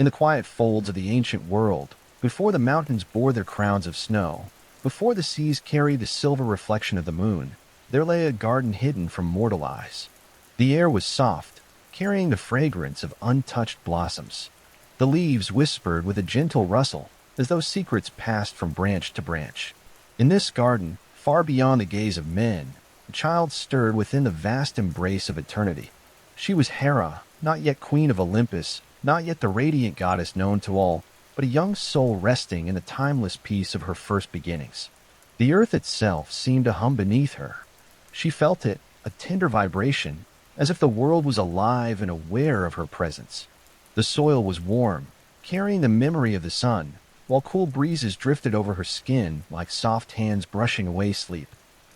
In the quiet folds of the ancient world, before the mountains bore their crowns of snow, before the seas carried the silver reflection of the moon, there lay a garden hidden from mortal eyes. The air was soft, carrying the fragrance of untouched blossoms. The leaves whispered with a gentle rustle, as though secrets passed from branch to branch. In this garden, far beyond the gaze of men, a child stirred within the vast embrace of eternity. She was Hera, not yet queen of Olympus, not yet the radiant goddess known to all, but a young soul resting in the timeless peace of her first beginnings. The earth itself seemed to hum beneath her. She felt it, a tender vibration, as if the world was alive and aware of her presence. The soil was warm, carrying the memory of the sun, while cool breezes drifted over her skin like soft hands brushing away sleep.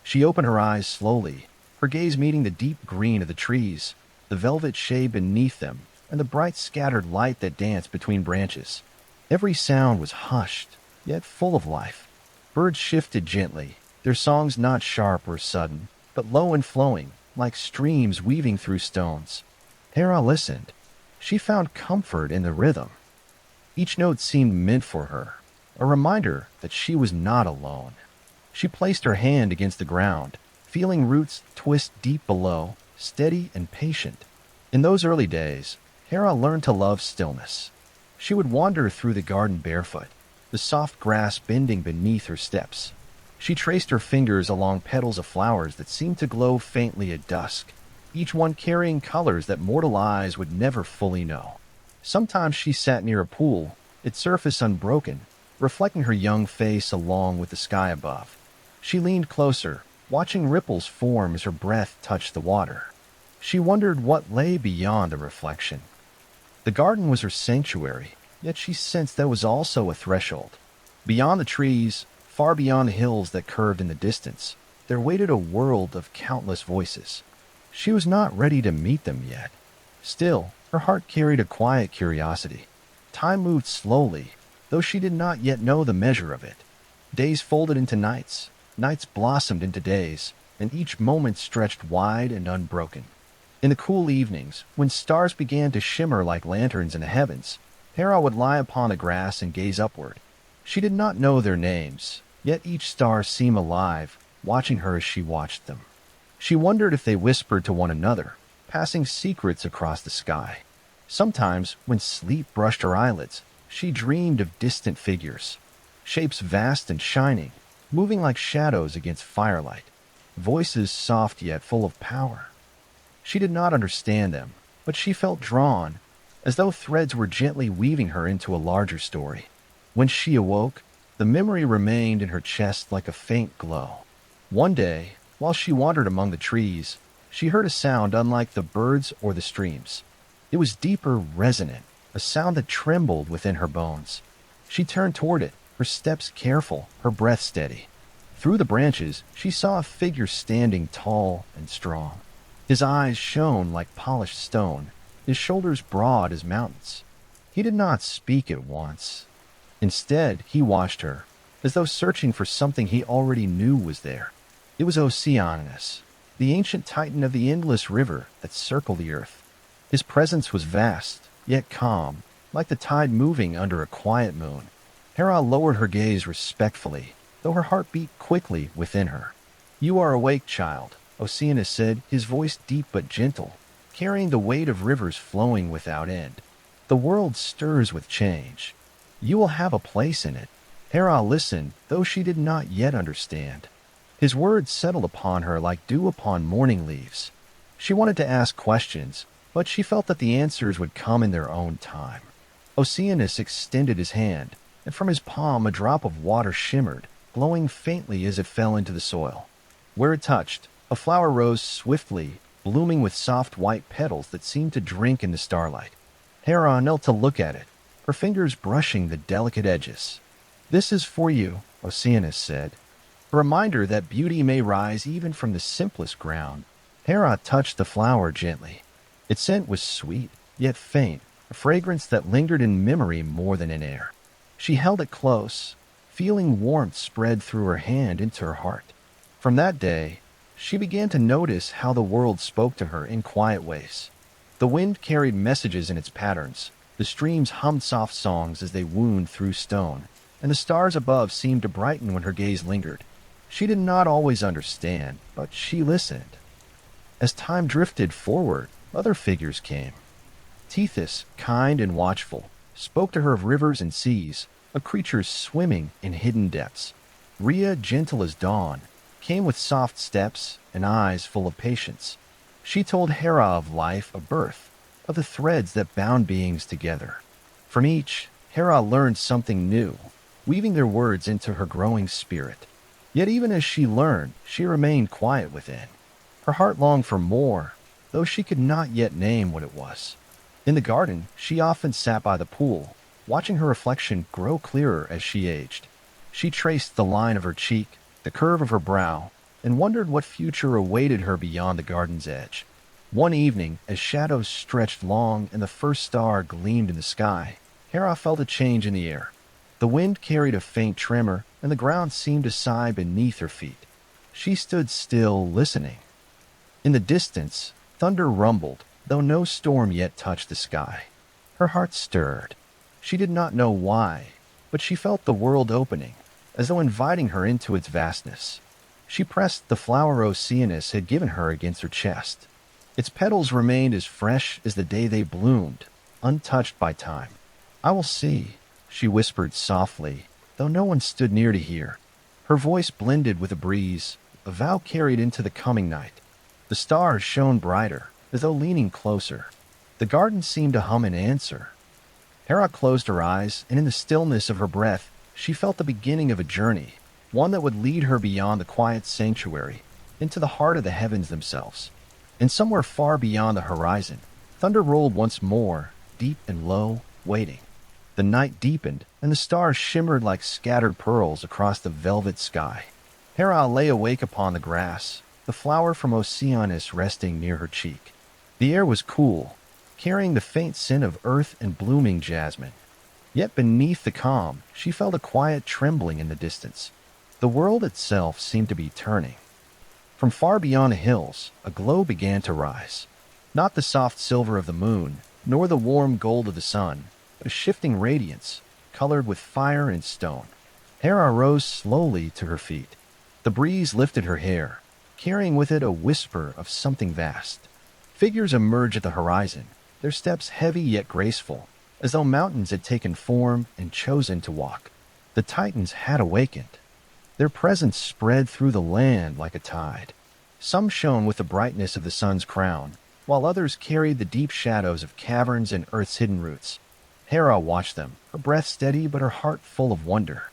She opened her eyes slowly, her gaze meeting the deep green of the trees, the velvet shade beneath them, and the bright scattered light that danced between branches. Every sound was hushed, yet full of life. Birds shifted gently, their songs not sharp or sudden, but low and flowing, like streams weaving through stones. Hera listened. She found comfort in the rhythm. Each note seemed meant for her, a reminder that she was not alone. She placed her hand against the ground, feeling roots twist deep below, steady and patient. In those early days, Hera learned to love stillness. She would wander through the garden barefoot, the soft grass bending beneath her steps. She traced her fingers along petals of flowers that seemed to glow faintly at dusk, each one carrying colors that mortal eyes would never fully know. Sometimes she sat near a pool, its surface unbroken, reflecting her young face along with the sky above. She leaned closer, watching ripples form as her breath touched the water. She wondered what lay beyond the reflection. The garden was her sanctuary, yet she sensed there was also a threshold. Beyond the trees, far beyond the hills that curved in the distance, there waited a world of countless voices. She was not ready to meet them yet. Still, her heart carried a quiet curiosity. Time moved slowly, though she did not yet know the measure of it. Days folded into nights, nights blossomed into days, and each moment stretched wide and unbroken. In the cool evenings, when stars began to shimmer like lanterns in the heavens, Hera would lie upon the grass and gaze upward. She did not know their names, yet each star seemed alive, watching her as she watched them. She wondered if they whispered to one another, passing secrets across the sky. Sometimes, when sleep brushed her eyelids, she dreamed of distant figures, shapes vast and shining, moving like shadows against firelight, voices soft yet full of power. She did not understand them, but she felt drawn, as though threads were gently weaving her into a larger story. When she awoke, the memory remained in her chest like a faint glow. One day, while she wandered among the trees, she heard a sound unlike the birds or the streams. It was deeper, resonant, a sound that trembled within her bones. She turned toward it, her steps careful, her breath steady. Through the branches, she saw a figure standing tall and strong. His eyes shone like polished stone, his shoulders broad as mountains. He did not speak at once. Instead, he watched her, as though searching for something he already knew was there. It was Oceanus, the ancient titan of the endless river that circled the earth. His presence was vast, yet calm, like the tide moving under a quiet moon. Hera lowered her gaze respectfully, though her heart beat quickly within her. "You are awake, child," Oceanus said, his voice deep but gentle, carrying the weight of rivers flowing without end. "The world stirs with change. You will have a place in it." Hera listened, though she did not yet understand. His words settled upon her like dew upon morning leaves. She wanted to ask questions, but she felt that the answers would come in their own time. Oceanus extended his hand, and from his palm a drop of water shimmered, glowing faintly as it fell into the soil. Where it touched, a flower rose swiftly, blooming with soft white petals that seemed to drink in the starlight. Hera knelt to look at it, her fingers brushing the delicate edges. "This is for you," Oceanus said. A reminder that beauty may rise even from the simplest ground. Hera touched the flower gently. Its scent was sweet, yet faint, a fragrance that lingered in memory more than in air. She held it close, feeling warmth spread through her hand into her heart. From that day, she began to notice how the world spoke to her in quiet ways. The wind carried messages in its patterns, The streams hummed soft songs as they wound through stone, and the stars above seemed to brighten when her gaze lingered. She did not always understand, but she listened. As time drifted forward, other figures came. Tethys, kind and watchful, spoke to her of rivers and seas, of creatures swimming in hidden depths. Rhea, gentle as dawn, came with soft steps and eyes full of patience. She told Hera of life, of birth, of the threads that bound beings together. From each, Hera learned something new, weaving their words into her growing spirit. Yet even as she learned, she remained quiet within. Her heart longed for more, though she could not yet name what it was. In the garden, she often sat by the pool, watching her reflection grow clearer as she aged. She traced the line of her cheek, the curve of her brow, and wondered what future awaited her beyond the garden's edge. One evening, as shadows stretched long and the first star gleamed in the sky, Hera felt a change in the air. The wind carried a faint tremor, and the ground seemed to sigh beneath her feet. She stood still, listening. In the distance, thunder rumbled, though no storm yet touched the sky. Her heart stirred. She did not know why, but she felt the world opening, as though inviting her into its vastness. She pressed the flower Oceanus had given her against her chest. Its petals remained as fresh as the day they bloomed, untouched by time. "I will see," she whispered softly, though no one stood near to hear. Her voice blended with a breeze, a vow carried into the coming night. The stars shone brighter, as though leaning closer. The garden seemed to hum in answer. Hera closed her eyes, and in the stillness of her breath, she felt the beginning of a journey, one that would lead her beyond the quiet sanctuary, into the heart of the heavens themselves. And somewhere far beyond the horizon, thunder rolled once more, deep and low, waiting. The night deepened, and the stars shimmered like scattered pearls across the velvet sky. Hera lay awake upon the grass, the flower from Oceanus resting near her cheek. The air was cool, carrying the faint scent of earth and blooming jasmine. Yet beneath the calm, she felt a quiet trembling in the distance. The world itself seemed to be turning. From far beyond the hills, a glow began to rise. Not the soft silver of the moon, nor the warm gold of the sun, but a shifting radiance, colored with fire and stone. Hera rose slowly to her feet. The breeze lifted her hair, carrying with it a whisper of something vast. Figures emerged at the horizon, their steps heavy yet graceful, as though mountains had taken form and chosen to walk. The Titans had awakened. Their presence spread through the land like a tide. Some shone with the brightness of the sun's crown, while others carried the deep shadows of caverns and earth's hidden roots. Hera watched them, her breath steady but her heart full of wonder.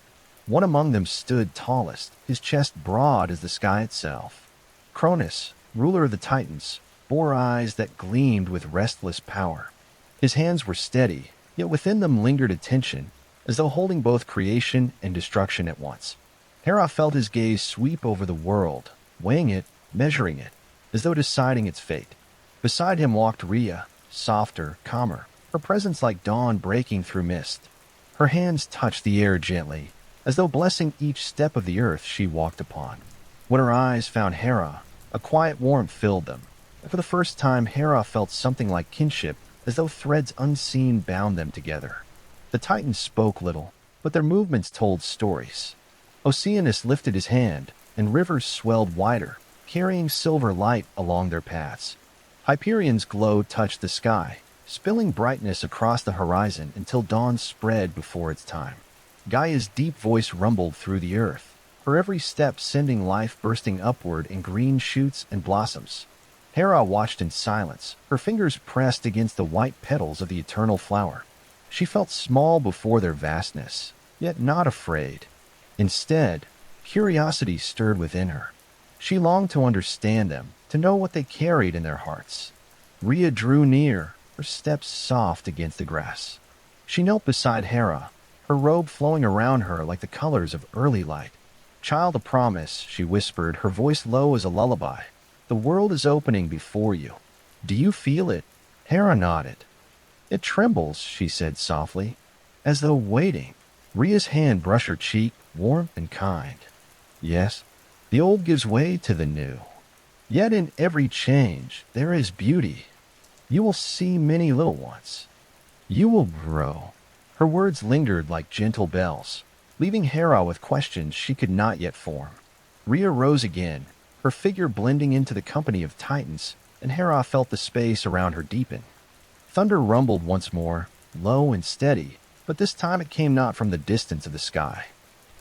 One among them stood tallest, his chest broad as the sky itself. Cronus, ruler of the Titans, bore eyes that gleamed with restless power. His hands were steady, yet within them lingered a tension, as though holding both creation and destruction at once. Hera felt his gaze sweep over the world, weighing it, measuring it, as though deciding its fate. Beside him walked Rhea, softer, calmer, her presence like dawn breaking through mist. Her hands touched the air gently, as though blessing each step of the earth she walked upon. When her eyes found Hera, a quiet warmth filled them. For the first time, Hera felt something like kinship, as though threads unseen bound them together. The Titans spoke little, but their movements told stories. Oceanus lifted his hand, and rivers swelled wider, carrying silver light along their paths. Hyperion's glow touched the sky, spilling brightness across the horizon until dawn spread before its time. Gaia's deep voice rumbled through the earth, her every step sending life bursting upward in green shoots and blossoms. Hera watched in silence, her fingers pressed against the white petals of the eternal flower. She felt small before their vastness, yet not afraid. Instead, curiosity stirred within her. She longed to understand them, to know what they carried in their hearts. Rhea drew near, her steps soft against the grass. She knelt beside Hera, her robe flowing around her like the colors of early light. "Child of promise," she whispered, her voice low as a lullaby. "The world is opening before you. Do you feel it?" Hera nodded. "It trembles," she said softly, as though waiting. Rhea's hand brushed her cheek, warm and kind. "Yes, the old gives way to the new. Yet in every change there is beauty. You will see many little ones. You will grow. Her words lingered like gentle bells, leaving Hera with questions she could not yet form. Rhea rose again, her figure blending into the company of titans, and Hera felt the space around her deepen. Thunder rumbled once more, low and steady, but this time it came not from the distance of the sky.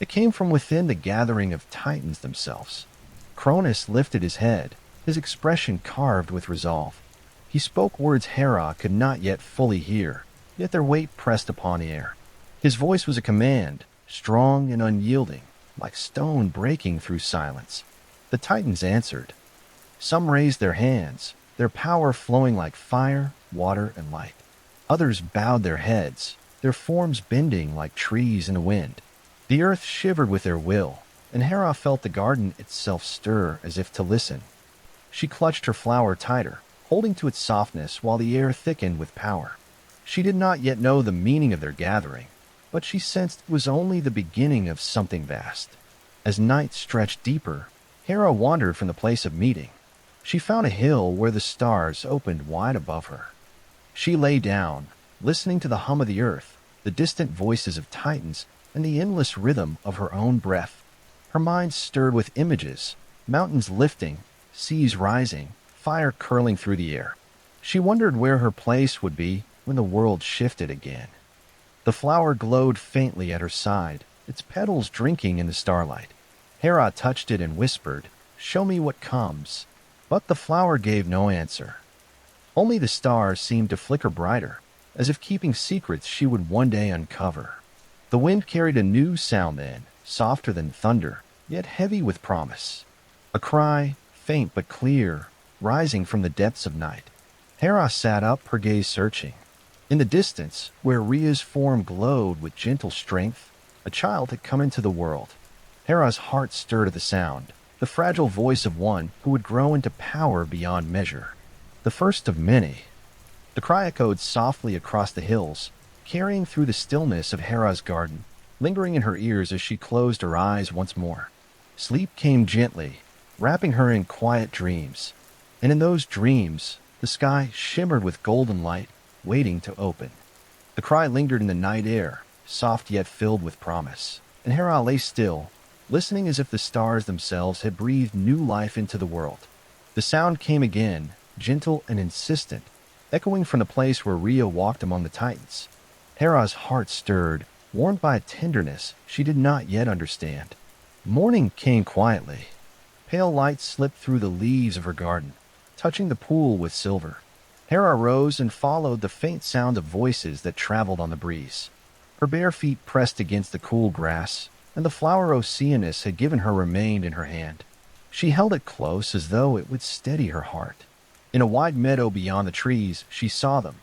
It came from within the gathering of titans themselves. Cronus lifted his head, his expression carved with resolve. He spoke words Hera could not yet fully hear, yet their weight pressed upon the air. His voice was a command, strong and unyielding, like stone breaking through silence. The titans answered. Some raised their hands, their power flowing like fire, water, and light. Others bowed their heads, their forms bending like trees in the wind. The earth shivered with their will, and Hera felt the garden itself stir as if to listen. She clutched her flower tighter, holding to its softness while the air thickened with power. She did not yet know the meaning of their gathering, but she sensed it was only the beginning of something vast. As night stretched deeper, Hera wandered from the place of meeting. She found a hill where the stars opened wide above her. She lay down, listening to the hum of the earth, the distant voices of titans, and the endless rhythm of her own breath. Her mind stirred with images, mountains lifting, seas rising, fire curling through the air. She wondered where her place would be when the world shifted again. The flower glowed faintly at her side, its petals drinking in the starlight. Hera touched it and whispered, "Show me what comes." But the flower gave no answer. Only the stars seemed to flicker brighter, as if keeping secrets she would one day uncover. The wind carried a new sound then, softer than thunder, yet heavy with promise. A cry, faint but clear, rising from the depths of night. Hera sat up, her gaze searching. In the distance, where Rhea's form glowed with gentle strength, a child had come into the world. Hera's heart stirred at the sound, the fragile voice of one who would grow into power beyond measure. The first of many. The cry echoed softly across the hills, carrying through the stillness of Hera's garden, lingering in her ears as she closed her eyes once more. Sleep came gently, wrapping her in quiet dreams. And in those dreams, the sky shimmered with golden light, waiting to open. The cry lingered in the night air, soft yet filled with promise, and Hera lay still, listening as if the stars themselves had breathed new life into the world. The sound came again, gentle and insistent, echoing from the place where Rhea walked among the titans. Hera's heart stirred, warmed by a tenderness she did not yet understand. Morning came quietly. Pale light slipped through the leaves of her garden, touching the pool with silver. Hera rose and followed the faint sound of voices that traveled on the breeze. Her bare feet pressed against the cool grass, and the flower Oceanus had given her remained in her hand. She held it close as though it would steady her heart. In a wide meadow beyond the trees, she saw them,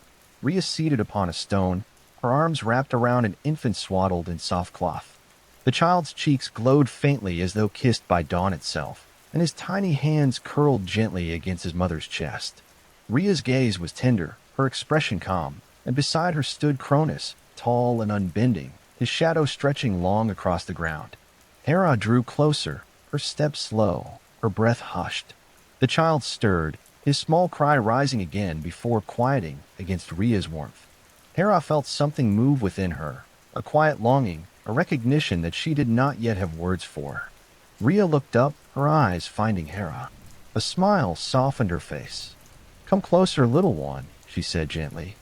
Rhea seated upon a stone, her arms wrapped around an infant swaddled in soft cloth. The child's cheeks glowed faintly as though kissed by dawn itself, and his tiny hands curled gently against his mother's chest. Rhea's gaze was tender, her expression calm, and beside her stood Cronus, tall and unbending, his shadow stretching long across the ground. Hera drew closer, her steps slow, her breath hushed. The child stirred, his small cry rising again before quieting against Rhea's warmth. Hera felt something move within her, a quiet longing, a recognition that she did not yet have words for. Rhea looked up, her eyes finding Hera. A smile softened her face. "Come closer, little one," she said gently.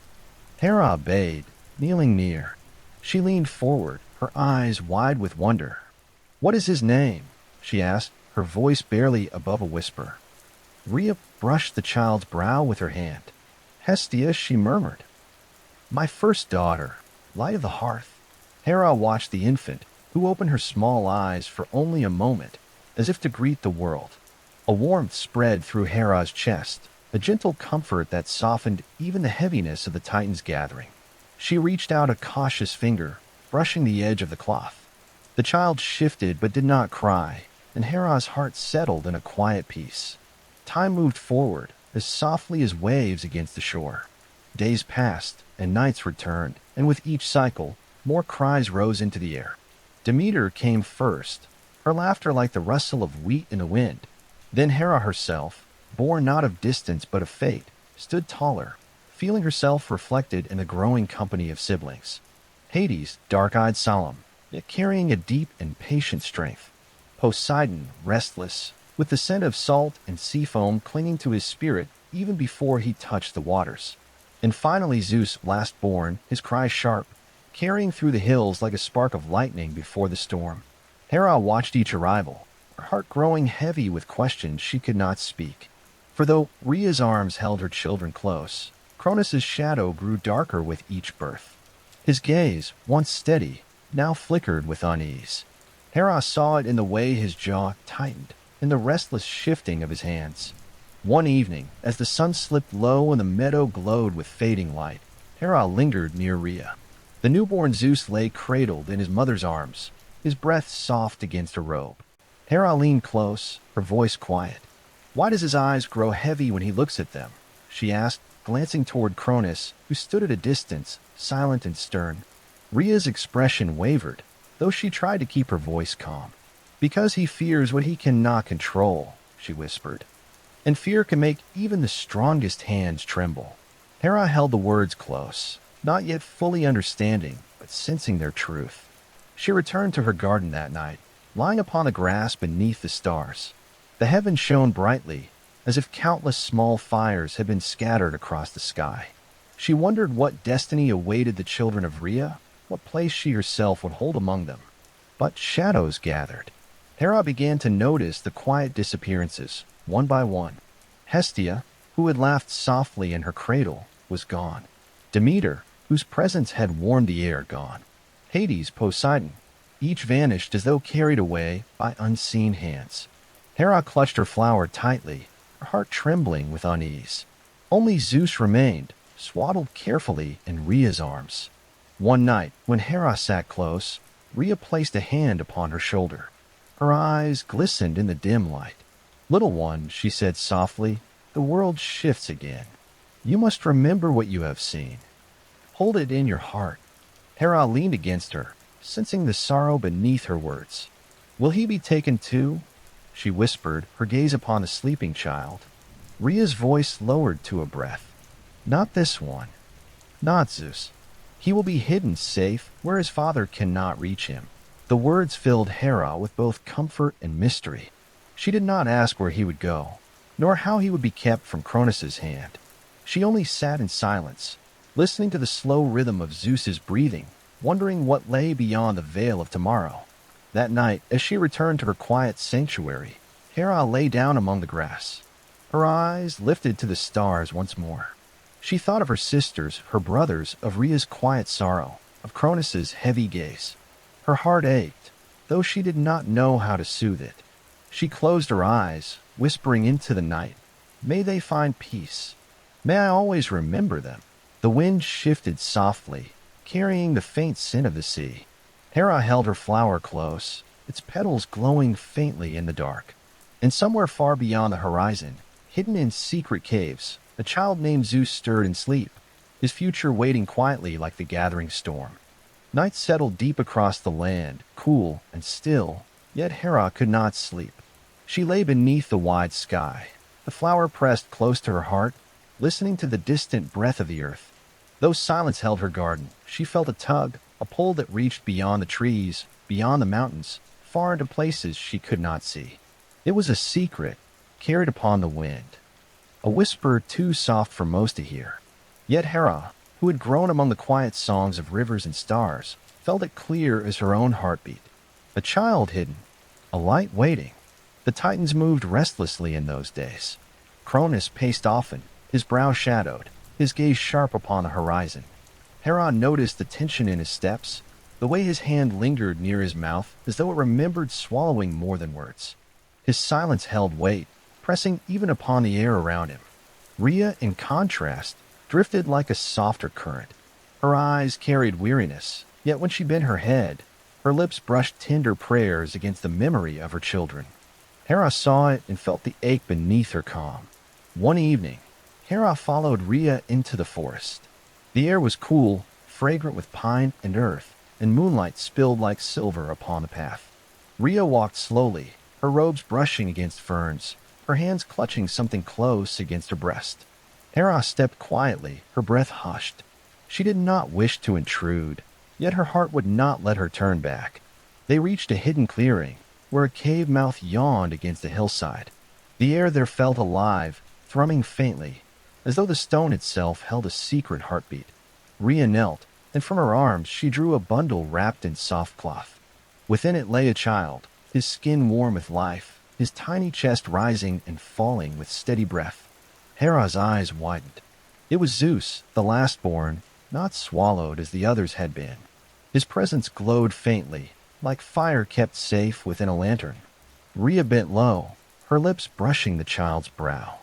Hera obeyed, kneeling near. She leaned forward, her eyes wide with wonder. "What is his name?" she asked, her voice barely above a whisper. Rhea brushed the child's brow with her hand. "Hestia," she murmured. "My first daughter, light of the hearth." Hera watched the infant, who opened her small eyes for only a moment, as if to greet the world. A warmth spread through Hera's chest, a gentle comfort that softened even the heaviness of the Titan's gathering. She reached out a cautious finger, brushing the edge of the cloth. The child shifted but did not cry, and Hera's heart settled in a quiet peace. Time moved forward, as softly as waves against the shore. Days passed, and nights returned, and with each cycle, more cries rose into the air. Demeter came first, her laughter like the rustle of wheat in the wind. Then Hera herself, born not of distance but of fate, stood taller, feeling herself reflected in the growing company of siblings. Hades, dark-eyed solemn, yet carrying a deep and patient strength. Poseidon, restless, with the scent of salt and sea foam clinging to his spirit even before he touched the waters. And finally Zeus, last-born, his cry sharp, carrying through the hills like a spark of lightning before the storm. Hera watched each arrival, her heart growing heavy with questions she could not speak. For though Rhea's arms held her children close, Cronus's shadow grew darker with each birth. His gaze, once steady, now flickered with unease. Hera saw it in the way his jaw tightened, in the restless shifting of his hands. One evening, as the sun slipped low and the meadow glowed with fading light, Hera lingered near Rhea. The newborn Zeus lay cradled in his mother's arms, his breath soft against her robe. Hera leaned close, her voice quiet. "Why does his eyes grow heavy when he looks at them?" she asked, glancing toward Cronus, who stood at a distance, silent and stern. Rhea's expression wavered, though she tried to keep her voice calm. "Because he fears what he cannot control," she whispered. "And fear can make even the strongest hands tremble." Hera held the words close, not yet fully understanding, but sensing their truth. She returned to her garden that night, lying upon the grass beneath the stars. The heavens shone brightly, as if countless small fires had been scattered across the sky. She wondered what destiny awaited the children of Rhea, what place she herself would hold among them. But shadows gathered. Hera began to notice the quiet disappearances, one by one. Hestia, who had laughed softly in her cradle, was gone. Demeter, whose presence had warmed the air, gone. Hades, Poseidon, each vanished as though carried away by unseen hands. Hera clutched her flower tightly, her heart trembling with unease. Only Zeus remained, swaddled carefully in Rhea's arms. One night, when Hera sat close, Rhea placed a hand upon her shoulder. Her eyes glistened in the dim light. "Little one," she said softly, "the world shifts again. You must remember what you have seen. Hold it in your heart." Hera leaned against her, sensing the sorrow beneath her words. "Will he be taken too?" she whispered, her gaze upon the sleeping child. Rhea's voice lowered to a breath. "Not this one. Not Zeus. He will be hidden safe where his father cannot reach him." The words filled Hera with both comfort and mystery. She did not ask where he would go, nor how he would be kept from Cronus's hand. She only sat in silence, listening to the slow rhythm of Zeus's breathing, wondering what lay beyond the veil of tomorrow. That night, as she returned to her quiet sanctuary, Hera lay down among the grass. Her eyes lifted to the stars once more. She thought of her sisters, her brothers, of Rhea's quiet sorrow, of Cronus's heavy gaze. Her heart ached, though she did not know how to soothe it. She closed her eyes, whispering into the night, "May they find peace. May I always remember them." The wind shifted softly, carrying the faint scent of the sea. Hera held her flower close, its petals glowing faintly in the dark. And somewhere far beyond the horizon, hidden in secret caves, a child named Zeus stirred in sleep, his future waiting quietly like the gathering storm. Night settled deep across the land, cool and still, yet Hera could not sleep. She lay beneath the wide sky, the flower pressed close to her heart, listening to the distant breath of the earth. Though silence held her garden, she felt a tug, a pull that reached beyond the trees, beyond the mountains, far into places she could not see. It was a secret, carried upon the wind, a whisper too soft for most to hear. Yet Hera, who had grown among the quiet songs of rivers and stars, felt it clear as her own heartbeat. A child hidden, a light waiting. The Titans moved restlessly in those days. Cronus paced often, his brow shadowed, his gaze sharp upon the horizon. Hera noticed the tension in his steps, the way his hand lingered near his mouth as though it remembered swallowing more than words. His silence held weight, pressing even upon the air around him. Rhea, in contrast, drifted like a softer current. Her eyes carried weariness, yet when she bent her head, her lips brushed tender prayers against the memory of her children. Hera saw it and felt the ache beneath her calm. One evening, Hera followed Rhea into the forest. The air was cool, fragrant with pine and earth, and moonlight spilled like silver upon the path. Rhea walked slowly, her robes brushing against ferns, her hands clutching something close against her breast. Hera stepped quietly, her breath hushed. She did not wish to intrude, yet her heart would not let her turn back. They reached a hidden clearing, where a cave mouth yawned against the hillside. The air there felt alive, thrumming faintly, as though the stone itself held a secret heartbeat. Rhea knelt, and from her arms she drew a bundle wrapped in soft cloth. Within it lay a child, his skin warm with life, his tiny chest rising and falling with steady breath. Hera's eyes widened. It was Zeus, the last-born, not swallowed as the others had been. His presence glowed faintly, like fire kept safe within a lantern. Rhea bent low, her lips brushing the child's brow.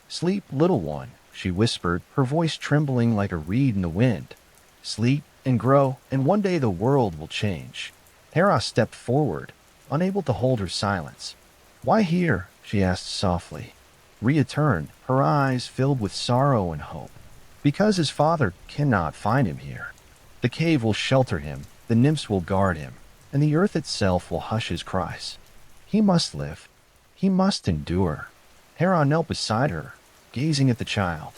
"Sleep, little one," she whispered, her voice trembling like a reed in the wind. "Sleep and grow, and one day the world will change." Hera stepped forward, unable to hold her silence. "Why here?" she asked softly. Rhea turned, her eyes filled with sorrow and hope. "Because his father cannot find him here. The cave will shelter him, the nymphs will guard him, and the earth itself will hush his cries. He must live. He must endure." Hera knelt beside her, gazing at the child.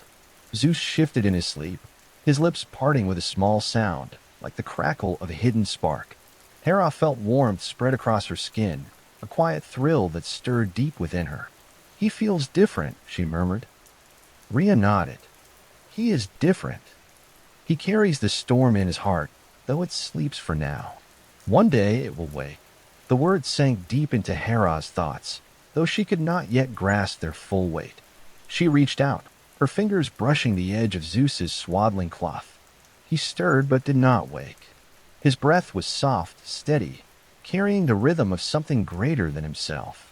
Zeus shifted in his sleep, his lips parting with a small sound, like the crackle of a hidden spark. Hera felt warmth spread across her skin, a quiet thrill that stirred deep within her. "He feels different," she murmured. Rhea nodded. "He is different. He carries the storm in his heart, though it sleeps for now. One day it will wake." The words sank deep into Hera's thoughts, though she could not yet grasp their full weight. She reached out, her fingers brushing the edge of Zeus's swaddling cloth. He stirred but did not wake. His breath was soft, steady, carrying the rhythm of something greater than himself.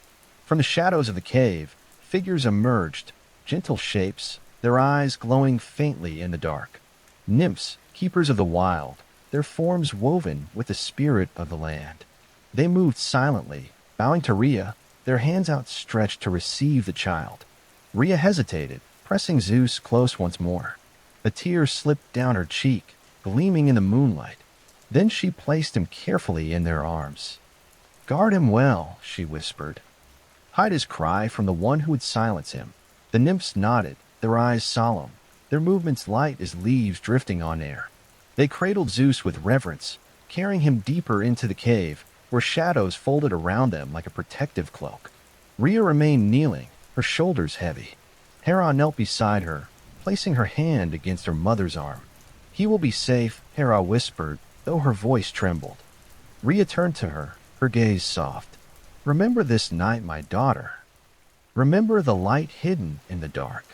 From the shadows of the cave, figures emerged, gentle shapes, their eyes glowing faintly in the dark. Nymphs, keepers of the wild, their forms woven with the spirit of the land. They moved silently, bowing to Rhea, their hands outstretched to receive the child. Rhea hesitated, pressing Zeus close once more. A tear slipped down her cheek, gleaming in the moonlight. Then she placed him carefully in their arms. "Guard him well," she whispered. "Hide his cry from the one who would silence him." The nymphs nodded, their eyes solemn, their movements light as leaves drifting on air. They cradled Zeus with reverence, carrying him deeper into the cave, where shadows folded around them like a protective cloak. Rhea remained kneeling, her shoulders heavy. Hera knelt beside her, placing her hand against her mother's arm. "He will be safe," Hera whispered, though her voice trembled. Rhea turned to her, her gaze soft. "Remember this night, my daughter. Remember the light hidden in the dark.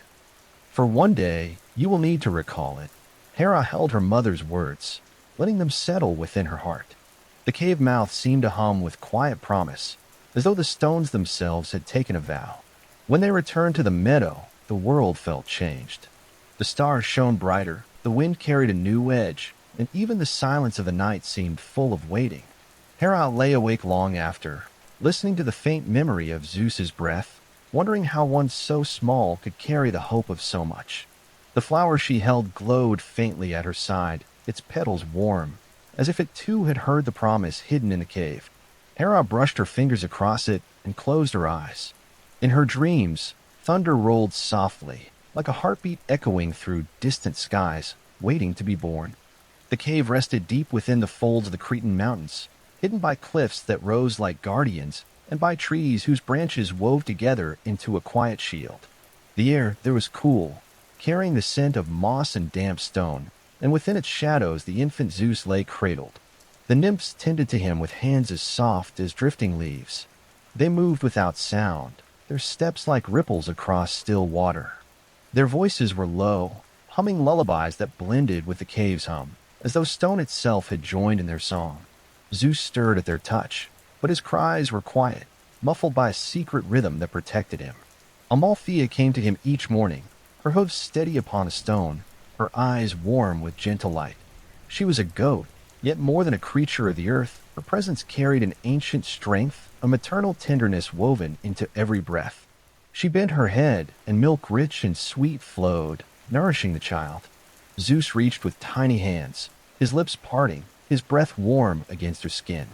For one day, you will need to recall it." Hera held her mother's words, letting them settle within her heart. The cave mouth seemed to hum with quiet promise, as though the stones themselves had taken a vow. When they returned to the meadow, the world felt changed. The stars shone brighter, the wind carried a new edge, and even the silence of the night seemed full of waiting. Hera lay awake long after, listening to the faint memory of Zeus's breath, wondering how one so small could carry the hope of so much. The flower she held glowed faintly at her side, its petals warm, as if it too had heard the promise hidden in the cave. Hera brushed her fingers across it and closed her eyes. In her dreams, thunder rolled softly, like a heartbeat echoing through distant skies, waiting to be born. The cave rested deep within the folds of the Cretan mountains, hidden by cliffs that rose like guardians and by trees whose branches wove together into a quiet shield. The air there was cool, carrying the scent of moss and damp stone, and within its shadows the infant Zeus lay cradled. The nymphs tended to him with hands as soft as drifting leaves. They moved without sound, their steps like ripples across still water. Their voices were low, humming lullabies that blended with the cave's hum, as though stone itself had joined in their song. Zeus stirred at their touch, but his cries were quiet, muffled by a secret rhythm that protected him. Amalthea came to him each morning, her hooves steady upon a stone, her eyes warm with gentle light. She was a goat, yet more than a creature of the earth, her presence carried an ancient strength, a maternal tenderness woven into every breath. She bent her head, and milk rich and sweet flowed, nourishing the child. Zeus reached with tiny hands, his lips parting, his breath warm against her skin.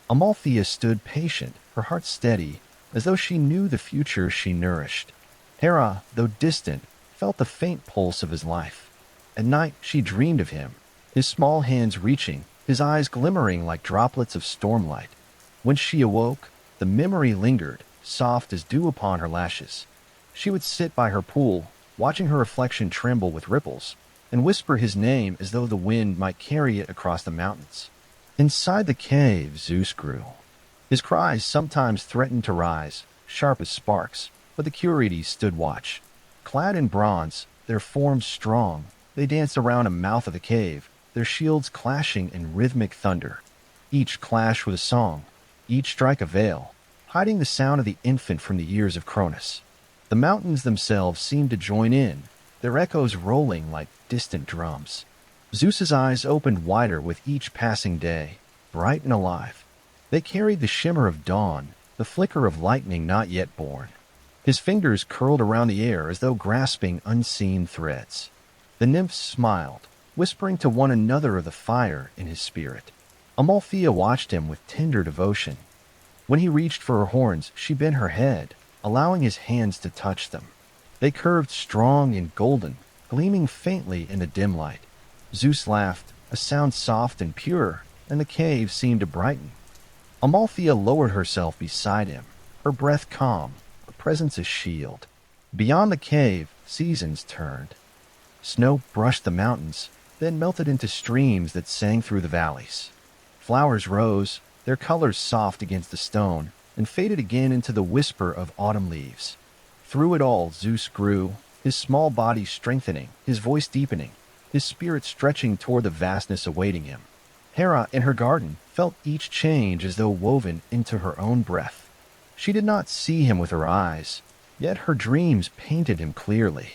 Amalthea stood patient, her heart steady, as though she knew the future she nourished. Hera, though distant, felt the faint pulse of his life. At night, she dreamed of him, his small hands reaching, his eyes glimmering like droplets of stormlight. When she awoke, the memory lingered, soft as dew upon her lashes. She would sit by her pool, watching her reflection tremble with ripples, and whisper his name as though the wind might carry it across the mountains. Inside the cave, Zeus grew. His cries sometimes threatened to rise, sharp as sparks, but the Curetes stood watch. Clad in bronze, their forms strong, they danced around the mouth of the cave, their shields clashing in rhythmic thunder. Each clash was a song, each strike a veil, hiding the sound of the infant from the ears of Cronus. The mountains themselves seemed to join in, their echoes rolling like distant drums. Zeus's eyes opened wider with each passing day, bright and alive. They carried the shimmer of dawn, the flicker of lightning not yet born. His fingers curled around the air as though grasping unseen threads. The nymphs smiled, whispering to one another of the fire in his spirit. Amalthea watched him with tender devotion. When he reached for her horns, she bent her head, allowing his hands to touch them. They curved strong and golden, gleaming faintly in the dim light. Zeus laughed, a sound soft and pure, and the cave seemed to brighten. Amalthea lowered herself beside him, her breath calm, her presence a shield. Beyond the cave, seasons turned. Snow brushed the mountains, then melted into streams that sang through the valleys. Flowers rose, their colors soft against the stone, and faded again into the whisper of autumn leaves. Through it all, Zeus grew, his small body strengthening, his voice deepening, his spirit stretching toward the vastness awaiting him. Hera, in her garden, felt each change as though woven into her own breath. She did not see him with her eyes, yet her dreams painted him clearly.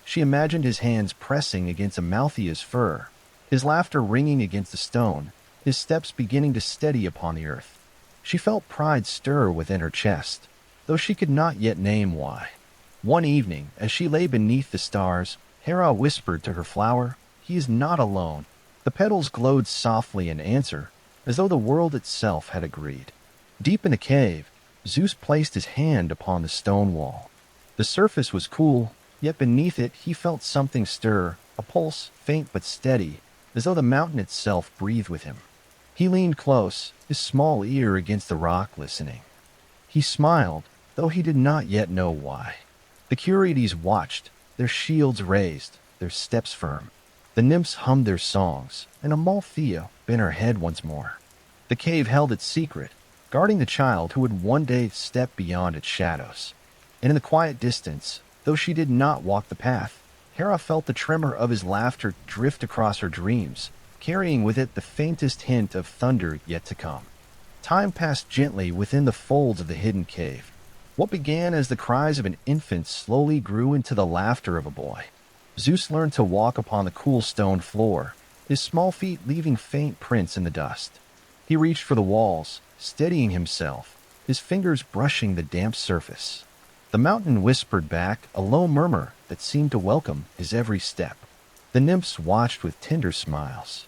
She imagined his hands pressing against Amalthea's fur, his laughter ringing against the stone, his steps beginning to steady upon the earth. She felt pride stir within her chest, though she could not yet name why. One evening, as she lay beneath the stars, Hera whispered to her flower, "He is not alone." The petals glowed softly in answer, as though the world itself had agreed. Deep in the cave, Zeus placed his hand upon the stone wall. The surface was cool, yet beneath it he felt something stir, a pulse, faint but steady, as though the mountain itself breathed with him. He leaned close, his small ear against the rock, listening. He smiled, though he did not yet know why. The Curetes watched, their shields raised, their steps firm. The nymphs hummed their songs, and Amalthea bent her head once more. The cave held its secret, guarding the child who would one day step beyond its shadows. And in the quiet distance, though she did not walk the path, Hera felt the tremor of his laughter drift across her dreams, carrying with it the faintest hint of thunder yet to come. Time passed gently within the folds of the hidden cave. What began as the cries of an infant slowly grew into the laughter of a boy. Zeus learned to walk upon the cool stone floor, his small feet leaving faint prints in the dust. He reached for the walls, steadying himself, his fingers brushing the damp surface. The mountain whispered back a low murmur that seemed to welcome his every step. The nymphs watched with tender smiles.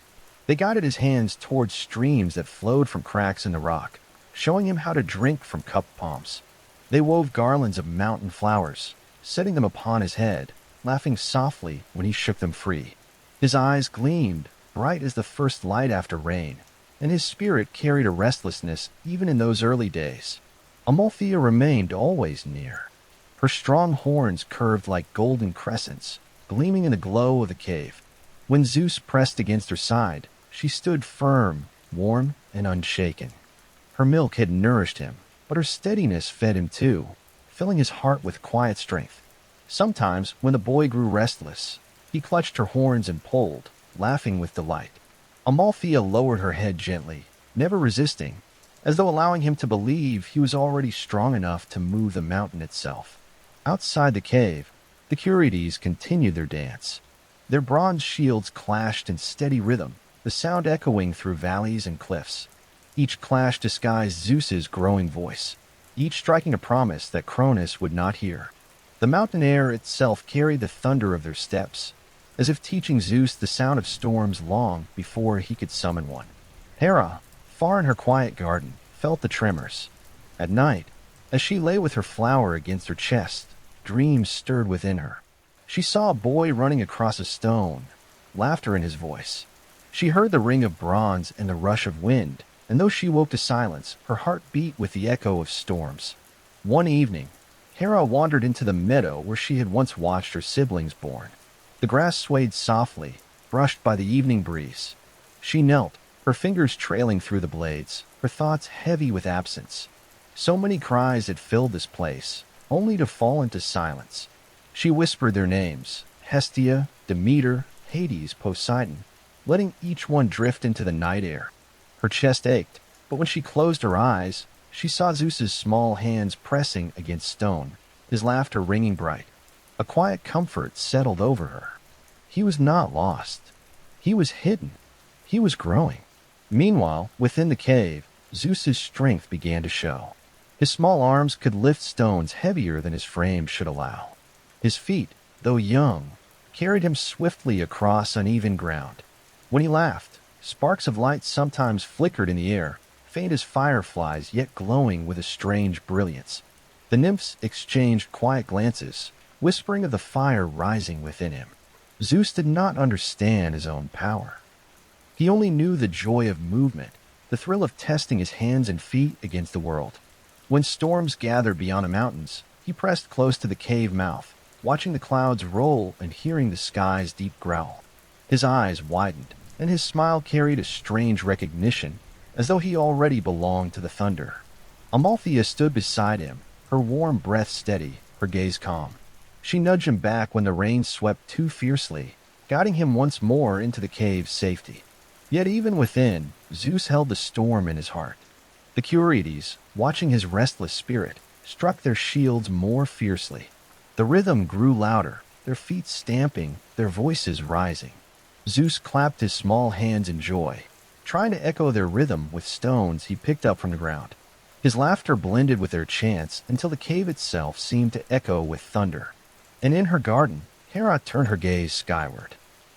They guided his hands towards streams that flowed from cracks in the rock, showing him how to drink from cupped palms. They wove garlands of mountain flowers, setting them upon his head, laughing softly when he shook them free. His eyes gleamed, bright as the first light after rain, and his spirit carried a restlessness even in those early days. Amalthea remained always near. Her strong horns curved like golden crescents, gleaming in the glow of the cave. When Zeus pressed against her side, she stood firm, warm, and unshaken. Her milk had nourished him, but her steadiness fed him too, filling his heart with quiet strength. Sometimes, when the boy grew restless, he clutched her horns and pulled, laughing with delight. Amalthea lowered her head gently, never resisting, as though allowing him to believe he was already strong enough to move the mountain itself. Outside the cave, the Curetes continued their dance. Their bronze shields clashed in steady rhythm, the sound echoing through valleys and cliffs. Each clash disguised Zeus's growing voice, each striking a promise that Cronus would not hear. The mountain air itself carried the thunder of their steps, as if teaching Zeus the sound of storms long before he could summon one. Hera, far in her quiet garden, felt the tremors. At night, as she lay with her flower against her chest, dreams stirred within her. She saw a boy running across a stone, laughter in his voice. She heard the ring of bronze and the rush of wind, and though she woke to silence, her heart beat with the echo of storms. One evening, Hera wandered into the meadow where she had once watched her siblings born. The grass swayed softly, brushed by the evening breeze. She knelt, her fingers trailing through the blades, her thoughts heavy with absence. So many cries had filled this place, only to fall into silence. She whispered their names, Hestia, Demeter, Hades, Poseidon, letting each one drift into the night air. Her chest ached, but when she closed her eyes, she saw Zeus's small hands pressing against stone, his laughter ringing bright. A quiet comfort settled over her. He was not lost. He was hidden. He was growing. Meanwhile, within the cave, Zeus's strength began to show. His small arms could lift stones heavier than his frame should allow. His feet, though young, carried him swiftly across uneven ground. When he laughed, sparks of light sometimes flickered in the air, faint as fireflies yet glowing with a strange brilliance. The nymphs exchanged quiet glances, whispering of the fire rising within him. Zeus did not understand his own power. He only knew the joy of movement, the thrill of testing his hands and feet against the world. When storms gathered beyond the mountains, he pressed close to the cave mouth, watching the clouds roll and hearing the sky's deep growl. His eyes widened, and his smile carried a strange recognition, as though he already belonged to the thunder. Amalthea stood beside him, her warm breath steady, her gaze calm. She nudged him back when the rain swept too fiercely, guiding him once more into the cave's safety. Yet even within, Zeus held the storm in his heart. The Curetes, watching his restless spirit, struck their shields more fiercely. The rhythm grew louder, their feet stamping, their voices rising. Zeus clapped his small hands in joy, trying to echo their rhythm with stones he picked up from the ground. His laughter blended with their chants until the cave itself seemed to echo with thunder. And in her garden, Hera turned her gaze skyward.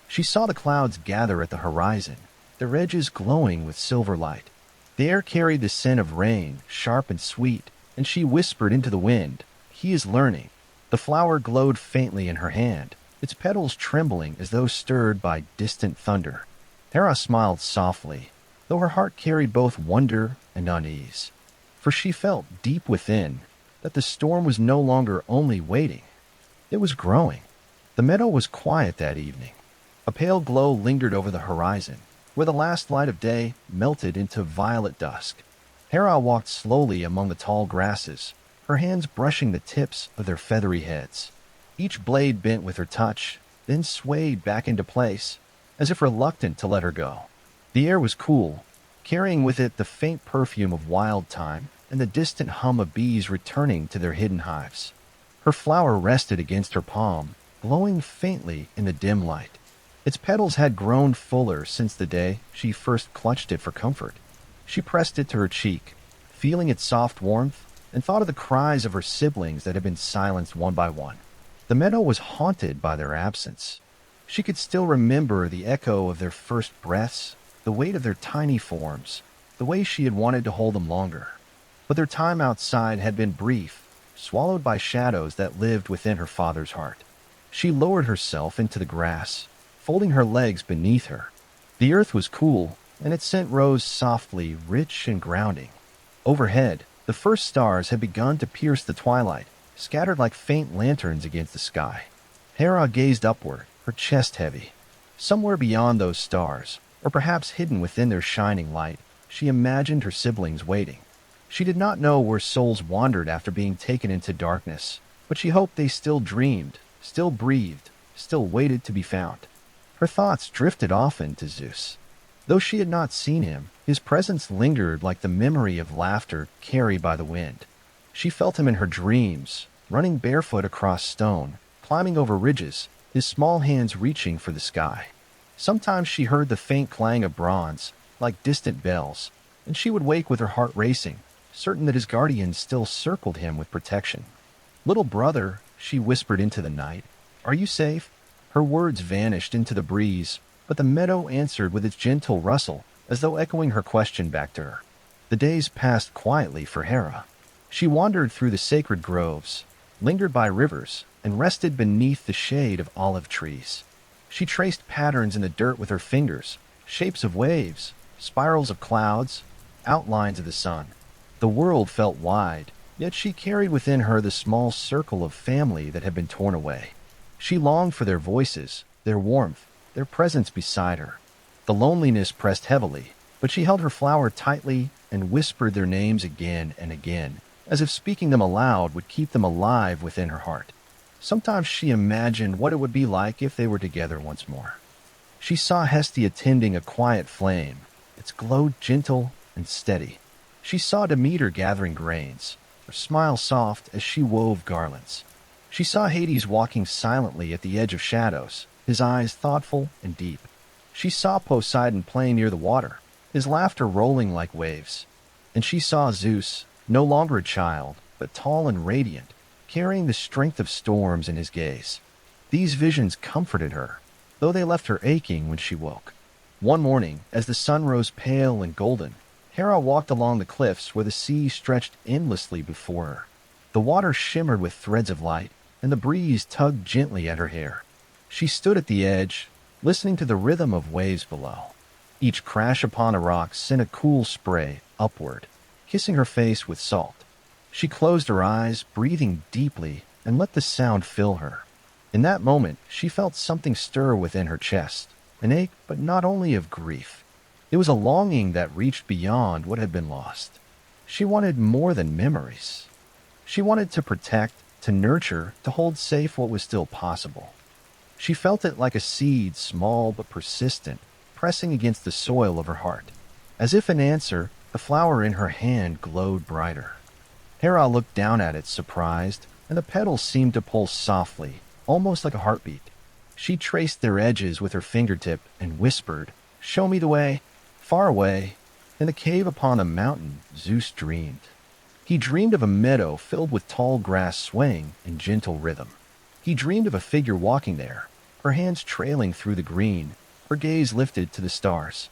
She saw the clouds gather at the horizon, their edges glowing with silver light. The air carried the scent of rain, sharp and sweet, and she whispered into the wind, "He is learning." The flower glowed faintly in her hand, its petals trembling as though stirred by distant thunder. Hera smiled softly, though her heart carried both wonder and unease. For she felt deep within that the storm was no longer only waiting, it was growing. The meadow was quiet that evening. A pale glow lingered over the horizon, where the last light of day melted into violet dusk. Hera walked slowly among the tall grasses, her hands brushing the tips of their feathery heads. Each blade bent with her touch, then swayed back into place, as if reluctant to let her go. The air was cool, carrying with it the faint perfume of wild thyme and the distant hum of bees returning to their hidden hives. Her flower rested against her palm, glowing faintly in the dim light. Its petals had grown fuller since the day she first clutched it for comfort. She pressed it to her cheek, feeling its soft warmth, and thought of the cries of her siblings that had been silenced one by one. The meadow was haunted by their absence. She could still remember the echo of their first breaths, the weight of their tiny forms, the way she had wanted to hold them longer. But their time outside had been brief, swallowed by shadows that lived within her father's heart. She lowered herself into the grass, folding her legs beneath her. The earth was cool, and its scent rose softly, rich and grounding. Overhead, the first stars had begun to pierce the twilight, scattered like faint lanterns against the sky. Hera gazed upward, her chest heavy. Somewhere beyond those stars, or perhaps hidden within their shining light, she imagined her siblings waiting. She did not know where souls wandered after being taken into darkness, but she hoped they still dreamed, still breathed, still waited to be found. Her thoughts drifted often to Zeus. Though she had not seen him, his presence lingered like the memory of laughter carried by the wind. She felt him in her dreams, running barefoot across stone, climbing over ridges, his small hands reaching for the sky. Sometimes she heard the faint clang of bronze, like distant bells, and she would wake with her heart racing, certain that his guardians still circled him with protection. "Little brother," she whispered into the night, "are you safe?" Her words vanished into the breeze, but the meadow answered with its gentle rustle, as though echoing her question back to her. The days passed quietly for Hera. She wandered through the sacred groves, lingered by rivers, and rested beneath the shade of olive trees. She traced patterns in the dirt with her fingers, shapes of waves, spirals of clouds, outlines of the sun. The world felt wide, yet she carried within her the small circle of family that had been torn away. She longed for their voices, their warmth, their presence beside her. The loneliness pressed heavily, but she held her flower tightly and whispered their names again and again, as if speaking them aloud would keep them alive within her heart. Sometimes she imagined what it would be like if they were together once more. She saw Hestia tending a quiet flame. Its glow gentle and steady. She saw Demeter gathering grains, her smile soft as she wove garlands. She saw Hades walking silently at the edge of shadows, his eyes thoughtful and deep. She saw Poseidon playing near the water, his laughter rolling like waves. And she saw Zeus, no longer a child, but tall and radiant, carrying the strength of storms in his gaze. These visions comforted her, though they left her aching when she woke. One morning, as the sun rose pale and golden, Hera walked along the cliffs where the sea stretched endlessly before her. The water shimmered with threads of light, and the breeze tugged gently at her hair. She stood at the edge, listening to the rhythm of waves below. Each crash upon a rock sent a cool spray upward, kissing her face with salt. She closed her eyes, breathing deeply, and let the sound fill her. In that moment, she felt something stir within her chest, an ache, but not only of grief. It was a longing that reached beyond what had been lost. She wanted more than memories. She wanted to protect, to nurture, to hold safe what was still possible. She felt it like a seed, small but persistent, pressing against the soil of her heart. As if in answer, the flower in her hand glowed brighter. Hera looked down at it, surprised, and the petals seemed to pulse softly, almost like a heartbeat. She traced their edges with her fingertip and whispered, "Show me the way." Far away, in a cave upon a mountain, Zeus dreamed. He dreamed of a meadow filled with tall grass swaying in gentle rhythm. He dreamed of a figure walking there, her hands trailing through the green, her gaze lifted to the stars.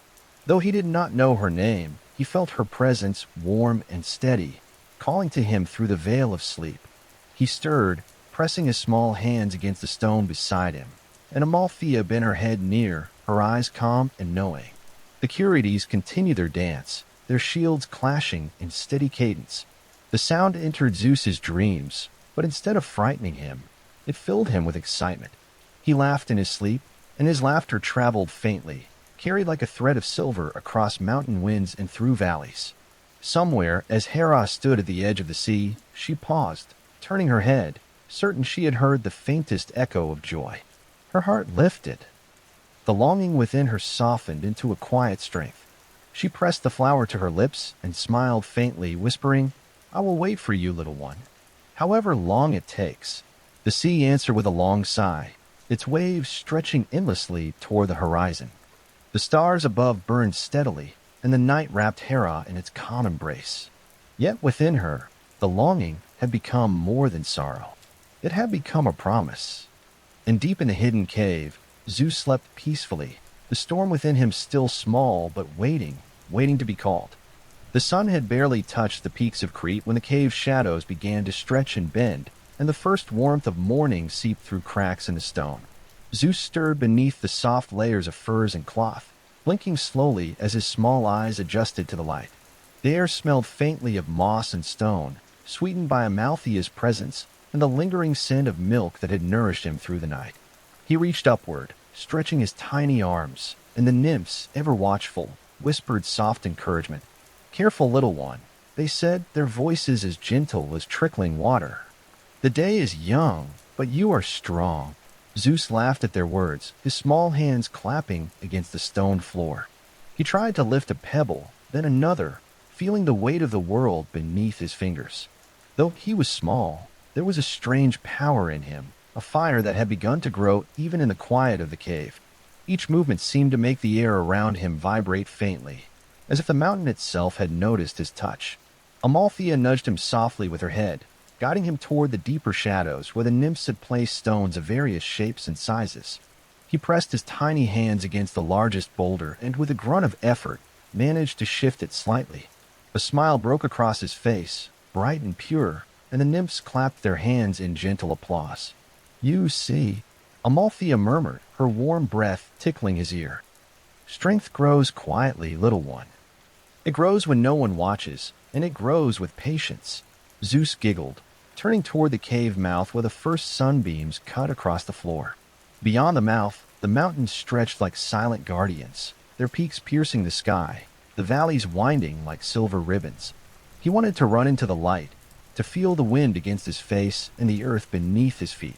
Though he did not know her name, he felt her presence warm and steady, calling to him through the veil of sleep. He stirred, pressing his small hands against the stone beside him, and Amalthea bent her head near, her eyes calm and knowing. The Curetes continued their dance, their shields clashing in steady cadence. The sound entered Zeus's dreams, but instead of frightening him, it filled him with excitement. He laughed in his sleep, and his laughter traveled faintly, carried like a thread of silver across mountain winds and through valleys. Somewhere, as Hera stood at the edge of the sea, she paused, turning her head, certain she had heard the faintest echo of joy. Her heart lifted. The longing within her softened into a quiet strength. She pressed the flower to her lips and smiled faintly, whispering, "I will wait for you, little one, however long it takes." The sea answered with a long sigh, its waves stretching endlessly toward the horizon. The stars above burned steadily, and the night wrapped Hera in its calm embrace. Yet within her, the longing had become more than sorrow. It had become a promise. And deep in the hidden cave, Zeus slept peacefully, the storm within him still small but waiting to be called. The sun had barely touched the peaks of Crete when the cave's shadows began to stretch and bend, and the first warmth of morning seeped through cracks in the stone. Zeus stirred beneath the soft layers of furs and cloth, blinking slowly as his small eyes adjusted to the light. The air smelled faintly of moss and stone, sweetened by Amalthea's presence and the lingering scent of milk that had nourished him through the night. He reached upward, stretching his tiny arms, and the nymphs, ever watchful, whispered soft encouragement. "Careful, little one," they said, their voices as gentle as trickling water. "The day is young, but you are strong." Zeus laughed at their words, his small hands clapping against the stone floor. He tried to lift a pebble, then another, feeling the weight of the world beneath his fingers. Though he was small, there was a strange power in him, a fire that had begun to grow even in the quiet of the cave. Each movement seemed to make the air around him vibrate faintly, as if the mountain itself had noticed his touch. Amalthea nudged him softly with her head, guiding him toward the deeper shadows where the nymphs had placed stones of various shapes and sizes. He pressed his tiny hands against the largest boulder and, with a grunt of effort, managed to shift it slightly. A smile broke across his face, bright and pure, and the nymphs clapped their hands in gentle applause. You see, Amalthea murmured, her warm breath tickling his ear. Strength grows quietly, little one. It grows when no one watches, and it grows with patience. Zeus giggled, turning toward the cave mouth where the first sunbeams cut across the floor. Beyond the mouth, the mountains stretched like silent guardians, their peaks piercing the sky, the valleys winding like silver ribbons. He wanted to run into the light, to feel the wind against his face and the earth beneath his feet.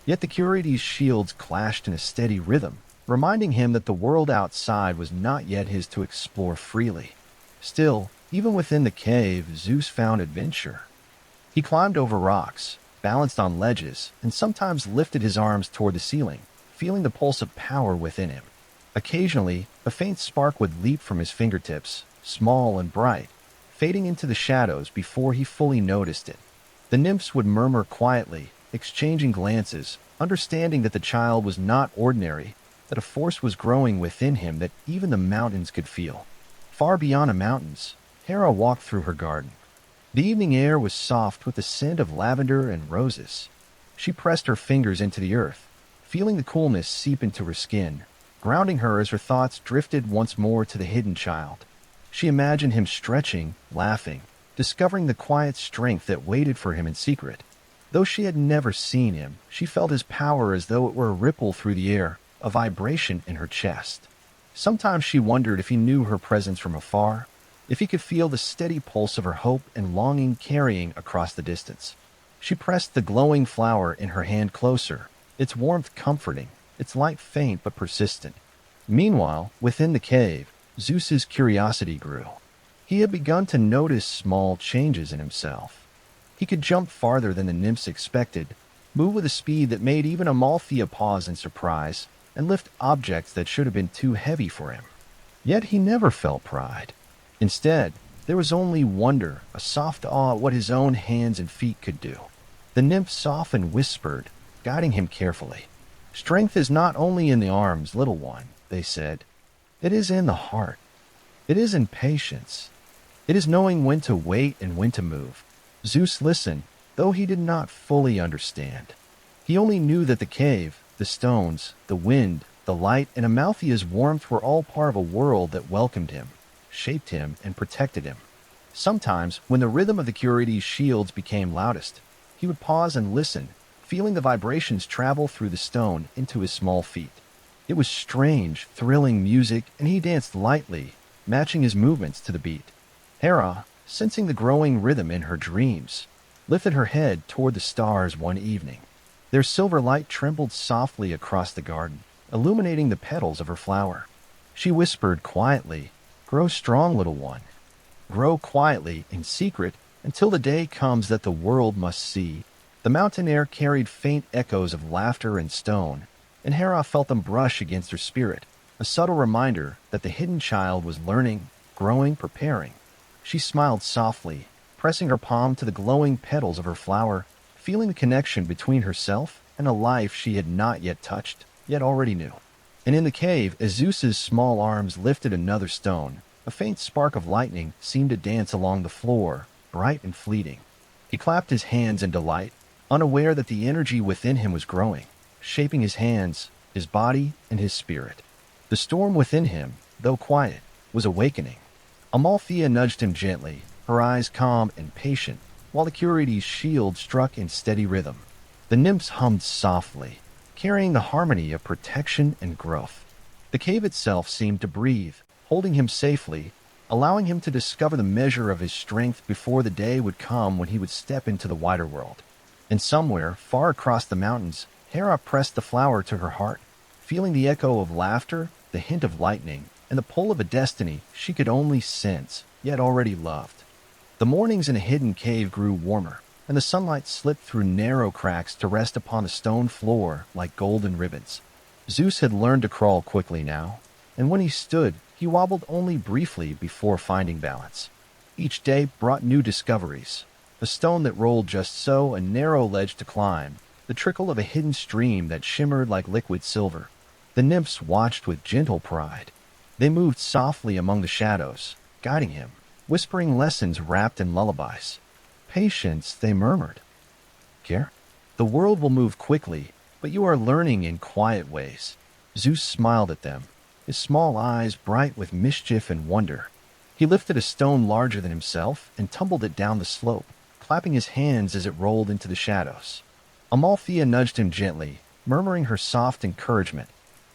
Yet the Curides' shields clashed in a steady rhythm, reminding him that the world outside was not yet his to explore freely. Still, even within the cave, Zeus found adventure. He climbed over rocks, balanced on ledges, and sometimes lifted his arms toward the ceiling, feeling the pulse of power within him. Occasionally, a faint spark would leap from his fingertips, small and bright, fading into the shadows before he fully noticed it. The nymphs would murmur quietly, exchanging glances, understanding that the child was not ordinary, that a force was growing within him that even the mountains could feel. Far beyond the mountains, Hera walked through her garden. The evening air was soft with the scent of lavender and roses. She pressed her fingers into the earth, feeling the coolness seep into her skin, grounding her as her thoughts drifted once more to the hidden child. She imagined him stretching, laughing, discovering the quiet strength that waited for him in secret. Though she had never seen him, she felt his power as though it were a ripple through the air, a vibration in her chest. Sometimes she wondered if he knew her presence from afar, if he could feel the steady pulse of her hope and longing carrying across the distance. She pressed the glowing flower in her hand closer, its warmth comforting, its light faint but persistent. Meanwhile, within the cave, Zeus's curiosity grew. He had begun to notice small changes in himself. He could jump farther than the nymphs expected, move with a speed that made even Amalthea pause in surprise, and lift objects that should have been too heavy for him. Yet he never felt pride. Instead, there was only wonder, a soft awe at what his own hands and feet could do. The nymphs often whispered, guiding him carefully. "Strength is not only in the arms, little one," they said. "It is in the heart. It is in patience. It is knowing when to wait and when to move." Zeus listened, though he did not fully understand. He only knew that the cave, the stones, the wind, the light, and Amalthea's warmth were all part of a world that welcomed him, shaped him, and protected him. Sometimes, when the rhythm of the Curides' shields became loudest, he would pause and listen, feeling the vibrations travel through the stone into his small feet. It was strange, thrilling music, and he danced lightly, matching his movements to the beat. Hera, sensing the growing rhythm in her dreams, lifted her head toward the stars one evening. Their silver light trembled softly across the garden, illuminating the petals of her flower. She whispered quietly, "Grow strong, little one. Grow quietly, in secret, until the day comes that the world must see." The mountain air carried faint echoes of laughter and stone, and Hera felt them brush against her spirit, a subtle reminder that the hidden child was learning, growing, preparing. She smiled softly, pressing her palm to the glowing petals of her flower, feeling the connection between herself and a life she had not yet touched, yet already knew. And in the cave, as Zeus's small arms lifted another stone, a faint spark of lightning seemed to dance along the floor, bright and fleeting. He clapped his hands in delight, unaware that the energy within him was growing, shaping his hands, his body, and his spirit. The storm within him, though quiet, was awakening. Amalthea nudged him gently, her eyes calm and patient, while the Curides' shield struck in steady rhythm. The nymphs hummed softly, carrying the harmony of protection and growth. The cave itself seemed to breathe, holding him safely, allowing him to discover the measure of his strength before the day would come when he would step into the wider world. And somewhere, far across the mountains, Hera pressed the flower to her heart, feeling the echo of laughter, the hint of lightning, and the pull of a destiny she could only sense, yet already loved. The mornings in a hidden cave grew warmer, and the sunlight slipped through narrow cracks to rest upon the stone floor like golden ribbons. Zeus had learned to crawl quickly now, and when he stood, he wobbled only briefly before finding balance. Each day brought new discoveries: a stone that rolled just so, a narrow ledge to climb, the trickle of a hidden stream that shimmered like liquid silver. The nymphs watched with gentle pride. They moved softly among the shadows, guiding him, whispering lessons wrapped in lullabies. "Patience," they murmured. "Care? The world will move quickly, but you are learning in quiet ways." Zeus smiled at them, his small eyes bright with mischief and wonder. He lifted a stone larger than himself and tumbled it down the slope, clapping his hands as it rolled into the shadows. Amalthea nudged him gently, murmuring her soft encouragement,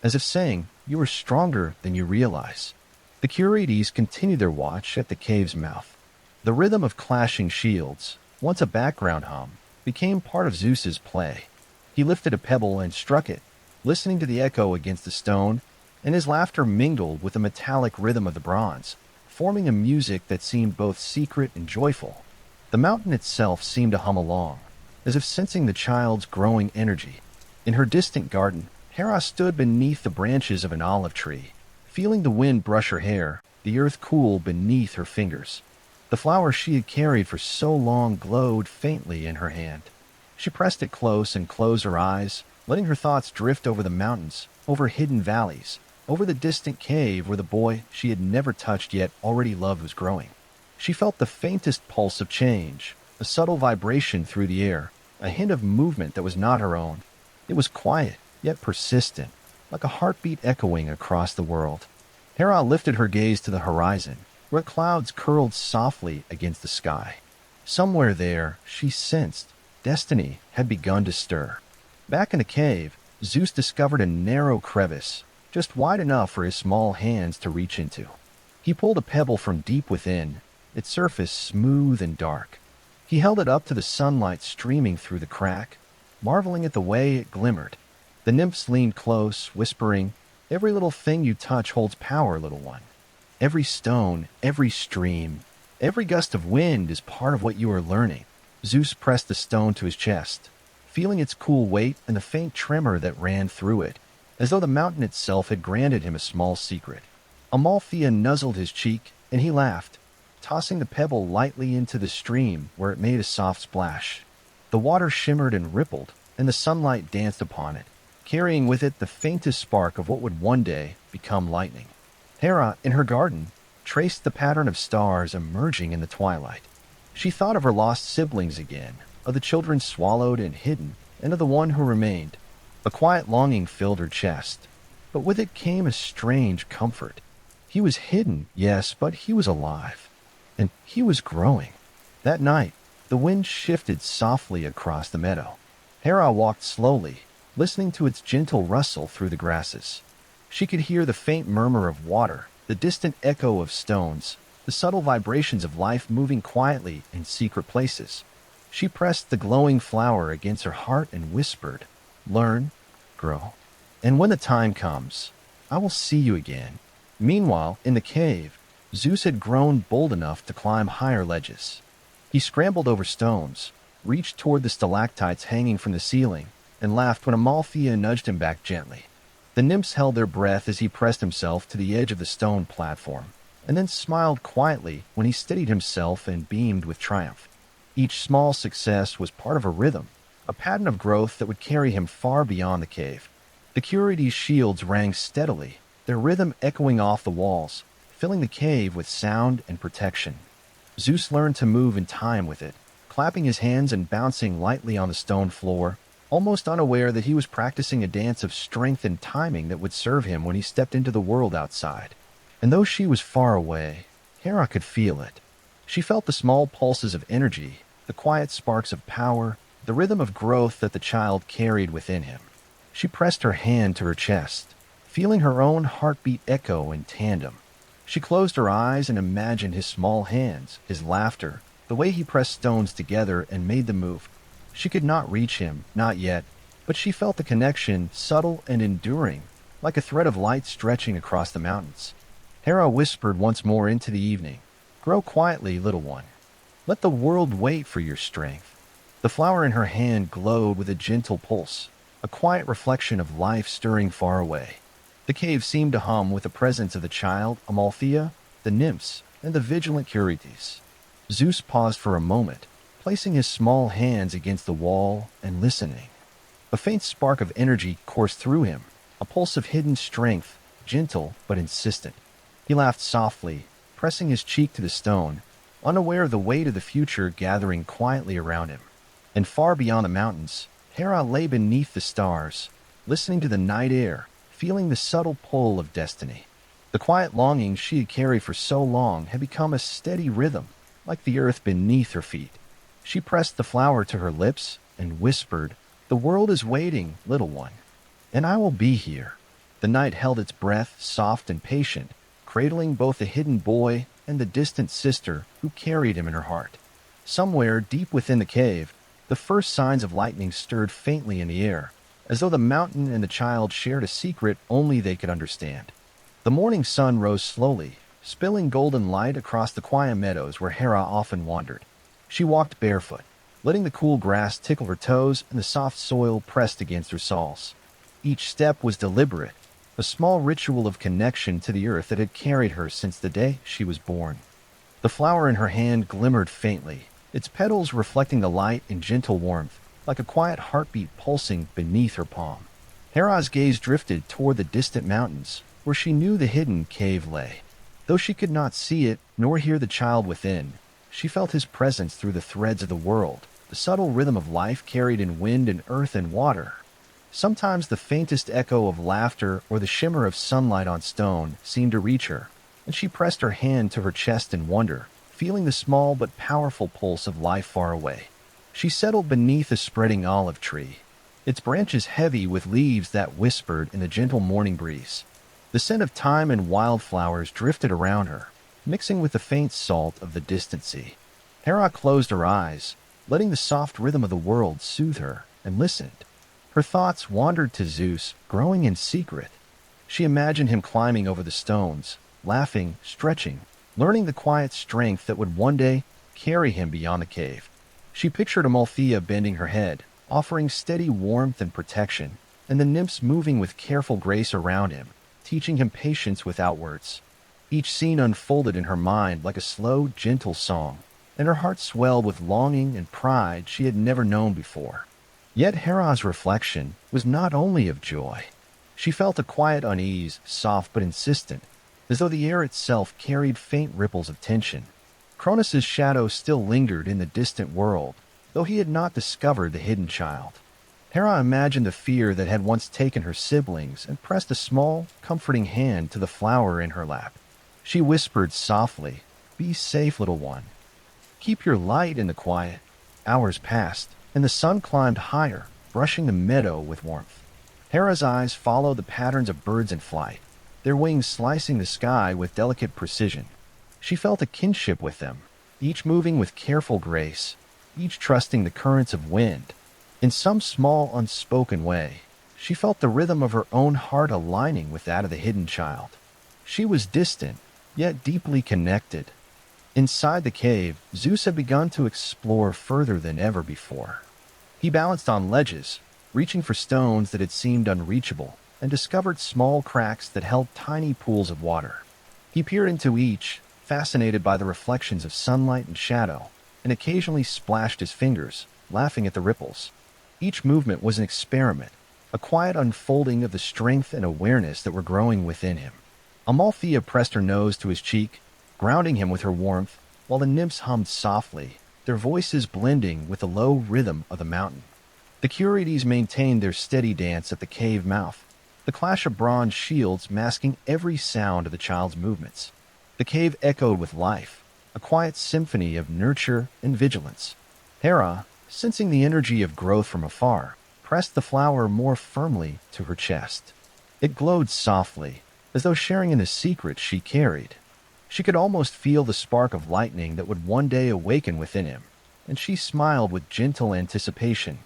as if saying, "You are stronger than you realize." The Curetes continued their watch at the cave's mouth. The rhythm of clashing shields, once a background hum, became part of Zeus's play. He lifted a pebble and struck it, listening to the echo against the stone, and his laughter mingled with the metallic rhythm of the bronze, forming a music that seemed both secret and joyful. The mountain itself seemed to hum along, as if sensing the child's growing energy. In her distant garden, Hera stood beneath the branches of an olive tree, feeling the wind brush her hair, the earth cool beneath her fingers. The flower she had carried for so long glowed faintly in her hand. She pressed it close and closed her eyes, letting her thoughts drift over the mountains, over hidden valleys, over the distant cave where the boy she had never touched yet already loved was growing. She felt the faintest pulse of change, a subtle vibration through the air, a hint of movement that was not her own. It was quiet, yet persistent, like a heartbeat echoing across the world. Hera lifted her gaze to the horizon, where clouds curled softly against the sky. Somewhere there, she sensed, destiny had begun to stir. Back in the cave, Zeus discovered a narrow crevice, just wide enough for his small hands to reach into. He pulled a pebble from deep within, its surface smooth and dark. He held it up to the sunlight streaming through the crack, marveling at the way it glimmered. The nymphs leaned close, whispering, "Every little thing you touch holds power, little one. Every stone, every stream, every gust of wind is part of what you are learning." Zeus pressed the stone to his chest, feeling its cool weight and the faint tremor that ran through it, as though the mountain itself had granted him a small secret. Amalthea nuzzled his cheek, and he laughed, tossing the pebble lightly into the stream where it made a soft splash. The water shimmered and rippled, and the sunlight danced upon it, carrying with it the faintest spark of what would one day become lightning. Hera, in her garden, traced the pattern of stars emerging in the twilight. She thought of her lost siblings again, of the children swallowed and hidden, and of the one who remained. A quiet longing filled her chest, but with it came a strange comfort. He was hidden, yes, but he was alive, and he was growing. That night, the wind shifted softly across the meadow. Hera walked slowly, listening to its gentle rustle through the grasses. She could hear the faint murmur of water, the distant echo of stones, the subtle vibrations of life moving quietly in secret places. She pressed the glowing flower against her heart and whispered, "Learn, grow, and when the time comes, I will see you again." Meanwhile, in the cave, Zeus had grown bold enough to climb higher ledges. He scrambled over stones, reached toward the stalactites hanging from the ceiling, and laughed when Amalthea nudged him back gently. The nymphs held their breath as he pressed himself to the edge of the stone platform, and then smiled quietly when he steadied himself and beamed with triumph. Each small success was part of a rhythm, a pattern of growth that would carry him far beyond the cave. The Curetes' shields rang steadily, their rhythm echoing off the walls, filling the cave with sound and protection. Zeus learned to move in time with it, clapping his hands and bouncing lightly on the stone floor, almost unaware that he was practicing a dance of strength and timing that would serve him when he stepped into the world outside. And though she was far away, Hera could feel it. She felt the small pulses of energy, the quiet sparks of power, the rhythm of growth that the child carried within him. She pressed her hand to her chest, feeling her own heartbeat echo in tandem. She closed her eyes and imagined his small hands, his laughter, the way he pressed stones together and made them move. She could not reach him, not yet, but she felt the connection subtle and enduring, like a thread of light stretching across the mountains. Hera whispered once more into the evening, "Grow quietly, little one. Let the world wait for your strength." The flower in her hand glowed with a gentle pulse, a quiet reflection of life stirring far away. The cave seemed to hum with the presence of the child, Amalthea, the nymphs, and the vigilant Curetes. Zeus paused for a moment, placing his small hands against the wall and listening. A faint spark of energy coursed through him, a pulse of hidden strength, gentle but insistent. He laughed softly, pressing his cheek to the stone, unaware of the weight of the future gathering quietly around him. And far beyond the mountains, Hera lay beneath the stars, listening to the night air, feeling the subtle pull of destiny. The quiet longing she had carried for so long had become a steady rhythm, like the earth beneath her feet. She pressed the flower to her lips and whispered, "The world is waiting, little one, and I will be here." The night held its breath, soft and patient, cradling both the hidden boy and the distant sister who carried him in her heart. Somewhere deep within the cave, the first signs of lightning stirred faintly in the air, as though the mountain and the child shared a secret only they could understand. The morning sun rose slowly, spilling golden light across the quiet meadows where Hera often wandered. She walked barefoot, letting the cool grass tickle her toes and the soft soil pressed against her soles. Each step was deliberate, a small ritual of connection to the earth that had carried her since the day she was born. The flower in her hand glimmered faintly, its petals reflecting the light in gentle warmth, like a quiet heartbeat pulsing beneath her palm. Hera's gaze drifted toward the distant mountains, where she knew the hidden cave lay. Though she could not see it, nor hear the child within, she felt his presence through the threads of the world, the subtle rhythm of life carried in wind and earth and water. Sometimes the faintest echo of laughter or the shimmer of sunlight on stone seemed to reach her, and she pressed her hand to her chest in wonder, feeling the small but powerful pulse of life far away. She settled beneath a spreading olive tree, its branches heavy with leaves that whispered in the gentle morning breeze. The scent of thyme and wildflowers drifted around her, mixing with the faint salt of the distant sea. Hera closed her eyes, letting the soft rhythm of the world soothe her, and listened. Her thoughts wandered to Zeus, growing in secret. She imagined him climbing over the stones, laughing, stretching, learning the quiet strength that would one day carry him beyond the cave. She pictured Amalthea bending her head, offering steady warmth and protection, and the nymphs moving with careful grace around him, teaching him patience without words. Each scene unfolded in her mind like a slow, gentle song, and her heart swelled with longing and pride she had never known before. Yet Hera's reflection was not only of joy. She felt a quiet unease, soft but insistent, as though the air itself carried faint ripples of tension. Cronus's shadow still lingered in the distant world, though he had not discovered the hidden child. Hera imagined the fear that had once taken her siblings and pressed a small, comforting hand to the flower in her lap. She whispered softly, "Be safe, little one. Keep your light in the quiet." Hours passed, and the sun climbed higher, brushing the meadow with warmth. Hera's eyes followed the patterns of birds in flight, their wings slicing the sky with delicate precision. She felt a kinship with them, each moving with careful grace, each trusting the currents of wind. In some small, unspoken way, she felt the rhythm of her own heart aligning with that of the hidden child. She was distant, yet deeply connected. Inside the cave, Zeus had begun to explore further than ever before. He balanced on ledges, reaching for stones that had seemed unreachable, and discovered small cracks that held tiny pools of water. He peered into each, fascinated by the reflections of sunlight and shadow, and occasionally splashed his fingers, laughing at the ripples. Each movement was an experiment, a quiet unfolding of the strength and awareness that were growing within him. Amalthea pressed her nose to his cheek, grounding him with her warmth, while the nymphs hummed softly, their voices blending with the low rhythm of the mountain. The Curetes maintained their steady dance at the cave mouth, the clash of bronze shields masking every sound of the child's movements. The cave echoed with life, a quiet symphony of nurture and vigilance. Hera, sensing the energy of growth from afar, pressed the flower more firmly to her chest. It glowed softly, as though sharing in the secret she carried. She could almost feel the spark of lightning that would one day awaken within him, and she smiled with gentle anticipation.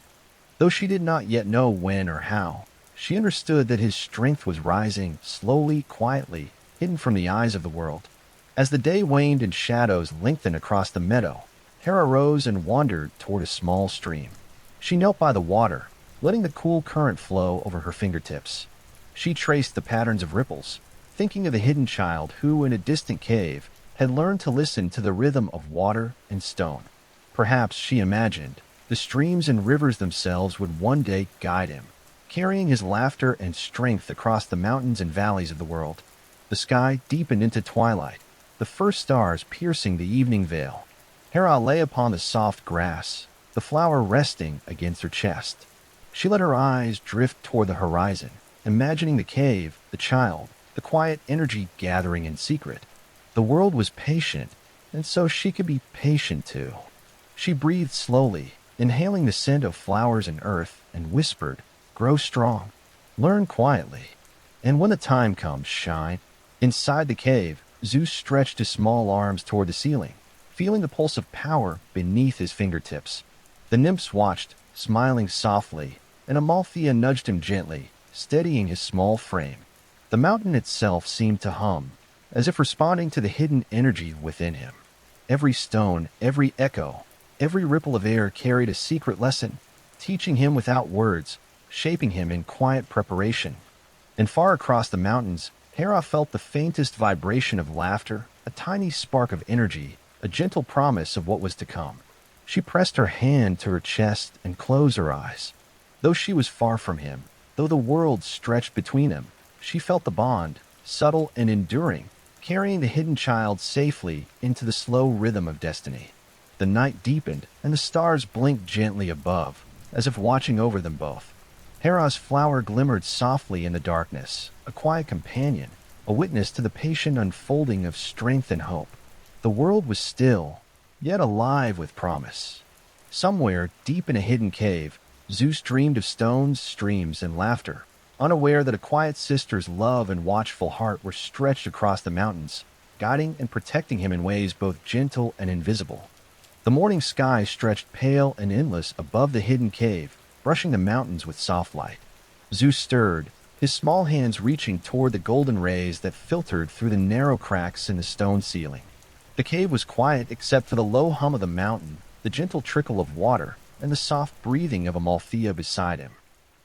Though she did not yet know when or how, she understood that his strength was rising, slowly, quietly, hidden from the eyes of the world. As the day waned and shadows lengthened across the meadow, Hera rose and wandered toward a small stream. She knelt by the water, letting the cool current flow over her fingertips. She traced the patterns of ripples, thinking of the hidden child who, in a distant cave, had learned to listen to the rhythm of water and stone. Perhaps, she imagined, the streams and rivers themselves would one day guide him, carrying his laughter and strength across the mountains and valleys of the world. The sky deepened into twilight, the first stars piercing the evening veil. Hera lay upon the soft grass, the flower resting against her chest. She let her eyes drift toward the horizon, imagining the cave, the child, the quiet energy gathering in secret. The world was patient, and so she could be patient too. She breathed slowly, inhaling the scent of flowers and earth, and whispered, "Grow strong. Learn quietly. And when the time comes, shine." Inside the cave, Zeus stretched his small arms toward the ceiling, feeling the pulse of power beneath his fingertips. The nymphs watched, smiling softly, and Amalthea nudged him gently, steadying his small frame. The mountain itself seemed to hum, as if responding to the hidden energy within him. Every stone, every echo, every ripple of air carried a secret lesson, teaching him without words, shaping him in quiet preparation. And far across the mountains, Hera felt the faintest vibration of laughter, a tiny spark of energy, a gentle promise of what was to come. She pressed her hand to her chest and closed her eyes. Though she was far from him, though the world stretched between them, she felt the bond, subtle and enduring, carrying the hidden child safely into the slow rhythm of destiny. The night deepened, and the stars blinked gently above, as if watching over them both. Hera's flower glimmered softly in the darkness, a quiet companion, a witness to the patient unfolding of strength and hope. The world was still, yet alive with promise. Somewhere, deep in a hidden cave, Zeus dreamed of stones, streams, and laughter, unaware that a quiet sister's love and watchful heart were stretched across the mountains, guiding and protecting him in ways both gentle and invisible. The morning sky stretched pale and endless above the hidden cave, brushing the mountains with soft light. Zeus stirred, his small hands reaching toward the golden rays that filtered through the narrow cracks in the stone ceiling. The cave was quiet except for the low hum of the mountain, the gentle trickle of water, and the soft breathing of Amalthea beside him.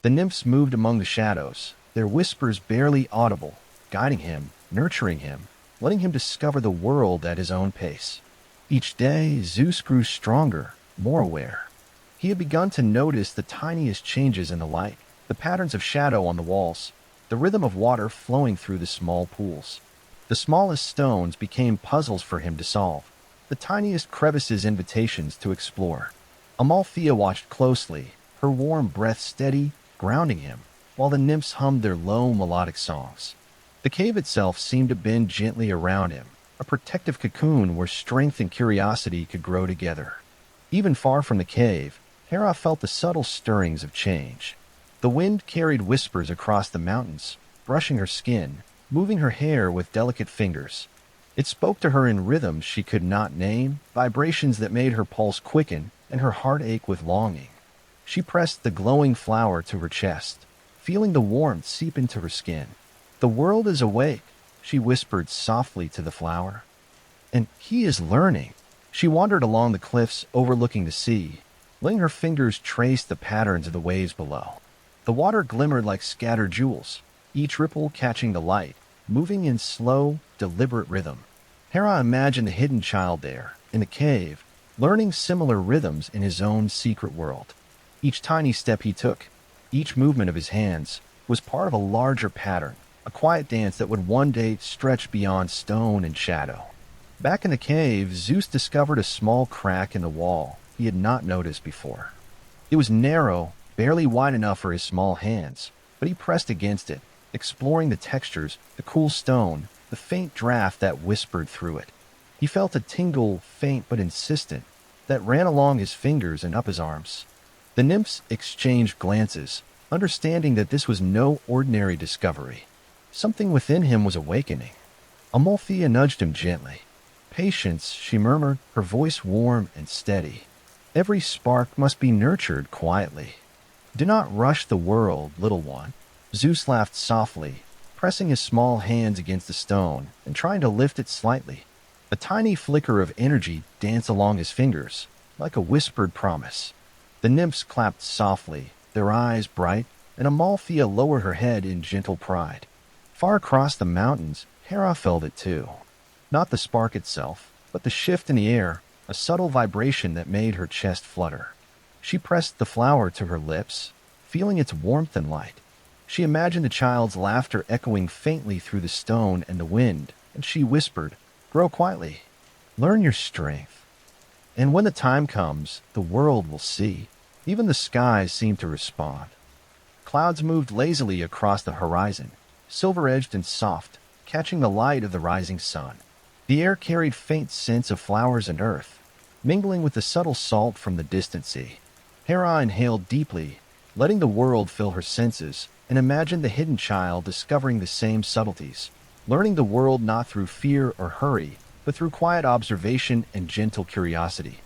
The nymphs moved among the shadows, their whispers barely audible, guiding him, nurturing him, letting him discover the world at his own pace. Each day, Zeus grew stronger, more aware. He had begun to notice the tiniest changes in the light, the patterns of shadow on the walls, the rhythm of water flowing through the small pools. The smallest stones became puzzles for him to solve, the tiniest crevices invitations to explore. Amalthea watched closely, her warm breath steady, grounding him, while the nymphs hummed their low melodic songs. The cave itself seemed to bend gently around him, a protective cocoon where strength and curiosity could grow together. Even far from the cave, Hera felt the subtle stirrings of change. The wind carried whispers across the mountains, brushing her skin, moving her hair with delicate fingers. It spoke to her in rhythms she could not name, vibrations that made her pulse quicken and her heart ache with longing. She pressed the glowing flower to her chest, feeling the warmth seep into her skin. "The world is awake," she whispered softly to the flower. "And he is learning." She wandered along the cliffs overlooking the sea, letting her fingers trace the patterns of the waves below. The water glimmered like scattered jewels, each ripple catching the light, moving in slow, deliberate rhythm. Hera imagined the hidden child there, in the cave, learning similar rhythms in his own secret world. Each tiny step he took, each movement of his hands, was part of a larger pattern, a quiet dance that would one day stretch beyond stone and shadow. Back in the cave, Zeus discovered a small crack in the wall he had not noticed before. It was narrow, barely wide enough for his small hands, but he pressed against it, exploring the textures, the cool stone, the faint draft that whispered through it. He felt a tingle, faint but insistent, that ran along his fingers and up his arms. The nymphs exchanged glances, understanding that this was no ordinary discovery. Something within him was awakening. Amalthea nudged him gently. "Patience," she murmured, her voice warm and steady. "Every spark must be nurtured quietly. Do not rush the world, little one." Zeus laughed softly, pressing his small hands against the stone and trying to lift it slightly. A tiny flicker of energy danced along his fingers, like a whispered promise. The nymphs clapped softly, their eyes bright, and Amalthea lowered her head in gentle pride. Far across the mountains, Hera felt it too. Not the spark itself, but the shift in the air, a subtle vibration that made her chest flutter. She pressed the flower to her lips, feeling its warmth and light. She imagined the child's laughter echoing faintly through the stone and the wind, and she whispered, "Grow quietly. Learn your strength. And when the time comes, the world will see." Even the skies seemed to respond. Clouds moved lazily across the horizon, silver-edged and soft, catching the light of the rising sun. The air carried faint scents of flowers and earth, mingling with the subtle salt from the distant sea. Hera inhaled deeply, letting the world fill her senses, and imagined the hidden child discovering the same subtleties, learning the world not through fear or hurry, but through quiet observation and gentle curiosity.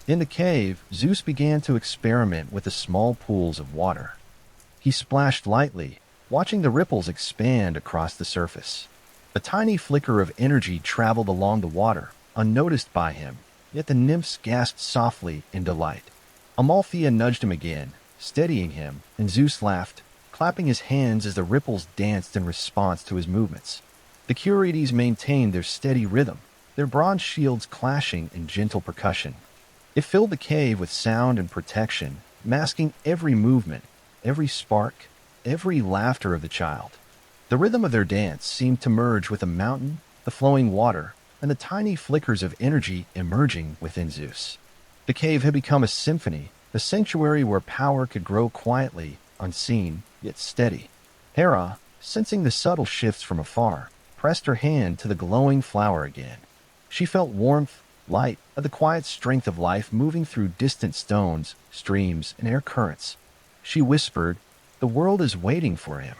In the cave, Zeus began to experiment with the small pools of water. He splashed lightly, watching the ripples expand across the surface. A tiny flicker of energy traveled along the water, unnoticed by him, yet the nymphs gasped softly in delight. Amalthea nudged him again, steadying him, and Zeus laughed, clapping his hands as the ripples danced in response to his movements. The Curetes maintained their steady rhythm, their bronze shields clashing in gentle percussion. It filled the cave with sound and protection, masking every movement, every spark, every laughter of the child. The rhythm of their dance seemed to merge with the mountain, the flowing water, and the tiny flickers of energy emerging within Zeus. The cave had become a symphony, a sanctuary where power could grow quietly, unseen, yet steady. Hera, sensing the subtle shifts from afar, pressed her hand to the glowing flower again. She felt warmth, light, and the quiet strength of life moving through distant stones, streams, and air currents. She whispered, "The world is waiting for him,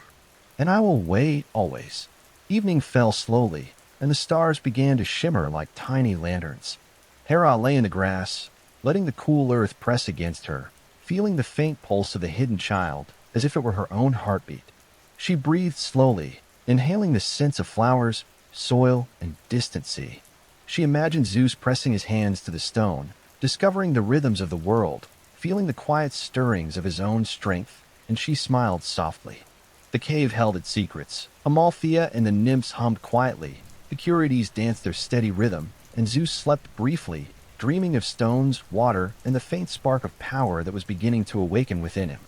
and I will wait always." Evening fell slowly, and the stars began to shimmer like tiny lanterns. Hera lay in the grass, letting the cool earth press against her, feeling the faint pulse of the hidden child as if it were her own heartbeat. She breathed slowly, inhaling the scents of flowers, soil, and distant sea. She imagined Zeus pressing his hands to the stone, discovering the rhythms of the world, feeling the quiet stirrings of his own strength, and she smiled softly. The cave held its secrets. Amalthea and the nymphs hummed quietly, the Curetes danced their steady rhythm, and Zeus slept briefly, dreaming of stones, water, and the faint spark of power that was beginning to awaken within him.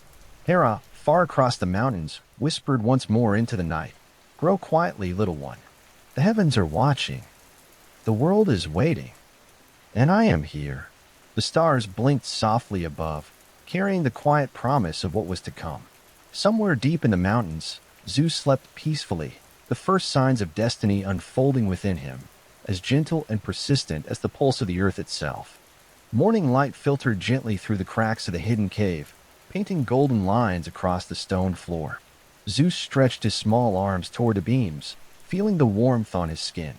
Hera, far across the mountains, whispered once more into the night, "Grow quietly, little one. The heavens are watching. The world is waiting. And I am here." The stars blinked softly above, carrying the quiet promise of what was to come. Somewhere deep in the mountains, Zeus slept peacefully, the first signs of destiny unfolding within him, as gentle and persistent as the pulse of the earth itself. Morning light filtered gently through the cracks of the hidden cave, painting golden lines across the stone floor. Zeus stretched his small arms toward the beams, feeling the warmth on his skin.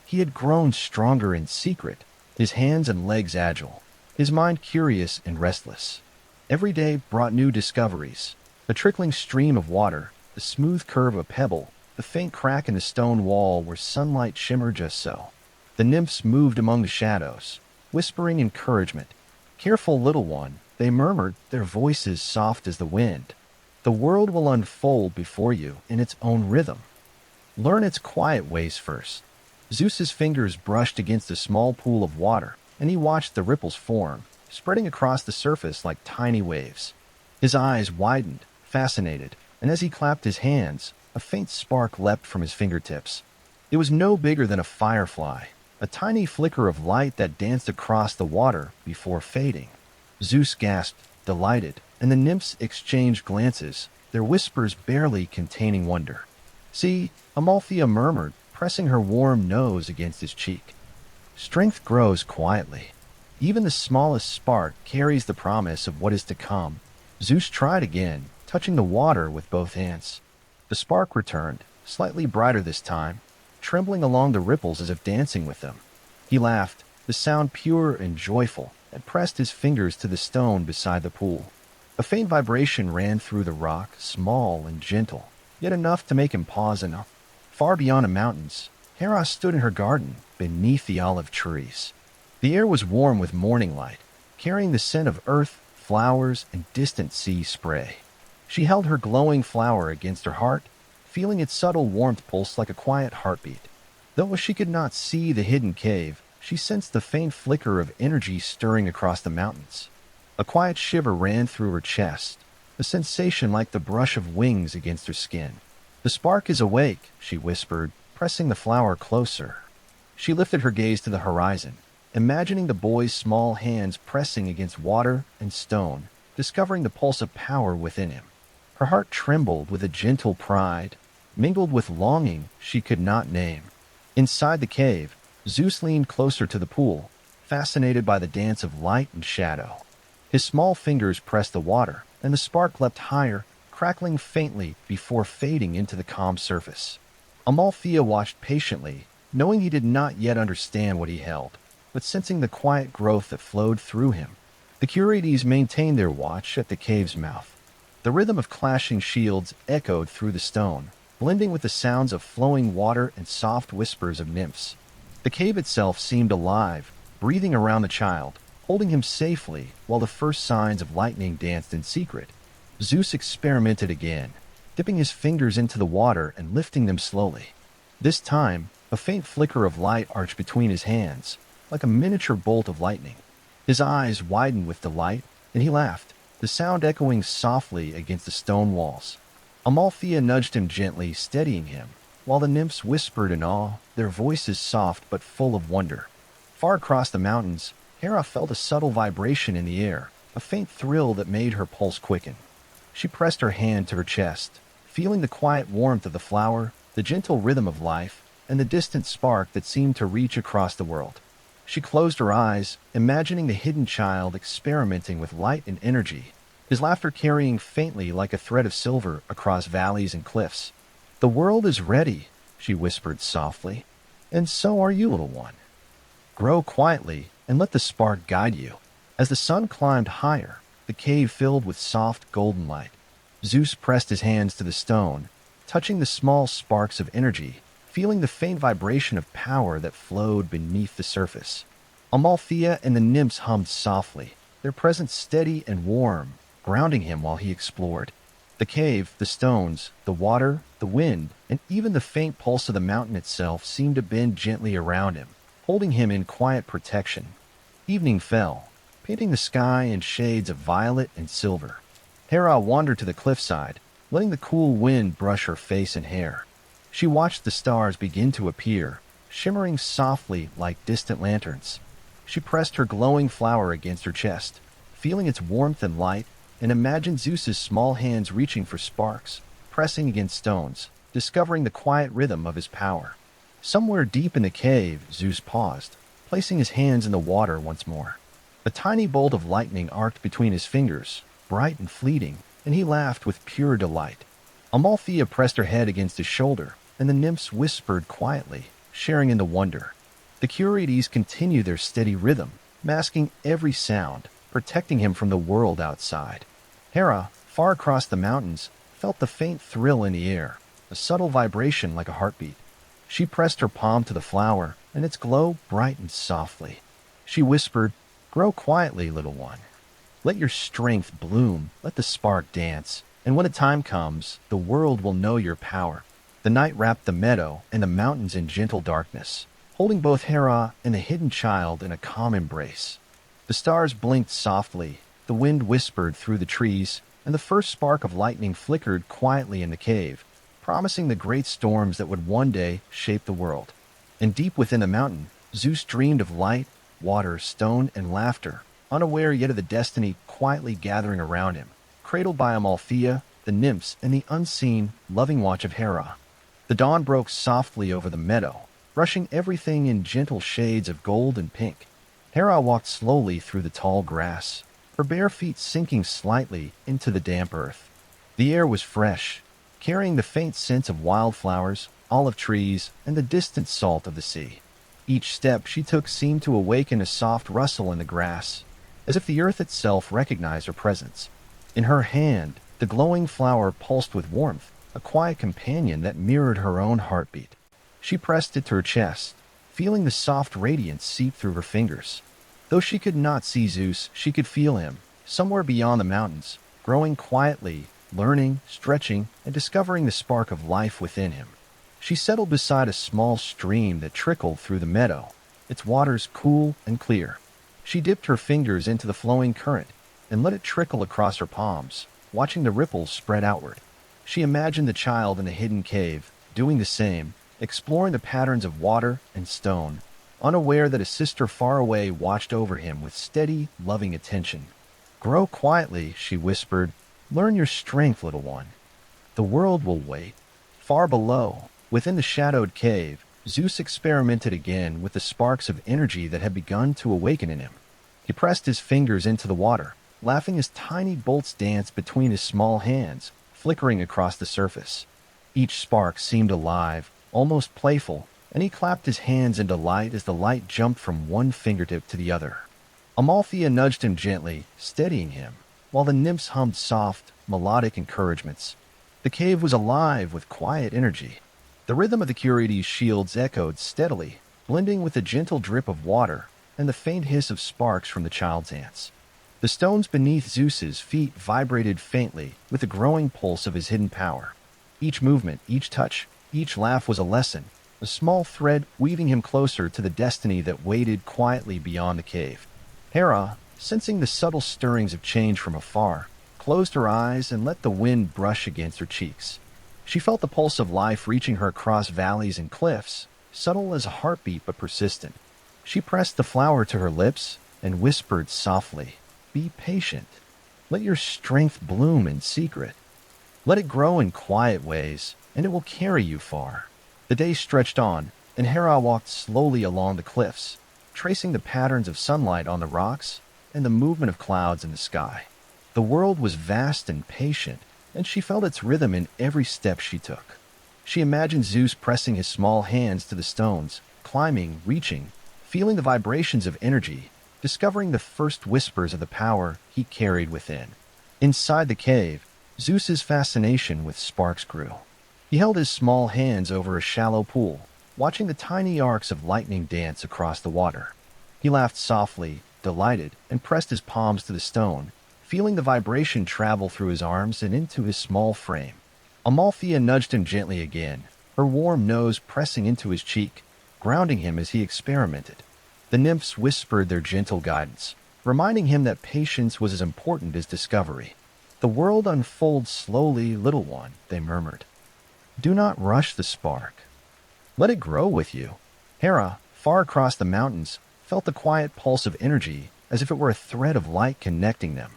He had grown stronger in secret, his hands and legs agile, his mind curious and restless. Every day brought new discoveries: a trickling stream of water, the smooth curve of a pebble, the faint crack in the stone wall where sunlight shimmered just so. The nymphs moved among the shadows, whispering encouragement. "Careful, little one," they murmured, their voices soft as the wind. "The world will unfold before you in its own rhythm. Learn its quiet ways first." Zeus's fingers brushed against a small pool of water, and he watched the ripples form, spreading across the surface like tiny waves. His eyes widened, fascinated, and as he clapped his hands, a faint spark leapt from his fingertips. It was no bigger than a firefly, a tiny flicker of light that danced across the water before fading. Zeus gasped, delighted, and the nymphs exchanged glances, their whispers barely containing wonder. "See," Amalthea murmured, pressing her warm nose against his cheek. "Strength grows quietly. Even the smallest spark carries the promise of what is to come." Zeus tried again, touching the water with both hands. The spark returned, slightly brighter this time, trembling along the ripples as if dancing with them. He laughed, the sound pure and joyful, and pressed his fingers to the stone beside the pool. A faint vibration ran through the rock, small and gentle, yet enough to make him pause enough. Far beyond the mountains, Hera stood in her garden, beneath the olive trees. The air was warm with morning light, carrying the scent of earth, flowers, and distant sea spray. She held her glowing flower against her heart, feeling its subtle warmth pulse like a quiet heartbeat. Though she could not see the hidden cave, she sensed the faint flicker of energy stirring across the mountains. A quiet shiver ran through her chest, a sensation like the brush of wings against her skin. "The spark is awake," she whispered, pressing the flower closer. She lifted her gaze to the horizon, imagining the boy's small hands pressing against water and stone, discovering the pulse of power within him. Her heart trembled with a gentle pride, mingled with longing she could not name. Inside the cave, Zeus leaned closer to the pool, fascinated by the dance of light and shadow. His small fingers pressed the water, and the spark leapt higher, crackling faintly before fading into the calm surface. Amalthea watched patiently, knowing he did not yet understand what he held, but sensing the quiet growth that flowed through him. The Curetes maintained their watch at the cave's mouth. The rhythm of clashing shields echoed through the stone, blending with the sounds of flowing water and soft whispers of nymphs. The cave itself seemed alive, breathing around the child, holding him safely while the first signs of lightning danced in secret. Zeus experimented again, dipping his fingers into the water and lifting them slowly. This time, a faint flicker of light arched between his hands, like a miniature bolt of lightning. His eyes widened with delight, and he laughed, the sound echoing softly against the stone walls. Amalthea nudged him gently, steadying him, while the nymphs whispered in awe, their voices soft but full of wonder. Far across the mountains, Hera felt a subtle vibration in the air, a faint thrill that made her pulse quicken. She pressed her hand to her chest, feeling the quiet warmth of the flower, the gentle rhythm of life, and the distant spark that seemed to reach across the world. She closed her eyes, imagining the hidden child experimenting with light and energy, his laughter carrying faintly like a thread of silver across valleys and cliffs. "The world is ready," she whispered softly, "and so are you, little one. Grow quietly and let the spark guide you." As the sun climbed higher, the cave filled with soft golden light. Zeus pressed his hands to the stone, touching the small sparks of energy, feeling the faint vibration of power that flowed beneath the surface. Amalthea and the nymphs hummed softly, their presence steady and warm, grounding him while he explored. The cave, the stones, the water, the wind, and even the faint pulse of the mountain itself seemed to bend gently around him, holding him in quiet protection. Evening fell, painting the sky in shades of violet and silver. Hera wandered to the cliffside, letting the cool wind brush her face and hair. She watched the stars begin to appear, shimmering softly like distant lanterns. She pressed her glowing flower against her chest, feeling its warmth and light, and imagined Zeus's small hands reaching for sparks, pressing against stones, discovering the quiet rhythm of his power. Somewhere deep in the cave, Zeus paused, placing his hands in the water once more. A tiny bolt of lightning arced between his fingers, bright and fleeting, and he laughed with pure delight. Amalthea pressed her head against his shoulder, and the nymphs whispered quietly, sharing in the wonder. The Curetes continued their steady rhythm, masking every sound, protecting him from the world outside. Hera, far across the mountains, felt the faint thrill in the air, a subtle vibration like a heartbeat. She pressed her palm to the flower, and its glow brightened softly. She whispered, "Grow quietly, little one. Let your strength bloom, let the spark dance, and when the time comes, the world will know your power." The night wrapped the meadow and the mountains in gentle darkness, holding both Hera and the hidden child in a calm embrace. The stars blinked softly, the wind whispered through the trees, and the first spark of lightning flickered quietly in the cave, promising the great storms that would one day shape the world. And deep within the mountain, Zeus dreamed of light, water, stone, and laughter, unaware yet of the destiny quietly gathering around him, cradled by Amalthea, the nymphs, and the unseen, loving watch of Hera. The dawn broke softly over the meadow, brushing everything in gentle shades of gold and pink. Hera walked slowly through the tall grass, her bare feet sinking slightly into the damp earth. The air was fresh, carrying the faint scent of wildflowers, olive trees, and the distant salt of the sea. Each step she took seemed to awaken a soft rustle in the grass, as if the earth itself recognized her presence. In her hand, the glowing flower pulsed with warmth, a quiet companion that mirrored her own heartbeat. She pressed it to her chest, feeling the soft radiance seep through her fingers. Though she could not see Zeus, she could feel him, somewhere beyond the mountains, growing quietly, learning, stretching, and discovering the spark of life within him. She settled beside a small stream that trickled through the meadow, its waters cool and clear. She dipped her fingers into the flowing current and let it trickle across her palms, watching the ripples spread outward. She imagined the child in the hidden cave, doing the same, exploring the patterns of water and stone, unaware that a sister far away watched over him with steady, loving attention. "Grow quietly," she whispered, Learn your strength, little one. The world will wait. Far below, within the shadowed cave, Zeus experimented again with the sparks of energy that had begun to awaken in him. He pressed his fingers into the water, laughing as tiny bolts danced between his small hands, flickering across the surface. Each spark seemed alive, almost playful, and he clapped his hands in delight as the light jumped from one fingertip to the other. Amalthea nudged him gently, steadying him, while the nymphs hummed soft, melodic encouragements. The cave was alive with quiet energy. The rhythm of the Curides' shields echoed steadily, blending with the gentle drip of water and the faint hiss of sparks from the child's ants. The stones beneath Zeus's feet vibrated faintly with the growing pulse of his hidden power. Each movement, each touch, each laugh was a lesson, a small thread weaving him closer to the destiny that waited quietly beyond the cave. Hera, sensing the subtle stirrings of change from afar, closed her eyes and let the wind brush against her cheeks. She felt the pulse of life reaching her across valleys and cliffs, subtle as a heartbeat but persistent. She pressed the flower to her lips and whispered softly, "Be patient. Let your strength bloom in secret. Let it grow in quiet ways, and it will carry you far." The day stretched on, and Hera walked slowly along the cliffs, tracing the patterns of sunlight on the rocks and the movement of clouds in the sky. The world was vast and patient, and she felt its rhythm in every step she took. She imagined Zeus pressing his small hands to the stones, climbing, reaching, feeling the vibrations of energy, discovering the first whispers of the power he carried within. Inside the cave, Zeus's fascination with sparks grew. He held his small hands over a shallow pool, watching the tiny arcs of lightning dance across the water. He laughed softly, delighted, and pressed his palms to the stone, feeling the vibration travel through his arms and into his small frame. Amalthea nudged him gently again, her warm nose pressing into his cheek, grounding him as he experimented. The nymphs whispered their gentle guidance, reminding him that patience was as important as discovery. "The world unfolds slowly, little one," they murmured. "Do not rush the spark. Let it grow with you." Hera, far across the mountains, felt the quiet pulse of energy as if it were a thread of light connecting them.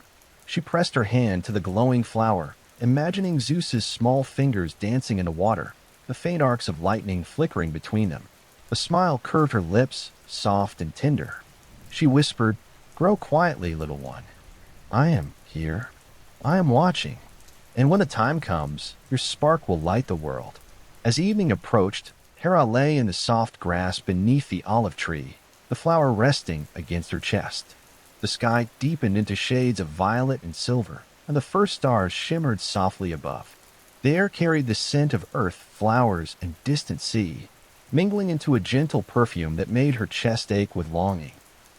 She pressed her hand to the glowing flower, imagining Zeus's small fingers dancing in the water, the faint arcs of lightning flickering between them. A smile curved her lips, soft and tender. She whispered, "Grow quietly, little one. I am here. I am watching. And when the time comes, your spark will light the world." As evening approached, Hera lay in the soft grass beneath the olive tree, the flower resting against her chest. The sky deepened into shades of violet and silver, and the first stars shimmered softly above. The air carried the scent of earth, flowers, and distant sea, mingling into a gentle perfume that made her chest ache with longing.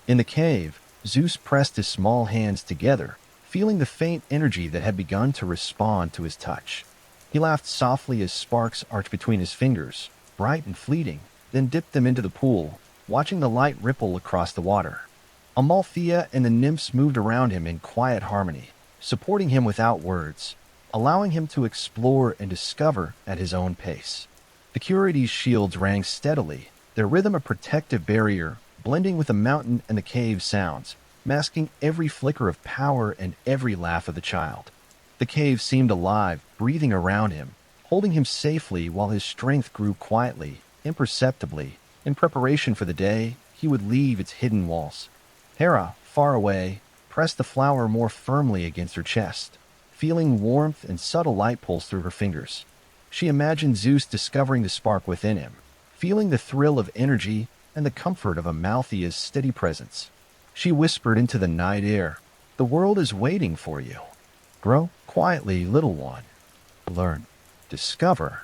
In the cave, Zeus pressed his small hands together, feeling the faint energy that had begun to respond to his touch. He laughed softly as sparks arched between his fingers, bright and fleeting, then dipped them into the pool, watching the light ripple across the water. Amalthea and the nymphs moved around him in quiet harmony, supporting him without words, allowing him to explore and discover at his own pace. The Curides' shields rang steadily, their rhythm a protective barrier, blending with the mountain and the cave sounds, masking every flicker of power and every laugh of the child. The cave seemed alive, breathing around him, holding him safely while his strength grew quietly, imperceptibly, in preparation for the day he would leave its hidden walls. Hera, far away, pressed the flower more firmly against her chest, feeling warmth and subtle light pulse through her fingers. She imagined Zeus discovering the spark within him, feeling the thrill of energy and the comfort of Amalthea's steady presence. She whispered into the night air, "The world is waiting for you. Grow quietly, little one. Learn. Discover.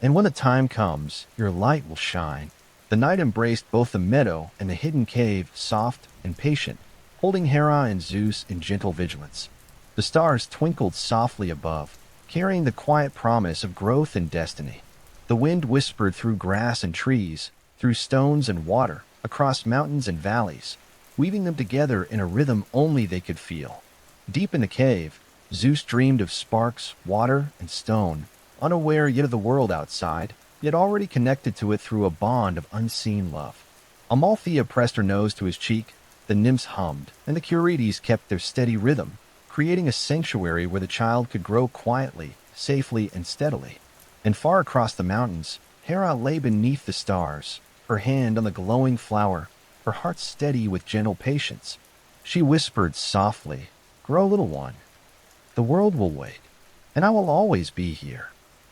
And when the time comes, your light will shine." The night embraced both the meadow and the hidden cave, soft and patient, holding Hera and Zeus in gentle vigilance. The stars twinkled softly above, carrying the quiet promise of growth and destiny. The wind whispered through grass and trees, through stones and water, across mountains and valleys, weaving them together in a rhythm only they could feel. Deep in the cave, Zeus dreamed of sparks, water, and stone, unaware yet of the world outside, yet already connected to it through a bond of unseen love. Amalthea pressed her nose to his cheek, the nymphs hummed, and the Curides kept their steady rhythm, creating a sanctuary where the child could grow quietly, safely, and steadily. And far across the mountains, Hera lay beneath the stars, her hand on the glowing flower, her heart steady with gentle patience. She whispered softly, "Grow, little one. The world will wait, and I will always be here."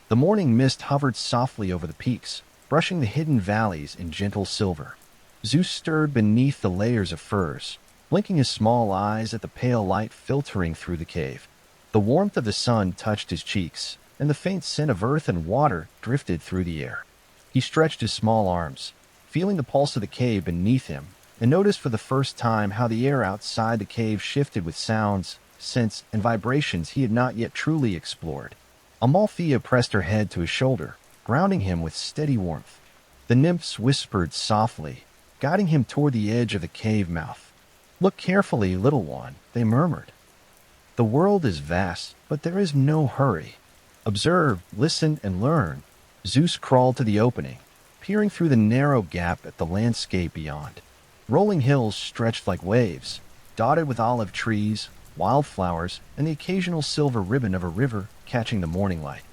The morning mist hovered softly over the peaks, brushing the hidden valleys in gentle silver. Zeus stirred beneath the layers of furs, blinking his small eyes at the pale light filtering through the cave. The warmth of the sun touched his cheeks, and the faint scent of earth and water drifted through the air. He stretched his small arms, feeling the pulse of the cave beneath him, and noticed for the first time how the air outside the cave shifted with sounds, scents, and vibrations he had not yet truly explored. Amalthea pressed her head to his shoulder, grounding him with steady warmth. The nymphs whispered softly, guiding him toward the edge of the cave mouth. "Look carefully, little one," they murmured. "The world is vast, but there is no hurry. Observe, listen, and learn." Zeus crawled to the opening, peering through the narrow gap at the landscape beyond. Rolling hills stretched like waves, dotted with olive trees, wildflowers, and the occasional silver ribbon of a river catching the morning light.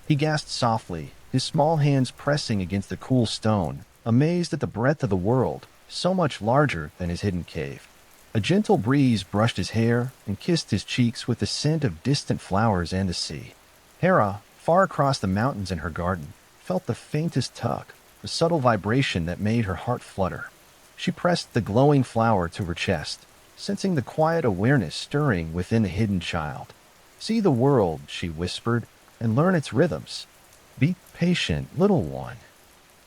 He gasped softly, his small hands pressing against the cool stone, amazed at the breadth of the world, so much larger than his hidden cave. A gentle breeze brushed his hair and kissed his cheeks with the scent of distant flowers and the sea. Hera, far across the mountains in her garden, felt the faintest tug, a subtle vibration that made her heart flutter. She pressed the glowing flower to her chest, sensing the quiet awareness stirring within the hidden child. "See the world," she whispered, "and learn its rhythms. Be patient, little one.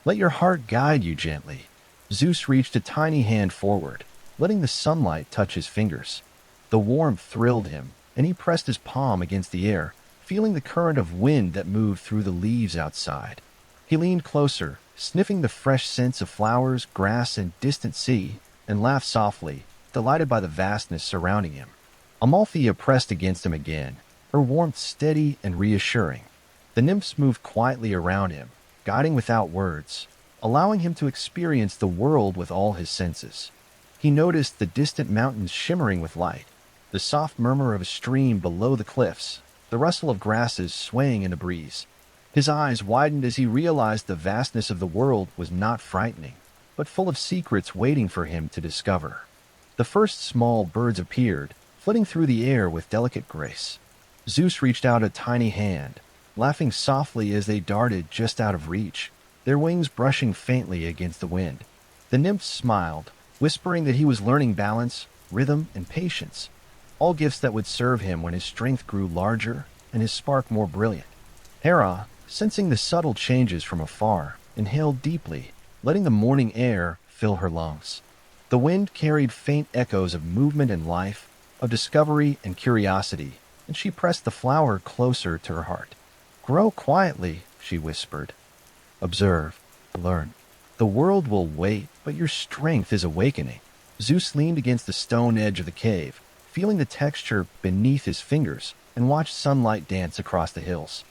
Let your heart guide you gently." Zeus reached a tiny hand forward, letting the sunlight touch his fingers. The warmth thrilled him, and he pressed his palm against the air, feeling the current of wind that moved through the leaves outside. He leaned closer, sniffing the fresh scents of flowers, grass, and distant sea, and laughed softly, delighted by the vastness surrounding him. Amalthea pressed against him again, her warmth steady and reassuring. The nymphs moved quietly around him, guiding without words, allowing him to experience the world with all his senses. He noticed the distant mountains shimmering with light, the soft murmur of a stream below the cliffs, the rustle of grasses swaying in the breeze. His eyes widened as he realized the vastness of the world was not frightening, but full of secrets waiting for him to discover. The first small birds appeared, flitting through the air with delicate grace. Zeus reached out a tiny hand, laughing softly as they darted just out of reach, their wings brushing faintly against the wind. The nymphs smiled, whispering that he was learning balance, rhythm, and patience, all gifts that would serve him when his strength grew larger and his spark more brilliant. Hera, sensing the subtle changes from afar, inhaled deeply, letting the morning air fill her lungs. The wind carried faint echoes of movement and life, of discovery and curiosity, and she pressed the flower closer to her heart. "Grow quietly," she whispered. "Observe, learn. The world will wait, but your strength is awakening." Zeus leaned against the stone edge of the cave, feeling the texture beneath his fingers, and watched sunlight dance across the hills.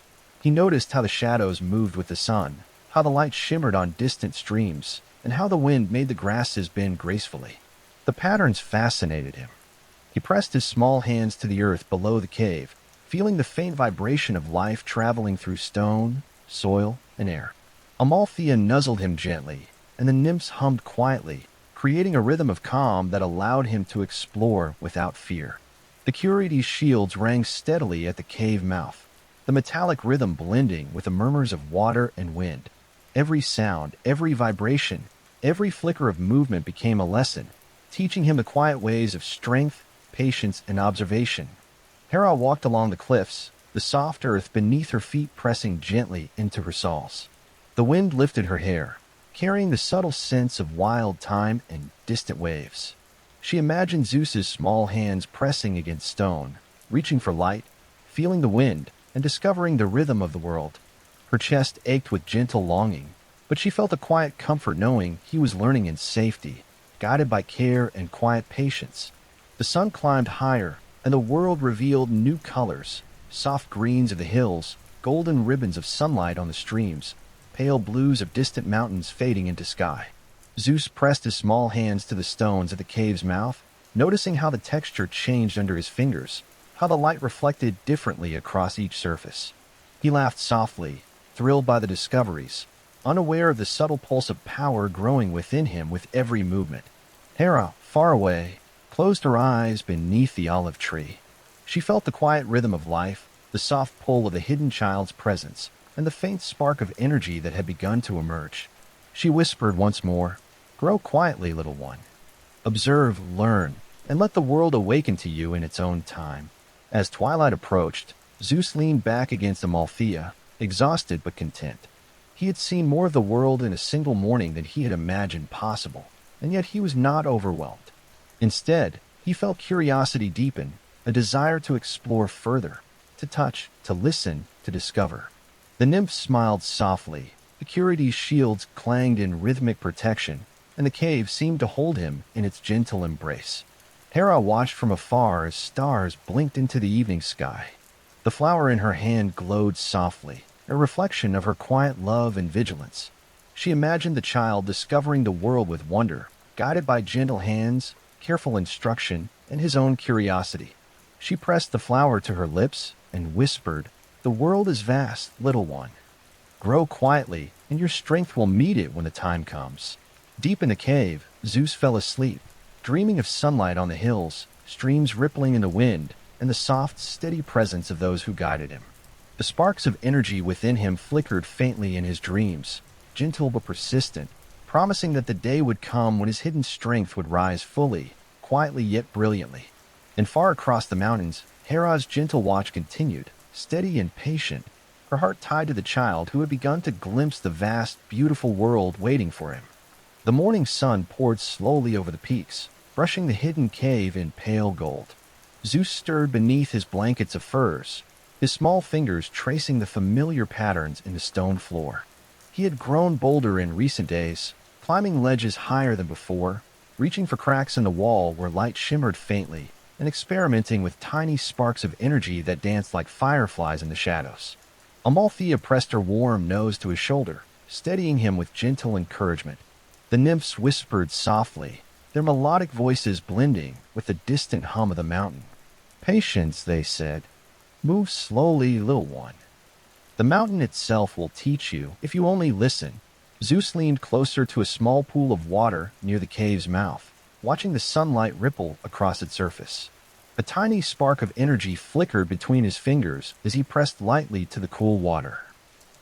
He noticed how the shadows moved with the sun, how the light shimmered on distant streams, and how the wind made the grasses bend gracefully. The patterns fascinated him. He pressed his small hands to the earth below the cave, feeling the faint vibration of life traveling through stone, soil, and air. Amalthea nuzzled him gently, and the nymphs hummed quietly, creating a rhythm of calm that allowed him to explore without fear. The Curides' shields rang steadily at the cave mouth, the metallic rhythm blending with the murmurs of water and wind. Every sound, every vibration, every flicker of movement became a lesson, teaching him the quiet ways of strength, patience, and observation. Hera walked along the cliffs, the soft earth beneath her feet pressing gently into her soles. The wind lifted her hair, carrying the subtle sense of wild time and distant waves. She imagined Zeus's small hands pressing against stone, reaching for light, feeling the wind, and discovering the rhythm of the world. Her chest ached with gentle longing, but she felt a quiet comfort knowing he was learning in safety, guided by care and quiet patience. The sun climbed higher, and the world revealed new colors, soft greens of the hills, golden ribbons of sunlight on the streams, pale blues of distant mountains fading into sky. Zeus pressed his small hands to the stones at the cave's mouth, noticing how the texture changed under his fingers, how the light reflected differently across each surface. He laughed softly, thrilled by the discoveries, unaware of the subtle pulse of power growing within him with every movement. Hera, far away, closed her eyes beneath the olive tree. She felt the quiet rhythm of life, the soft pull of the hidden child's presence, and the faint spark of energy that had begun to emerge. She whispered once more, "Grow quietly, little one. Observe, learn, and let the world awaken to you in its own time." As twilight approached, Zeus leaned back against Amalthea, exhausted but content. He had seen more of the world in a single morning than he had imagined possible, and yet he was not overwhelmed. Instead, he felt curiosity deepen, a desire to explore further, to touch, to listen, to discover. The nymph smiled softly, security's shields clanged in rhythmic protection, and the cave seemed to hold him in its gentle embrace. Hera watched from afar as stars blinked into the evening sky. The flower in her hand glowed softly, a reflection of her quiet love and vigilance. She imagined the child discovering the world with wonder, guided by gentle hands, careful instruction, and his own curiosity. She pressed the flower to her lips and whispered, "The world is vast, little one. Grow quietly, and your strength will meet it when the time comes." Deep in the cave, Zeus fell asleep, dreaming of sunlight on the hills, streams rippling in the wind, and the soft, steady presence of those who guided him. The sparks of energy within him flickered faintly in his dreams, gentle but persistent, promising that the day would come when his hidden strength would rise fully, quietly yet brilliantly. And far across the mountains, Hera's gentle watch continued, steady and patient, her heart tied to the child who had begun to glimpse the vast, beautiful world waiting for him. The morning sun poured slowly over the peaks, brushing the hidden cave in pale gold. Zeus stirred beneath his blankets of furs, his small fingers tracing the familiar patterns in the stone floor. He had grown bolder in recent days, climbing ledges higher than before, reaching for cracks in the wall where light shimmered faintly, and experimenting with tiny sparks of energy that danced like fireflies in the shadows. Amalthea pressed her warm nose to his shoulder, steadying him with gentle encouragement. The nymphs whispered softly, their melodic voices blending with the distant hum of the mountain. "Patience," they said. "Move slowly, little one. The mountain itself will teach you if you only listen." Zeus leaned closer to a small pool of water near the cave's mouth, watching the sunlight ripple across its surface. A tiny spark of energy flickered between his fingers as he pressed lightly to the cool water.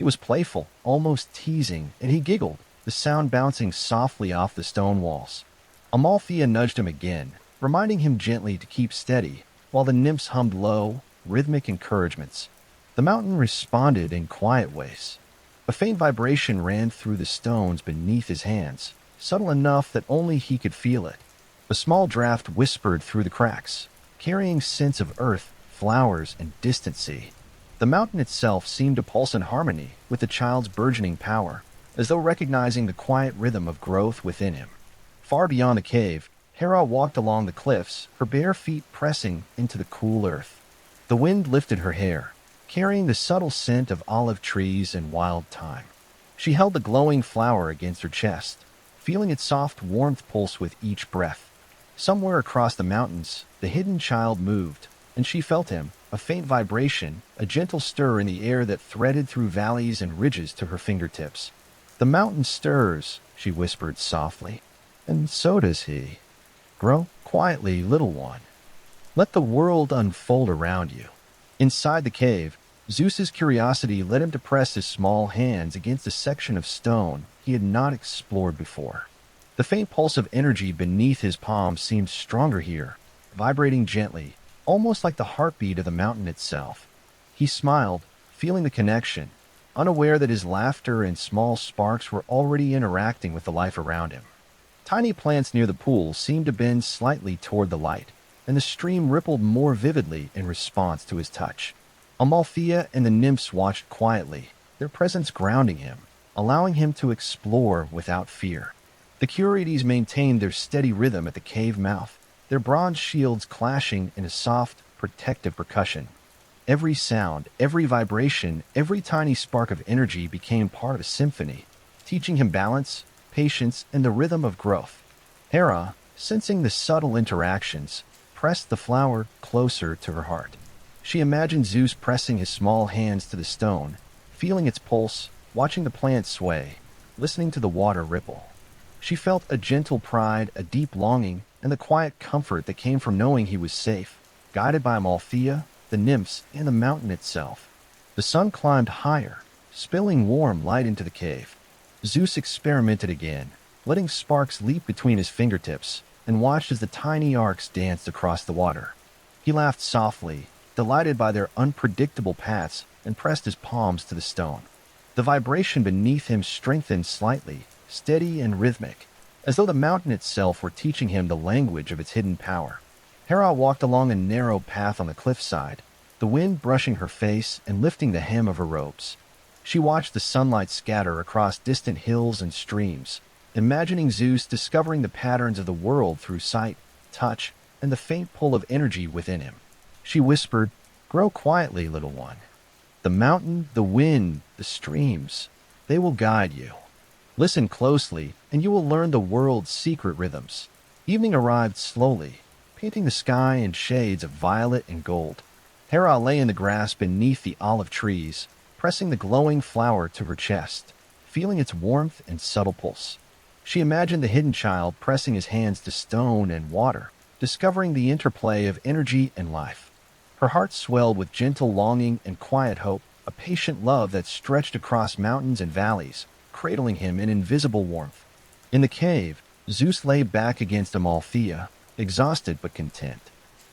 It was playful, almost teasing, and he giggled, the sound bouncing softly off the stone walls. Amalthea nudged him again, reminding him gently to keep steady, while the nymphs hummed low, rhythmic encouragements. The mountain responded in quiet ways. A faint vibration ran through the stones beneath his hands, subtle enough that only he could feel it. A small draft whispered through the cracks, carrying scents of earth, flowers, and distant sea. The mountain itself seemed to pulse in harmony with the child's burgeoning power, as though recognizing the quiet rhythm of growth within him. Far beyond the cave, Hera walked along the cliffs, her bare feet pressing into the cool earth. The wind lifted her hair, carrying the subtle scent of olive trees and wild thyme. She held the glowing flower against her chest, feeling its soft warmth pulse with each breath. Somewhere across the mountains, the hidden child moved, and she felt him, a faint vibration, a gentle stir in the air that threaded through valleys and ridges to her fingertips. "The mountain stirs," she whispered softly, "and so does he. Grow quietly, little one. Let the world unfold around you." Inside the cave, Zeus's curiosity led him to press his small hands against a section of stone he had not explored before. The faint pulse of energy beneath his palms seemed stronger here, vibrating gently, almost like the heartbeat of the mountain itself. He smiled, feeling the connection, unaware that his laughter and small sparks were already interacting with the life around him. Tiny plants near the pool seemed to bend slightly toward the light, and the stream rippled more vividly in response to his touch. Amalthea and the nymphs watched quietly, their presence grounding him, allowing him to explore without fear. The Curetes maintained their steady rhythm at the cave mouth, their bronze shields clashing in a soft, protective percussion. Every sound, every vibration, every tiny spark of energy became part of a symphony, teaching him balance, patience, and the rhythm of growth. Hera, sensing the subtle interactions, pressed the flower closer to her heart. She imagined Zeus pressing his small hands to the stone, feeling its pulse, watching the plant sway, listening to the water ripple. She felt a gentle pride, a deep longing, and the quiet comfort that came from knowing he was safe, guided by Amalthea, the nymphs, and the mountain itself. The sun climbed higher, spilling warm light into the cave. Zeus experimented again, letting sparks leap between his fingertips, and watched as the tiny arcs danced across the water. He laughed softly, delighted by their unpredictable paths, and pressed his palms to the stone. The vibration beneath him strengthened slightly, steady and rhythmic, as though the mountain itself were teaching him the language of its hidden power. Hera walked along a narrow path on the cliffside, the wind brushing her face and lifting the hem of her robes. She watched the sunlight scatter across distant hills and streams, imagining Zeus discovering the patterns of the world through sight, touch, and the faint pull of energy within him. She whispered, "Grow quietly, little one. The mountain, the wind, the streams, they will guide you. Listen closely, and you will learn the world's secret rhythms." Evening arrived slowly, painting the sky in shades of violet and gold. Hera lay in the grass beneath the olive trees, pressing the glowing flower to her chest, feeling its warmth and subtle pulse. She imagined the hidden child pressing his hands to stone and water, discovering the interplay of energy and life. Her heart swelled with gentle longing and quiet hope, a patient love that stretched across mountains and valleys, cradling him in invisible warmth. In the cave, Zeus lay back against Amalthea, exhausted but content.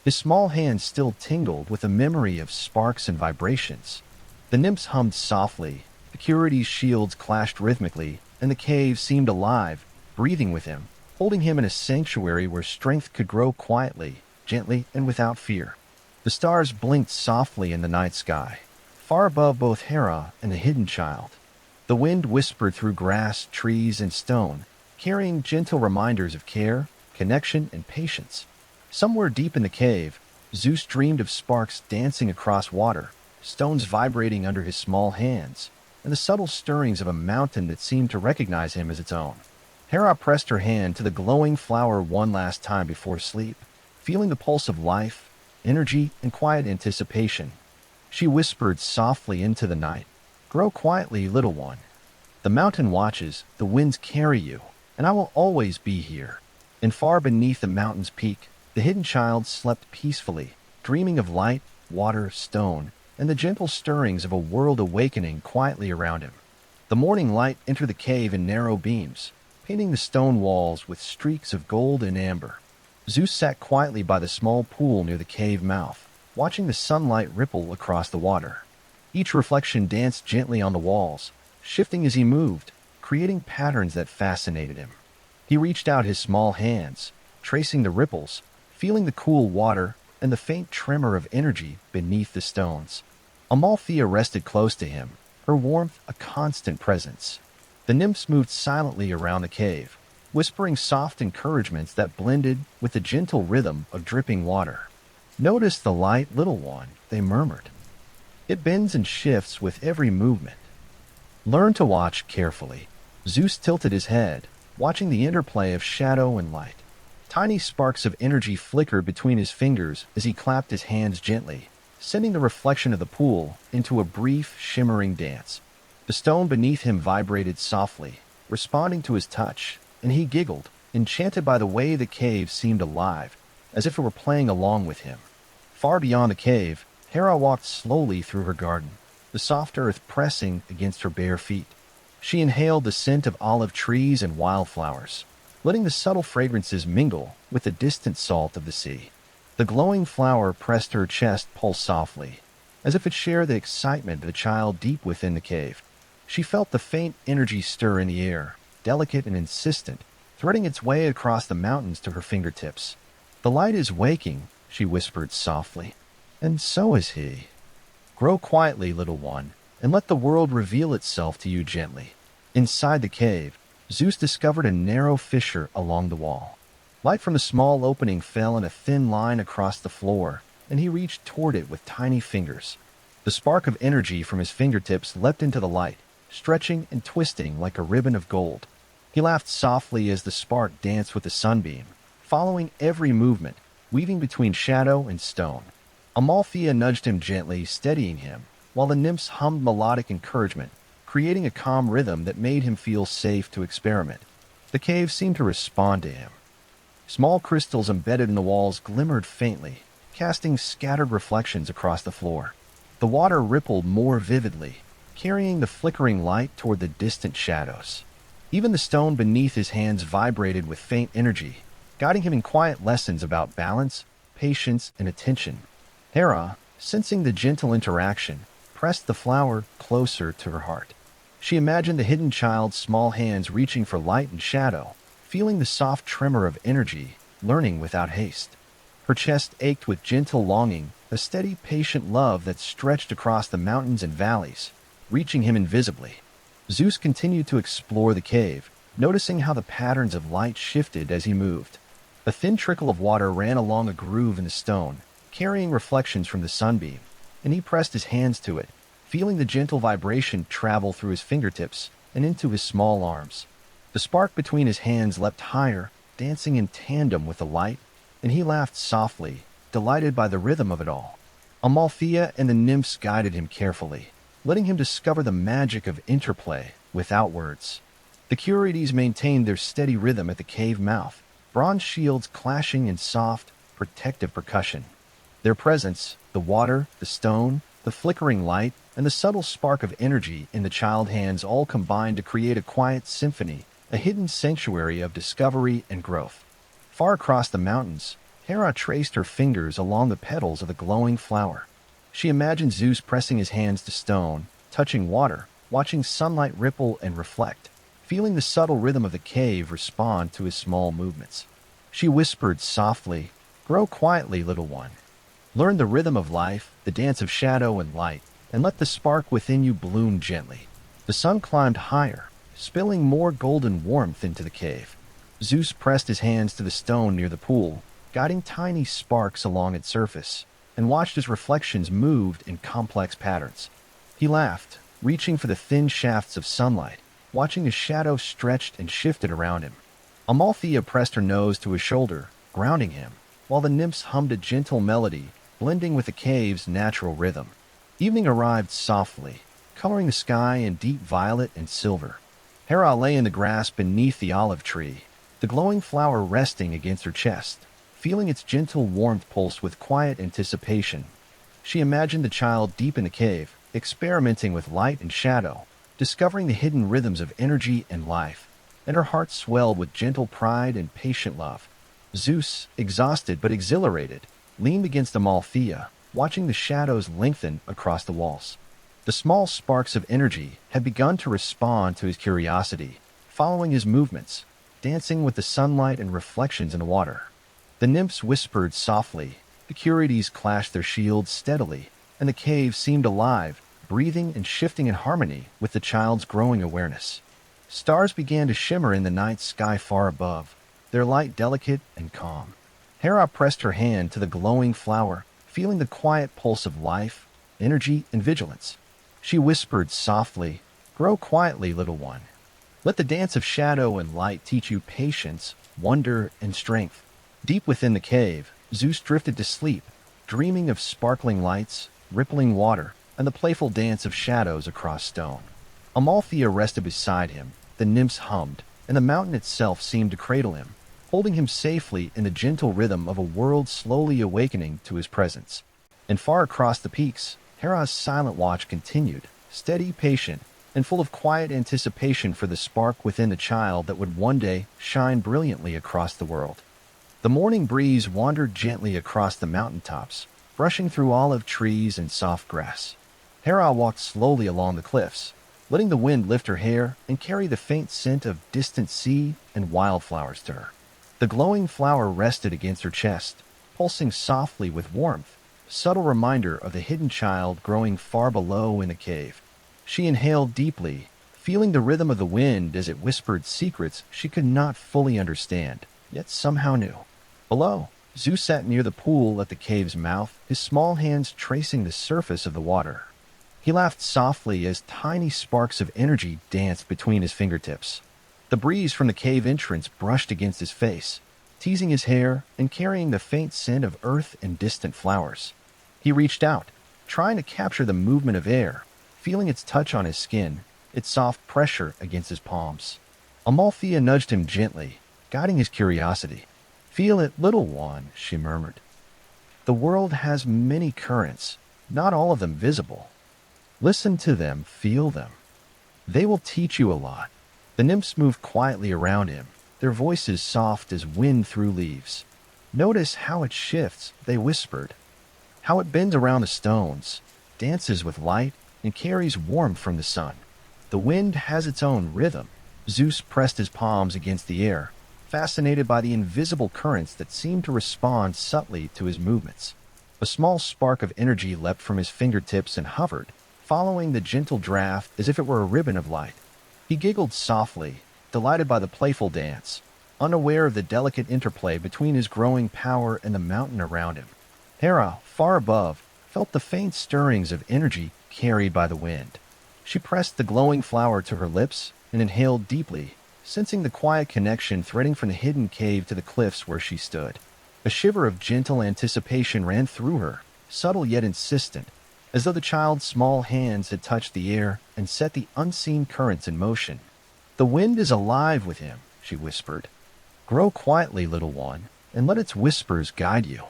His small hands still tingled with a memory of sparks and vibrations. The nymphs hummed softly, Security's shields clashed rhythmically, and the cave seemed alive, breathing with him, holding him in a sanctuary where strength could grow quietly, gently, and without fear. The stars blinked softly in the night sky, far above both Hera and the hidden child. The wind whispered through grass, trees, and stone, carrying gentle reminders of care, connection, and patience. Somewhere deep in the cave, Zeus dreamed of sparks dancing across water, stones vibrating under his small hands, and the subtle stirrings of a mountain that seemed to recognize him as its own. Hera pressed her hand to the glowing flower one last time before sleep, feeling the pulse of life, energy, and quiet anticipation. She whispered softly into the night, "Grow quietly, little one. The mountain watches, the winds carry you, and I will always be here." And far beneath the mountain's peak, the hidden child slept peacefully, dreaming of light, water, stone, and the gentle stirrings of a world awakening quietly around him. The morning light entered the cave in narrow beams, painting the stone walls with streaks of gold and amber. Zeus sat quietly by the small pool near the cave mouth, watching the sunlight ripple across the water. Each reflection danced gently on the walls, shifting as he moved, creating patterns that fascinated him. He reached out his small hands, tracing the ripples, feeling the cool water and the faint tremor of energy beneath the stones. Amalthea rested close to him, her warmth a constant presence. The nymphs moved silently around the cave, whispering soft encouragements that blended with the gentle rhythm of dripping water. "Notice the light, little one," they murmured. "It bends and shifts with every movement. Learn to watch carefully." Zeus tilted his head, watching the interplay of shadow and light. Tiny sparks of energy flickered between his fingers as he clapped his hands gently, sending the reflection of the pool into a brief, shimmering dance. The stone beneath him vibrated softly, responding to his touch, and he giggled, enchanted by the way the cave seemed alive, as if it were playing along with him. Far beyond the cave, Hera walked slowly through her garden, the soft earth pressing against her bare feet. She inhaled the scent of olive trees and wildflowers, letting the subtle fragrances mingle with the distant salt of the sea. The glowing flower pressed her chest pulse softly, as if it shared the excitement of the child deep within the cave. She felt the faint energy stir in the air, delicate and insistent, threading its way across the mountains to her fingertips. "The light is waking," she whispered softly, "and so is he. Grow quietly, little one, and let the world reveal itself to you gently." Inside the cave, Zeus discovered a narrow fissure along the wall. Light from the small opening fell in a thin line across the floor, and he reached toward it with tiny fingers. The spark of energy from his fingertips leapt into the light, stretching and twisting like a ribbon of gold. He laughed softly as the spark danced with the sunbeam, following every movement, weaving between shadow and stone. Amalthea nudged him gently, steadying him, while the nymphs hummed melodic encouragement, creating a calm rhythm that made him feel safe to experiment. The cave seemed to respond to him. Small crystals embedded in the walls glimmered faintly, casting scattered reflections across the floor. The water rippled more vividly, carrying the flickering light toward the distant shadows. Even the stone beneath his hands vibrated with faint energy, guiding him in quiet lessons about balance, patience, and attention. Hera, sensing the gentle interaction, pressed the flower closer to her heart. She imagined the hidden child's small hands reaching for light and shadow, feeling the soft tremor of energy, learning without haste. Her chest ached with gentle longing, a steady, patient love that stretched across the mountains and valleys, reaching him invisibly. Zeus continued to explore the cave, noticing how the patterns of light shifted as he moved. A thin trickle of water ran along a groove in the stone, carrying reflections from the sunbeam, and he pressed his hands to it, feeling the gentle vibration travel through his fingertips and into his small arms. The spark between his hands leapt higher, dancing in tandem with the light, and he laughed softly, delighted by the rhythm of it all. Amalthea and the nymphs guided him carefully, letting him discover the magic of interplay without words. The Curides maintained their steady rhythm at the cave mouth, bronze shields clashing in soft, protective percussion. Their presence, the water, the stone, the flickering light, and the subtle spark of energy in the child hands all combined to create a quiet symphony, a hidden sanctuary of discovery and growth. Far across the mountains, Hera traced her fingers along the petals of the glowing flower. She imagined Zeus pressing his hands to stone, touching water, watching sunlight ripple and reflect, feeling the subtle rhythm of the cave respond to his small movements. She whispered softly, "Grow quietly, little one. Learn the rhythm of life, the dance of shadow and light, and let the spark within you bloom gently." The sun climbed higher, spilling more golden warmth into the cave. Zeus pressed his hands to the stone near the pool, guiding tiny sparks along its surface, and watched as reflections moved in complex patterns. He laughed, reaching for the thin shafts of sunlight, watching as shadows stretched and shifted around him. Amalthea pressed her nose to his shoulder, grounding him, while the nymphs hummed a gentle melody, blending with the cave's natural rhythm. Evening arrived softly, coloring the sky in deep violet and silver. Hera lay in the grass beneath the olive tree, the glowing flower resting against her chest, feeling its gentle warmth pulse with quiet anticipation. She imagined the child deep in the cave, experimenting with light and shadow, discovering the hidden rhythms of energy and life, and her heart swelled with gentle pride and patient love. Zeus, exhausted but exhilarated, leaned against Amalthea, watching the shadows lengthen across the walls. The small sparks of energy had begun to respond to his curiosity, following his movements, dancing with the sunlight and reflections in the water. The nymphs whispered softly, the Curides clashed their shields steadily, and the cave seemed alive, breathing and shifting in harmony with the child's growing awareness. Stars began to shimmer in the night sky far above, their light delicate and calm. Hera pressed her hand to the glowing flower, feeling the quiet pulse of life, energy, and vigilance. She whispered softly, "Grow quietly, little one. Let the dance of shadow and light teach you patience, wonder, and strength." Deep within the cave, Zeus drifted to sleep, dreaming of sparkling lights, rippling water, and the playful dance of shadows across stone. Amalthea rested beside him, the nymphs hummed, and the mountain itself seemed to cradle him, holding him safely in the gentle rhythm of a world slowly awakening to his presence. And far across the peaks, Hera's silent watch continued, steady, patient, and full of quiet anticipation for the spark within the child that would one day shine brilliantly across the world. The morning breeze wandered gently across the mountaintops, brushing through olive trees and soft grass. Hera walked slowly along the cliffs, letting the wind lift her hair and carry the faint scent of distant sea and wildflowers to her. The glowing flower rested against her chest, pulsing softly with warmth, a subtle reminder of the hidden child growing far below in the cave. She inhaled deeply, feeling the rhythm of the wind as it whispered secrets she could not fully understand, yet somehow knew. Below, Zeus sat near the pool at the cave's mouth, his small hands tracing the surface of the water. He laughed softly as tiny sparks of energy danced between his fingertips. The breeze from the cave entrance brushed against his face, teasing his hair and carrying the faint scent of earth and distant flowers. He reached out, trying to capture the movement of air, feeling its touch on his skin, its soft pressure against his palms. Amalthea nudged him gently, guiding his curiosity. "Feel it, little one," she murmured. "The world has many currents, not all of them visible. Listen to them, feel them. They will teach you a lot." The nymphs moved quietly around him, their voices soft as wind through leaves. "Notice how it shifts," they whispered. "How it bends around the stones, dances with light, and carries warmth from the sun. The wind has its own rhythm." Zeus pressed his palms against the air, fascinated by the invisible currents that seemed to respond subtly to his movements. A small spark of energy leapt from his fingertips and hovered, following the gentle draft as if it were a ribbon of light. He giggled softly, delighted by the playful dance, unaware of the delicate interplay between his growing power and the mountain around him. Hera, far above, felt the faint stirrings of energy carried by the wind. She pressed the glowing flower to her lips and inhaled deeply, sensing the quiet connection threading from the hidden cave to the cliffs where she stood. A shiver of gentle anticipation ran through her, subtle yet insistent, as though the child's small hands had touched the air and set the unseen currents in motion. "The wind is alive with him," she whispered. "Grow quietly, little one, and let its whispers guide you."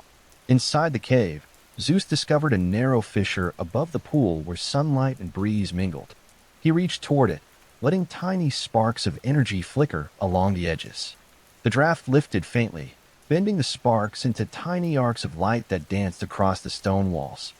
Inside the cave, Zeus discovered a narrow fissure above the pool where sunlight and breeze mingled. He reached toward it, letting tiny sparks of energy flicker along the edges. The draft lifted faintly, bending the sparks into tiny arcs of light that danced across the stone walls.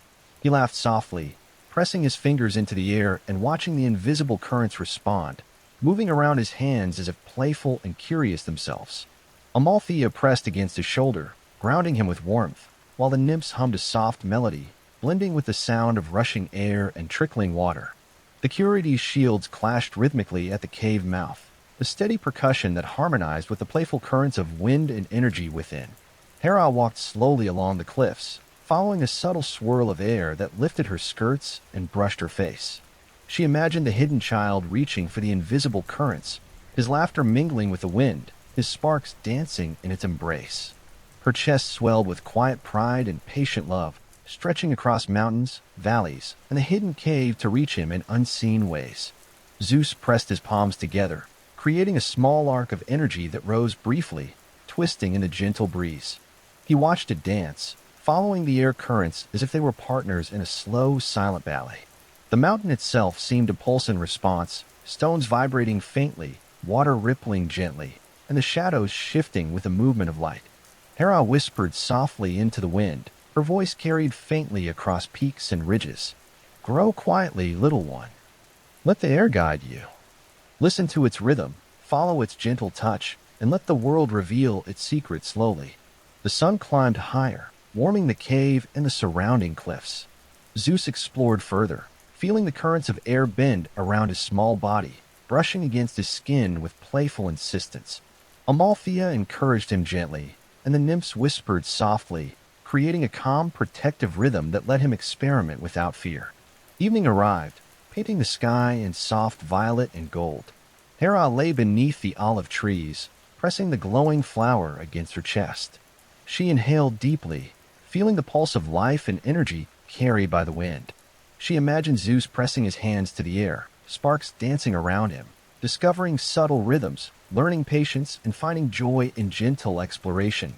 He laughed softly, pressing his fingers into the air and watching the invisible currents respond, moving around his hands as if playful and curious themselves. Amalthea pressed against his shoulder, grounding him with warmth, while the nymphs hummed a soft melody, blending with the sound of rushing air and trickling water. The Curides' shields clashed rhythmically at the cave mouth, a steady percussion that harmonized with the playful currents of wind and energy within. Hera walked slowly along the cliffs, following a subtle swirl of air that lifted her skirts and brushed her face. She imagined the hidden child reaching for the invisible currents, his laughter mingling with the wind, his sparks dancing in its embrace. Her chest swelled with quiet pride and patient love, stretching across mountains, valleys, and the hidden cave to reach him in unseen ways. Zeus pressed his palms together, creating a small arc of energy that rose briefly, twisting in the gentle breeze. He watched it dance, following the air currents as if they were partners in a slow, silent ballet. The mountain itself seemed to pulse in response, stones vibrating faintly, water rippling gently, and the shadows shifting with the movement of light. Hera whispered softly into the wind, her voice carried faintly across peaks and ridges. "Grow quietly, little one. Let the air guide you. Listen to its rhythm, follow its gentle touch, and let the world reveal its secrets slowly." The sun climbed higher, warming the cave and the surrounding cliffs. Zeus explored further, feeling the currents of air bend around his small body, brushing against his skin with playful insistence. Amalthea encouraged him gently, and the nymphs whispered softly, creating a calm, protective rhythm that let him experiment without fear. Evening arrived, painting the sky in soft violet and gold. Hera lay beneath the olive trees, pressing the glowing flower against her chest. She inhaled deeply, feeling the pulse of life and energy carried by the wind. She imagined Zeus pressing his hands to the air, sparks dancing around him, discovering subtle rhythms, learning patience, and finding joy in gentle exploration.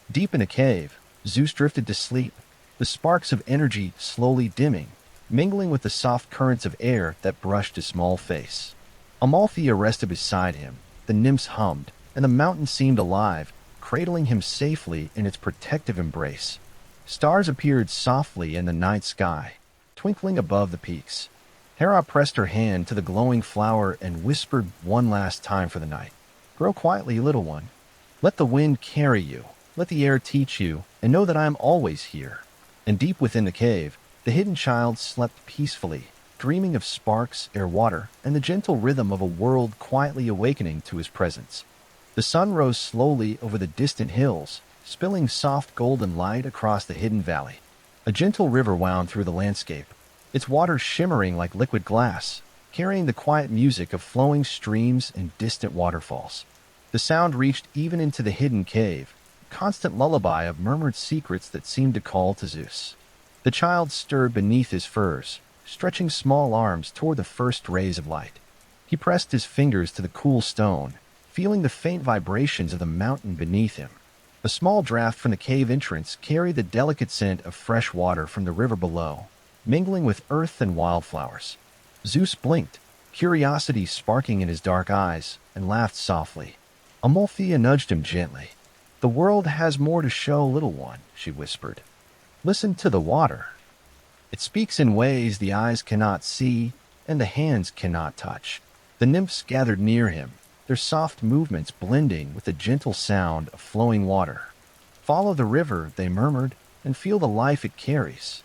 Deep in a cave, Zeus drifted to sleep, the sparks of energy slowly dimming, mingling with the soft currents of air that brushed his small face. Amalthea rested beside him, the nymphs hummed, and the mountain seemed alive, cradling him safely in its protective embrace. Stars appeared softly in the night sky, twinkling above the peaks. Hera pressed her hand to the glowing flower and whispered one last time for the night. "Grow quietly, little one. Let the wind carry you, let the air teach you, and know that I am always here." And deep within the cave, the hidden child slept peacefully, dreaming of sparks, air, water, and the gentle rhythm of a world quietly awakening to his presence. The sun rose slowly over the distant hills, spilling soft golden light across the hidden valley. A gentle river wound through the landscape, its waters shimmering like liquid glass, carrying the quiet music of flowing streams and distant waterfalls. The sound reached even into the hidden cave, a constant lullaby of murmured secrets that seemed to call to Zeus. The child stirred beneath his furs, stretching small arms toward the first rays of light. He pressed his fingers to the cool stone, feeling the faint vibrations of the mountain beneath him. A small draft from the cave entrance carried the delicate scent of fresh water from the river below, mingling with earth and wildflowers. Zeus blinked, curiosity sparking in his dark eyes, and laughed softly. Amalthea nudged him gently. "The world has more to show, little one," she whispered. "Listen to the water. It speaks in ways the eyes cannot see and the hands cannot touch." The nymphs gathered near him, their soft movements blending with the gentle sound of flowing water. "Follow the river," they murmured, "and feel the life it carries.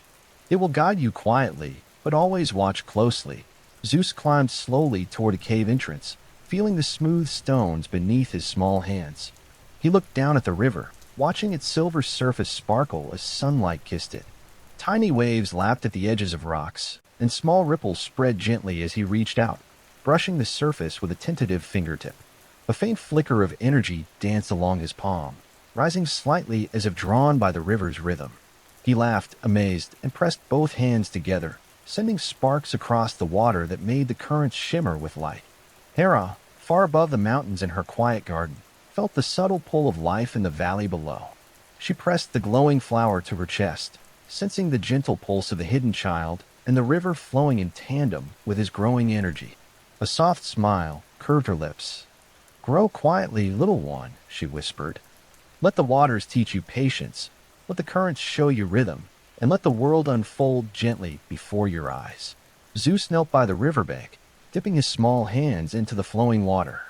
It will guide you quietly, but always watch closely." Zeus climbed slowly toward a cave entrance, feeling the smooth stones beneath his small hands. He looked down at the river, watching its silver surface sparkle as sunlight kissed it. Tiny waves lapped at the edges of rocks, and small ripples spread gently as he reached out, brushing the surface with a tentative fingertip. A faint flicker of energy danced along his palm, rising slightly as if drawn by the river's rhythm. He laughed, amazed, and pressed both hands together, sending sparks across the water that made the currents shimmer with light. Hera, far above the mountains in her quiet garden, felt the subtle pull of life in the valley below. She pressed the glowing flower to her chest, sensing the gentle pulse of the hidden child and the river flowing in tandem with his growing energy. A soft smile curved her lips. "Grow quietly, little one," she whispered. "Let the waters teach you patience, let the currents show you rhythm, and let the world unfold gently before your eyes." Zeus knelt by the riverbank, dipping his small hands into the flowing water.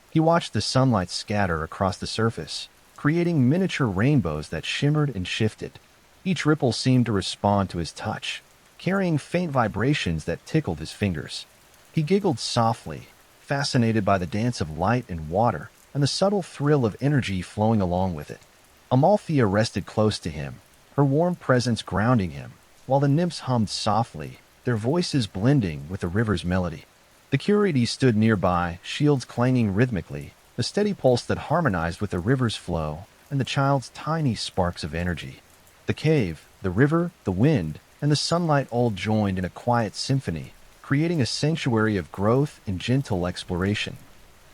He watched the sunlight scatter across the surface, creating miniature rainbows that shimmered and shifted. Each ripple seemed to respond to his touch, carrying faint vibrations that tickled his fingers. He giggled softly, fascinated by the dance of light and water and the subtle thrill of energy flowing along with it. Amalthea rested close to him, her warm presence grounding him, while the nymphs hummed softly, their voices blending with the river's melody. The Curetes stood nearby, shields clanging rhythmically, a steady pulse that harmonized with the river's flow and the child's tiny sparks of energy. The cave, the river, the wind, and the sunlight all joined in a quiet symphony, creating a sanctuary of growth and gentle exploration.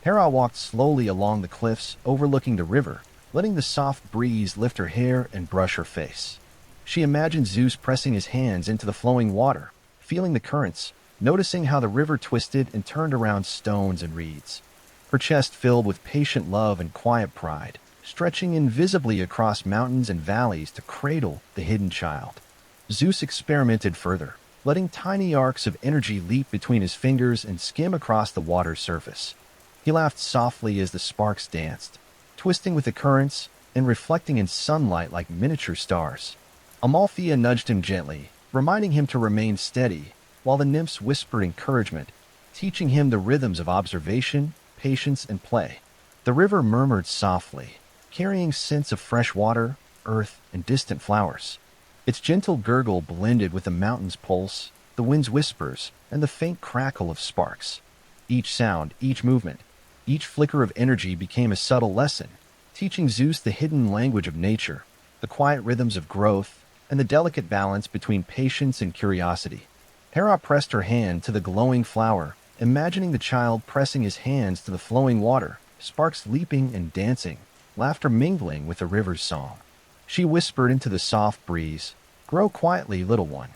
Hera walked slowly along the cliffs overlooking the river, letting the soft breeze lift her hair and brush her face. She imagined Zeus pressing his hands into the flowing water, feeling the currents, noticing how the river twisted and turned around stones and reeds. Her chest filled with patient love and quiet pride, stretching invisibly across mountains and valleys to cradle the hidden child. Zeus experimented further, letting tiny arcs of energy leap between his fingers and skim across the water's surface. He laughed softly as the sparks danced, twisting with the currents and reflecting in sunlight like miniature stars. Amalthea nudged him gently, reminding him to remain steady, while the nymphs whispered encouragement, teaching him the rhythms of observation, patience, and play. The river murmured softly, carrying scents of fresh water, earth, and distant flowers. Its gentle gurgle blended with the mountain's pulse, the wind's whispers, and the faint crackle of sparks. Each sound, each movement, each flicker of energy became a subtle lesson, teaching Zeus the hidden language of nature, the quiet rhythms of growth, and the delicate balance between patience and curiosity. Hera pressed her hand to the glowing flower, imagining the child pressing his hands to the flowing water, sparks leaping and dancing, laughter mingling with the river's song. She whispered into the soft breeze, "Grow quietly, little one.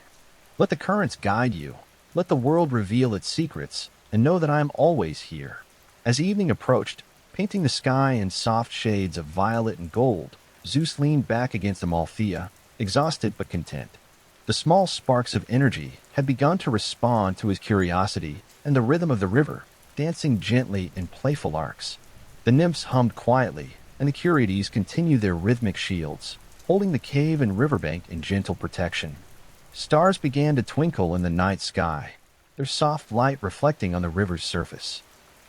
Let the currents guide you. Let the world reveal its secrets, and know that I am always here." As evening approached, painting the sky in soft shades of violet and gold, Zeus leaned back against Amalthea, exhausted but content. The small sparks of energy had begun to respond to his curiosity and the rhythm of the river, dancing gently in playful arcs. The nymphs hummed quietly, and the Curetes continued their rhythmic shields, holding the cave and riverbank in gentle protection. Stars began to twinkle in the night sky, their soft light reflecting on the river's surface.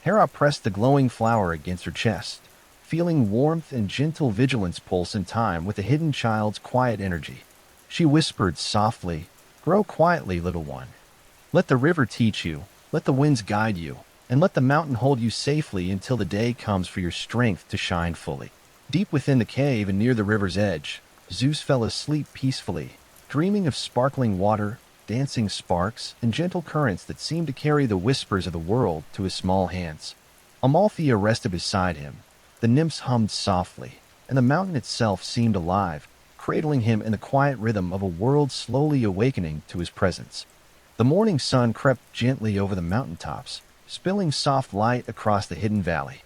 Hera pressed the glowing flower against her chest, feeling warmth and gentle vigilance pulse in time with the hidden child's quiet energy. She whispered softly, "Grow quietly, little one. Let the river teach you, let the winds guide you, and let the mountain hold you safely until the day comes for your strength to shine fully." Deep within the cave and near the river's edge, Zeus fell asleep peacefully, dreaming of sparkling water, dancing sparks, and gentle currents that seemed to carry the whispers of the world to his small hands. Amalthea rested beside him. The nymphs hummed softly, and the mountain itself seemed alive, cradling him in the quiet rhythm of a world slowly awakening to his presence. The morning sun crept gently over the mountaintops, spilling soft light across the hidden valley.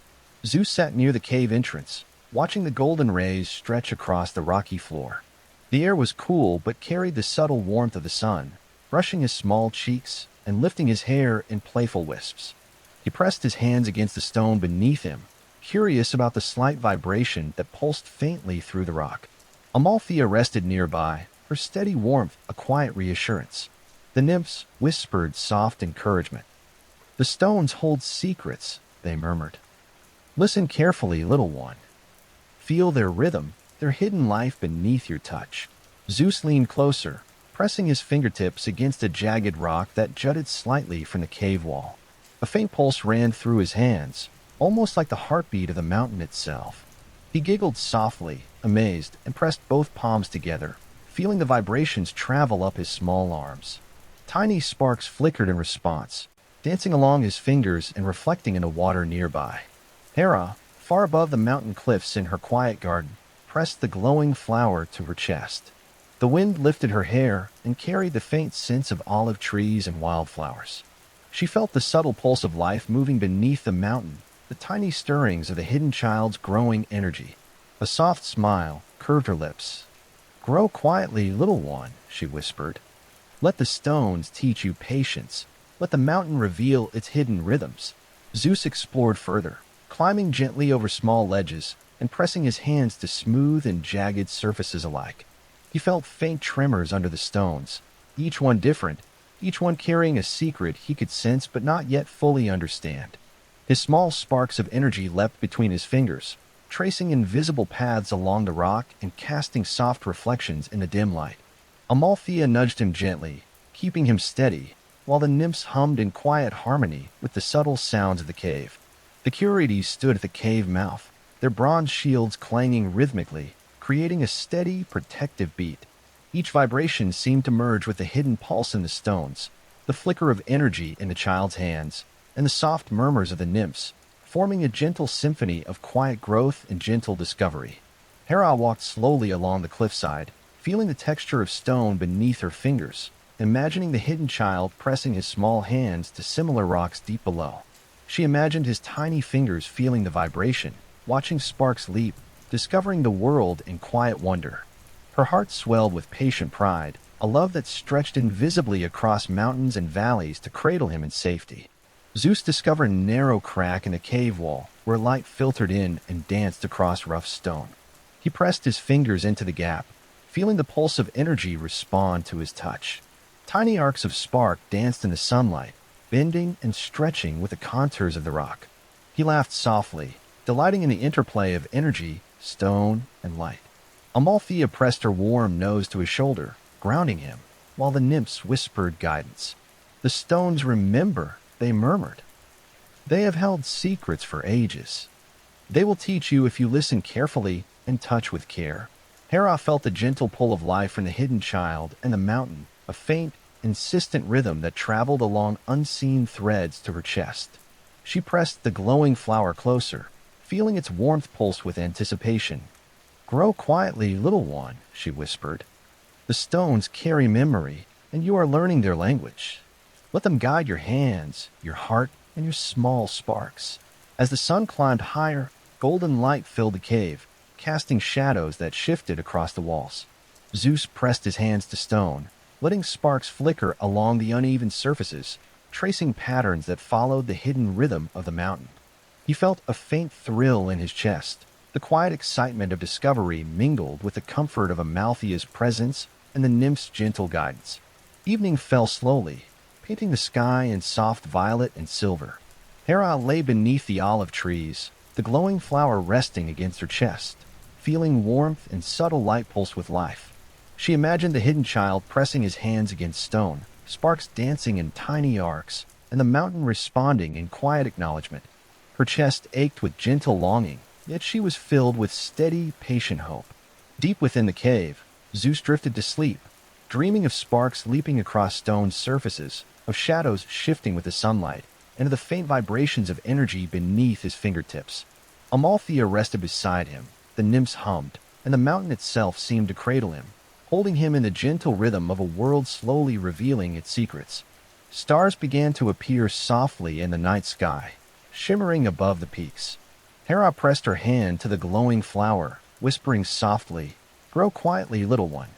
Zeus sat near the cave entrance, watching the golden rays stretch across the rocky floor. The air was cool but carried the subtle warmth of the sun, brushing his small cheeks and lifting his hair in playful wisps. He pressed his hands against the stone beneath him, curious about the slight vibration that pulsed faintly through the rock. Amalthea rested nearby, her steady warmth a quiet reassurance. The nymphs whispered soft encouragement. "The stones hold secrets," they murmured. "Listen carefully, little one. Feel their rhythm, their hidden life beneath your touch." Zeus leaned closer, pressing his fingertips against a jagged rock that jutted slightly from the cave wall. A faint pulse ran through his hands, almost like the heartbeat of the mountain itself. He giggled softly, amazed, and pressed both palms together, feeling the vibrations travel up his small arms. Tiny sparks flickered in response, dancing along his fingers and reflecting in the water nearby. Hera, far above the mountain cliffs in her quiet garden, pressed the glowing flower to her chest. The wind lifted her hair and carried the faint scents of olive trees and wildflowers. She felt the subtle pulse of life moving beneath the mountain, the tiny stirrings of the hidden child's growing energy. A soft smile curved her lips. "Grow quietly, little one," she whispered. "Let the stones teach you patience. Let the mountain reveal its hidden rhythms." Zeus explored further, climbing gently over small ledges and pressing his hands to smooth and jagged surfaces alike. He felt faint tremors under the stones, each one different, each one carrying a secret he could sense but not yet fully understand. His small sparks of energy leapt between his fingers, tracing invisible paths along the rock and casting soft reflections in the dim light. Amalthea nudged him gently, keeping him steady, while the nymphs hummed in quiet harmony with the subtle sounds of the cave. The Curetes stood at the cave mouth, their bronze shields clanging rhythmically, creating a steady, protective beat. Each vibration seemed to merge with the hidden pulse in the stones, the flicker of energy in the child's hands, and the soft murmurs of the nymphs, forming a gentle symphony of quiet growth and gentle discovery. Hera walked slowly along the cliffside, feeling the texture of stone beneath her fingers, imagining the hidden child pressing his small hands to similar rocks deep below. She imagined his tiny fingers feeling the vibration, watching sparks leap, discovering the world in quiet wonder. Her heart swelled with patient pride, a love that stretched invisibly across mountains and valleys to cradle him in safety. Zeus discovered a narrow crack in the cave wall where light filtered in and danced across rough stone. He pressed his fingers into the gap, feeling the pulse of energy respond to his touch. Tiny arcs of spark danced in the sunlight, bending and stretching with the contours of the rock. He laughed softly, delighting in the interplay of energy, stone, and light. Amalthea pressed her warm nose to his shoulder, grounding him, while the nymphs whispered guidance. "The stones remember," they murmured. "They have held secrets for ages. They will teach you if you listen carefully and touch with care." Hera felt the gentle pull of life from the hidden child and the mountain, a faint, insistent rhythm that traveled along unseen threads to her chest. She pressed the glowing flower closer, feeling its warmth pulse with anticipation. "Grow quietly, little one," she whispered. "The stones carry memory, and you are learning their language. Let them guide your hands, your heart, and your small sparks." As the sun climbed higher, golden light filled the cave, casting shadows that shifted across the walls. Zeus pressed his hands to stone, letting sparks flicker along the uneven surfaces, tracing patterns that followed the hidden rhythm of the mountain. He felt a faint thrill in his chest, the quiet excitement of discovery mingled with the comfort of Amalthea's presence and the nymph's gentle guidance. Evening fell slowly, painting the sky in soft violet and silver. Hera lay beneath the olive trees, the glowing flower resting against her chest, feeling warmth and subtle light pulse with life. She imagined the hidden child pressing his hands against stone, sparks dancing in tiny arcs, and the mountain responding in quiet acknowledgement. Her chest ached with gentle longing, yet she was filled with steady, patient hope. Deep within the cave, Zeus drifted to sleep, dreaming of sparks leaping across stone surfaces, of shadows shifting with the sunlight, and of the faint vibrations of energy beneath his fingertips. Amalthea rested beside him, the nymphs hummed, and the mountain itself seemed to cradle him, holding him in the gentle rhythm of a world slowly revealing its secrets. Stars began to appear softly in the night sky, shimmering above the peaks. Hera pressed her hand to the glowing flower, whispering softly, "Grow quietly, little one.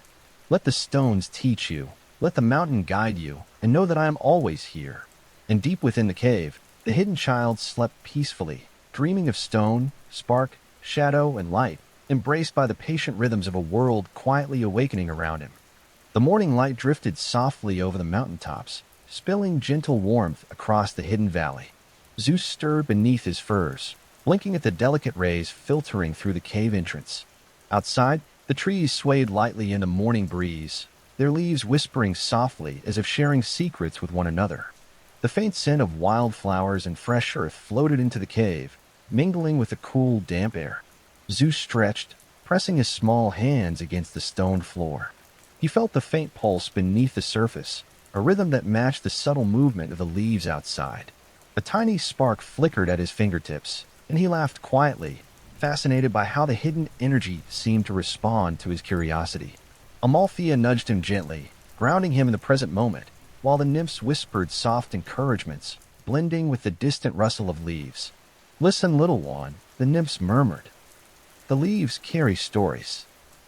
Let the stones teach you, let the mountain guide you, and know that I am always here." And deep within the cave, the hidden child slept peacefully, dreaming of stone, spark, shadow, and light, embraced by the patient rhythms of a world quietly awakening around him. The morning light drifted softly over the mountaintops, spilling gentle warmth across the hidden valley. Zeus stirred beneath his furs, blinking at the delicate rays filtering through the cave entrance. Outside, the trees swayed lightly in the morning breeze, their leaves whispering softly as if sharing secrets with one another. The faint scent of wildflowers and fresh earth floated into the cave, mingling with the cool, damp air. Zeus stretched, pressing his small hands against the stone floor. He felt the faint pulse beneath the surface, a rhythm that matched the subtle movement of the leaves outside. A tiny spark flickered at his fingertips, and he laughed quietly, fascinated by how the hidden energy seemed to respond to his curiosity. Amalthea nudged him gently, grounding him in the present moment, while the nymphs whispered soft encouragements, blending with the distant rustle of leaves. "Listen, little one," the nymphs murmured. "The leaves carry stories.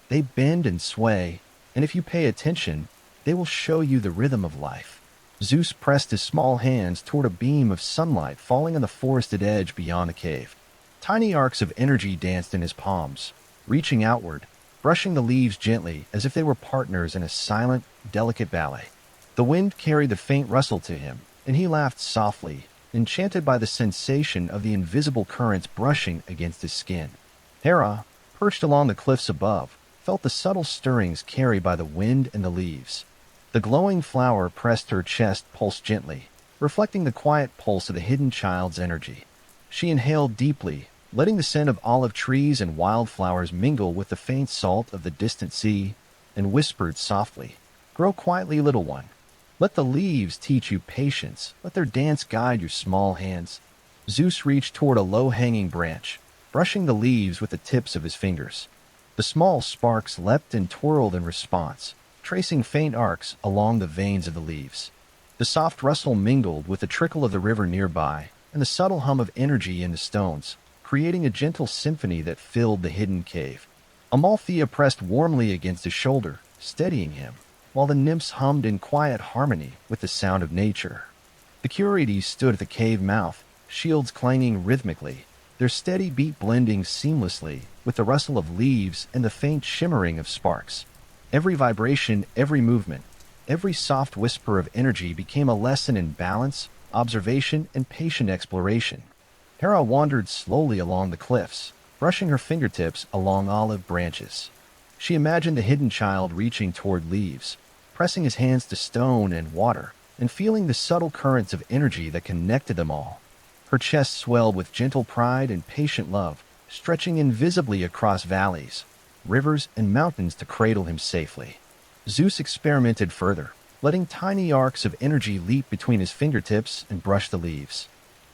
They bend and sway, and if you pay attention, they will show you the rhythm of life." Zeus pressed his small hands toward a beam of sunlight falling on the forested edge beyond the cave. Tiny arcs of energy danced in his palms, reaching outward, brushing the leaves gently as if they were partners in a silent, delicate ballet. The wind carried the faint rustle to him, and he laughed softly, enchanted by the sensation of the invisible currents brushing against his skin. Hera, perched along the cliffs above, felt the subtle stirrings carried by the wind and the leaves. The glowing flower pressed her chest pulse gently, reflecting the quiet pulse of the hidden child's energy. She inhaled deeply, letting the scent of olive trees and wildflowers mingle with the faint salt of the distant sea, and whispered softly, "Grow quietly, little one. Let the leaves teach you patience. Let their dance guide your small hands." Zeus reached toward a low-hanging branch, brushing the leaves with the tips of his fingers. The small sparks leapt and twirled in response, tracing faint arcs along the veins of the leaves. The soft rustle mingled with the trickle of the river nearby and the subtle hum of energy in the stones, creating a gentle symphony that filled the hidden cave. Amalthea pressed warmly against his shoulder, steadying him, while the nymphs hummed in quiet harmony with the sound of nature. The Curetes stood at the cave mouth, shields clanging rhythmically, their steady beat blending seamlessly with the rustle of leaves and the faint shimmering of sparks. Every vibration, every movement, every soft whisper of energy became a lesson in balance, observation, and patient exploration. Hera wandered slowly along the cliffs, brushing her fingertips along olive branches. She imagined the hidden child reaching toward leaves, pressing his hands to stone and water, and feeling the subtle currents of energy that connected them all. Her chest swelled with gentle pride and patient love, stretching invisibly across valleys, rivers, and mountains to cradle him safely. Zeus experimented further, letting tiny arcs of energy leap between his fingertips and brush the leaves.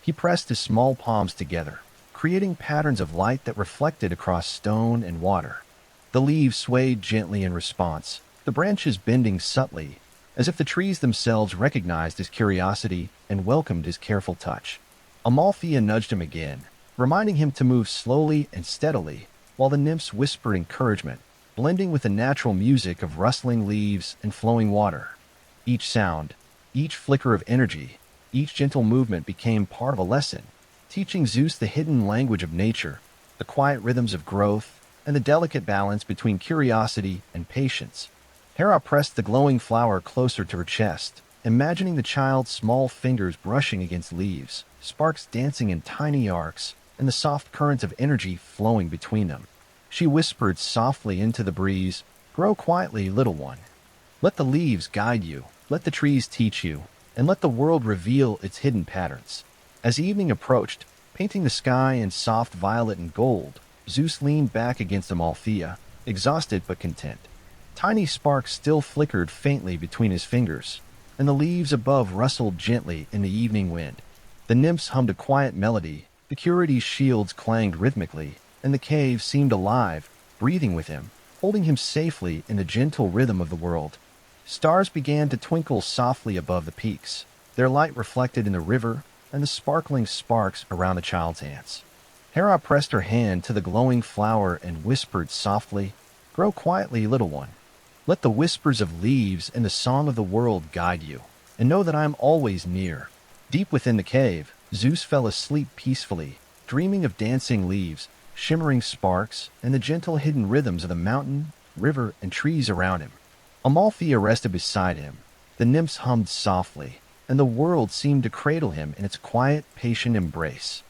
He pressed his small palms together, creating patterns of light that reflected across stone and water. The leaves swayed gently in response, the branches bending subtly, as if the trees themselves recognized his curiosity and welcomed his careful touch. Amalthea nudged him again, reminding him to move slowly and steadily, while the nymphs whispered encouragement, blending with the natural music of rustling leaves and flowing water. Each sound, each flicker of energy, each gentle movement became part of a lesson, teaching Zeus the hidden language of nature, the quiet rhythms of growth, and the delicate balance between curiosity and patience. Hera pressed the glowing flower closer to her chest, imagining the child's small fingers brushing against leaves, sparks dancing in tiny arcs, and the soft currents of energy flowing between them. She whispered softly into the breeze, "Grow quietly, little one. Let the leaves guide you, let the trees teach you, and let the world reveal its hidden patterns." As evening approached, painting the sky in soft violet and gold, Zeus leaned back against Amalthea, exhausted but content. Tiny sparks still flickered faintly between his fingers, and the leaves above rustled gently in the evening wind. The nymphs hummed a quiet melody, the curate's shields clanged rhythmically, and the cave seemed alive, breathing with him, holding him safely in the gentle rhythm of the world. Stars began to twinkle softly above the peaks, their light reflected in the river and the sparkling sparks around the child's hands. Hera pressed her hand to the glowing flower and whispered softly, "Grow quietly, little one. Let the whispers of leaves and the song of the world guide you, and know that I am always near." Deep within the cave, Zeus fell asleep peacefully, dreaming of dancing leaves, shimmering sparks, and the gentle hidden rhythms of the mountain, river, and trees around him. Amalthea rested beside him. The nymphs hummed softly, and the world seemed to cradle him in its quiet, patient embrace.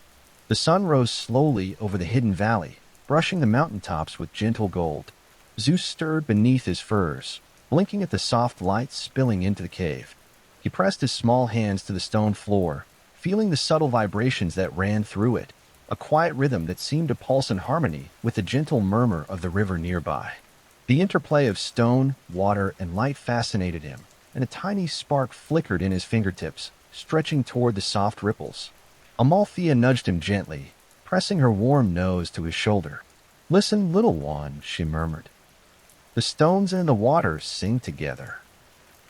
The sun rose slowly over the hidden valley, brushing the mountaintops with gentle gold. Zeus stirred beneath his furs, blinking at the soft light spilling into the cave. He pressed his small hands to the stone floor, feeling the subtle vibrations that ran through it, a quiet rhythm that seemed to pulse in harmony with the gentle murmur of the river nearby. The interplay of stone, water, and light fascinated him, and a tiny spark flickered in his fingertips, stretching toward the soft ripples. Amalthea nudged him gently, pressing her warm nose to his shoulder. "Listen, little one," she murmured. "The stones and the water sing together.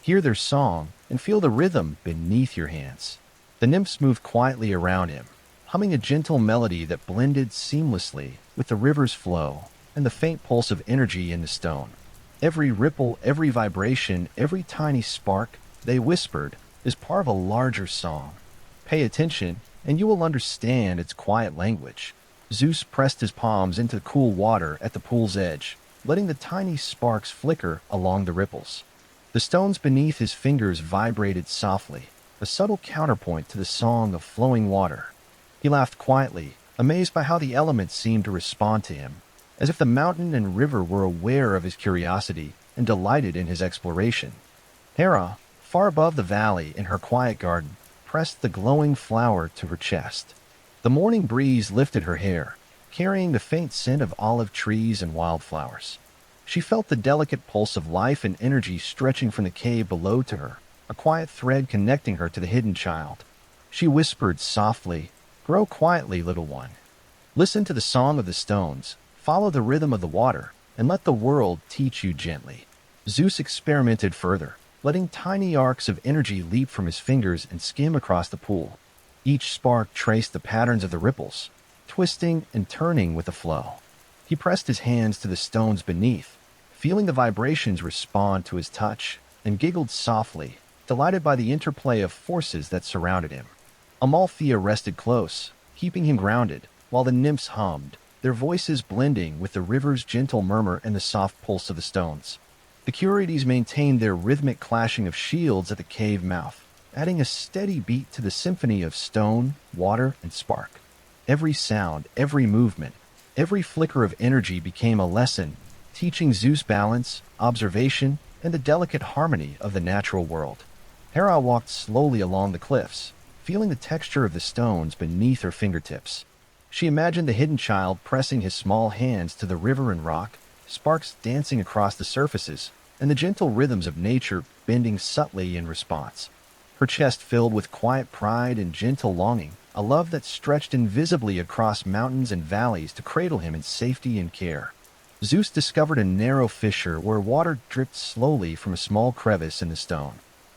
Hear their song and feel the rhythm beneath your hands." The nymphs moved quietly around him, humming a gentle melody that blended seamlessly with the river's flow and the faint pulse of energy in the stone. Every ripple, every vibration, every tiny spark, they whispered, is part of a larger song. Pay attention, and you will understand its quiet language. Zeus pressed his palms into the cool water at the pool's edge, letting the tiny sparks flicker along the ripples. The stones beneath his fingers vibrated softly, a subtle counterpoint to the song of flowing water. He laughed quietly, amazed by how the elements seemed to respond to him, as if the mountain and river were aware of his curiosity and delighted in his exploration. Hera, far above the valley in her quiet garden, pressed the glowing flower to her chest. The morning breeze lifted her hair, carrying the faint scent of olive trees and wildflowers. She felt the delicate pulse of life and energy stretching from the cave below to her, a quiet thread connecting her to the hidden child. She whispered softly, "Grow quietly, little one. Listen to the song of the stones, follow the rhythm of the water, and let the world teach you gently." Zeus experimented further, letting tiny arcs of energy leap from his fingers and skim across the pool. Each spark traced the patterns of the ripples, twisting and turning with the flow. He pressed his hands to the stones beneath, feeling the vibrations respond to his touch, and giggled softly, delighted by the interplay of forces that surrounded him. Amalthea rested close, keeping him grounded, while the nymphs hummed, their voices blending with the river's gentle murmur and the soft pulse of the stones. The Curites maintained their rhythmic clashing of shields at the cave mouth, adding a steady beat to the symphony of stone, water, and spark. Every sound, every movement, every flicker of energy became a lesson, teaching Zeus balance, observation, and the delicate harmony of the natural world. Hera walked slowly along the cliffs, feeling the texture of the stones beneath her fingertips. She imagined the hidden child pressing his small hands to the river and rock, sparks dancing across the surfaces, and the gentle rhythms of nature bending subtly in response. Her chest filled with quiet pride and gentle longing, a love that stretched invisibly across mountains and valleys to cradle him in safety and care. Zeus discovered a narrow fissure where water dripped slowly from a small crevice in the stone.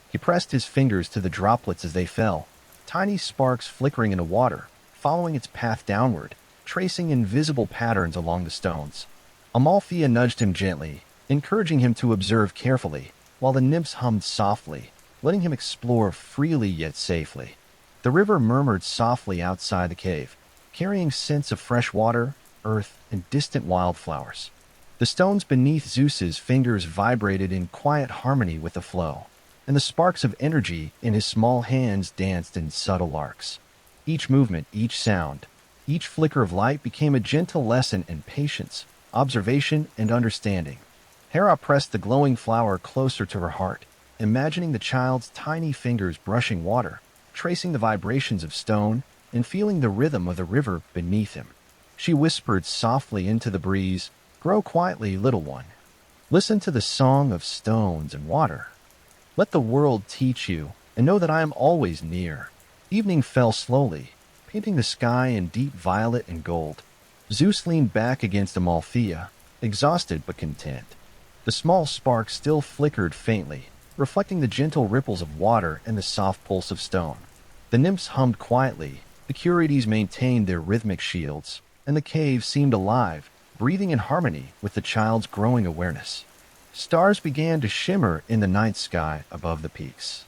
He pressed his fingers to the droplets as they fell, tiny sparks flickering in the water, following its path downward, tracing invisible patterns along the stones. Amalthea nudged him gently, encouraging him to observe carefully, while the nymphs hummed softly, letting him explore freely yet safely. The river murmured softly outside the cave, carrying scents of fresh water, earth, and distant wildflowers. The stones beneath Zeus's fingers vibrated in quiet harmony with the flow, and the sparks of energy in his small hands danced in subtle arcs. Each movement, each sound, each flicker of light became a gentle lesson in patience, observation, and understanding. Hera pressed the glowing flower closer to her heart, imagining the child's tiny fingers brushing water, tracing the vibrations of stone, and feeling the rhythm of the river beneath him. She whispered softly into the breeze, "Grow quietly, little one. Listen to the song of stones and water. Let the world teach you, and know that I am always near. Evening fell slowly, painting the sky in deep violet and gold. Zeus leaned back against Amalthea, exhausted but content. The small spark still flickered faintly, reflecting the gentle ripples of water and the soft pulse of stone. The nymphs hummed quietly, the Curetes maintained their rhythmic shields, and the cave seemed alive, breathing in harmony with the child's growing awareness. Stars began to shimmer in the night sky above the peaks.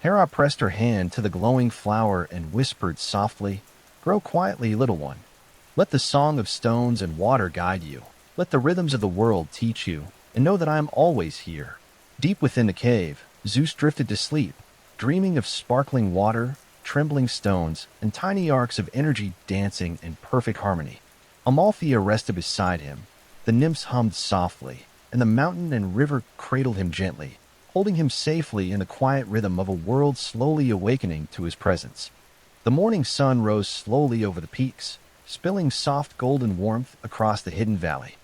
Hera pressed her hand to the glowing flower and whispered softly, "Grow quietly, little one. Let the song of stones and water guide you. Let the rhythms of the world teach you, and know that I am always here." Deep within the cave, Zeus drifted to sleep, dreaming of sparkling water, trembling stones, and tiny arcs of energy dancing in perfect harmony. Amalthea rested beside him. The nymphs hummed softly, and the mountain and river cradled him gently, holding him safely in the quiet rhythm of a world slowly awakening to his presence. The morning sun rose slowly over the peaks, spilling soft golden warmth across the hidden valley.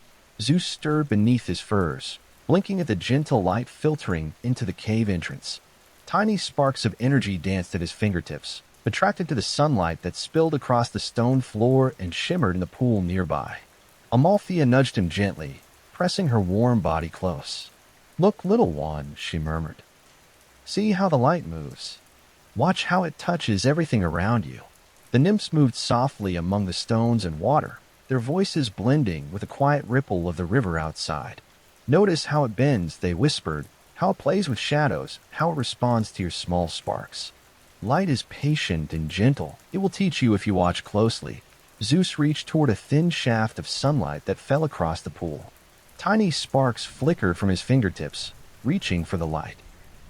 Zeus stirred beneath his furs, blinking at the gentle light filtering into the cave entrance. Tiny sparks of energy danced at his fingertips, attracted to the sunlight that spilled across the stone floor and shimmered in the pool nearby. Amalthea nudged him gently, pressing her warm body close. "Look, little one," she murmured. "See how the light moves. Watch how it touches everything around you." The nymphs moved softly among the stones and water, their voices blending with the quiet ripple of the river outside. "Notice how it bends," they whispered, "how it plays with shadows, how it responds to your small sparks. Light is patient and gentle. It will teach you if you watch closely." Zeus reached toward a thin shaft of sunlight that fell across the pool. Tiny sparks flickered from his fingertips, reaching for the light.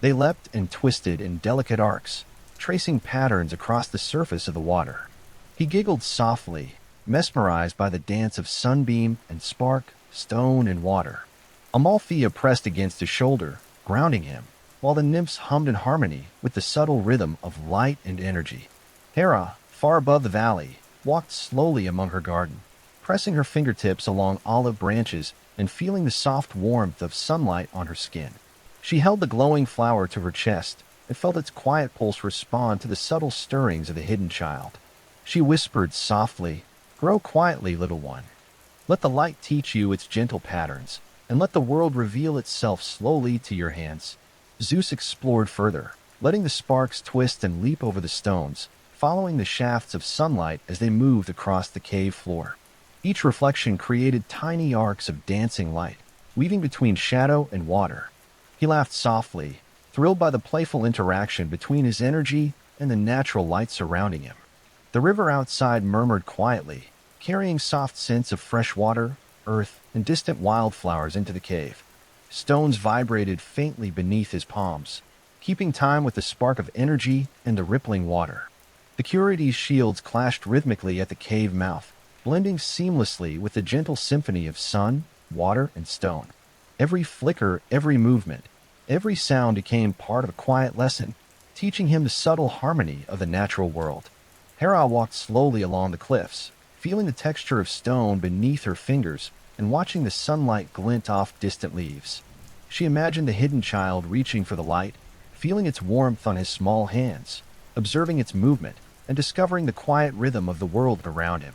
They leapt and twisted in delicate arcs, tracing patterns across the surface of the water. He giggled softly, mesmerized by the dance of sunbeam and spark, stone and water. Amalthea pressed against his shoulder, grounding him, while the nymphs hummed in harmony with the subtle rhythm of light and energy. Hera, far above the valley, walked slowly among her garden, pressing her fingertips along olive branches and feeling the soft warmth of sunlight on her skin. She held the glowing flower to her chest and felt its quiet pulse respond to the subtle stirrings of the hidden child. She whispered softly, "Grow quietly, little one. Let the light teach you its gentle patterns, and let the world reveal itself slowly to your hands." Zeus explored further, letting the sparks twist and leap over the stones, following the shafts of sunlight as they moved across the cave floor. Each reflection created tiny arcs of dancing light, weaving between shadow and water. He laughed softly, thrilled by the playful interaction between his energy and the natural light surrounding him. The river outside murmured quietly, carrying soft scents of fresh water, earth, and distant wildflowers into the cave. Stones vibrated faintly beneath his palms, keeping time with the spark of energy and the rippling water. The Curetes' shields clashed rhythmically at the cave mouth, blending seamlessly with the gentle symphony of sun, water, and stone. Every flicker, every movement, every sound became part of a quiet lesson, teaching him the subtle harmony of the natural world. Hera walked slowly along the cliffs, feeling the texture of stone beneath her fingers and watching the sunlight glint off distant leaves. She imagined the hidden child reaching for the light, feeling its warmth on his small hands, observing its movement, and discovering the quiet rhythm of the world around him.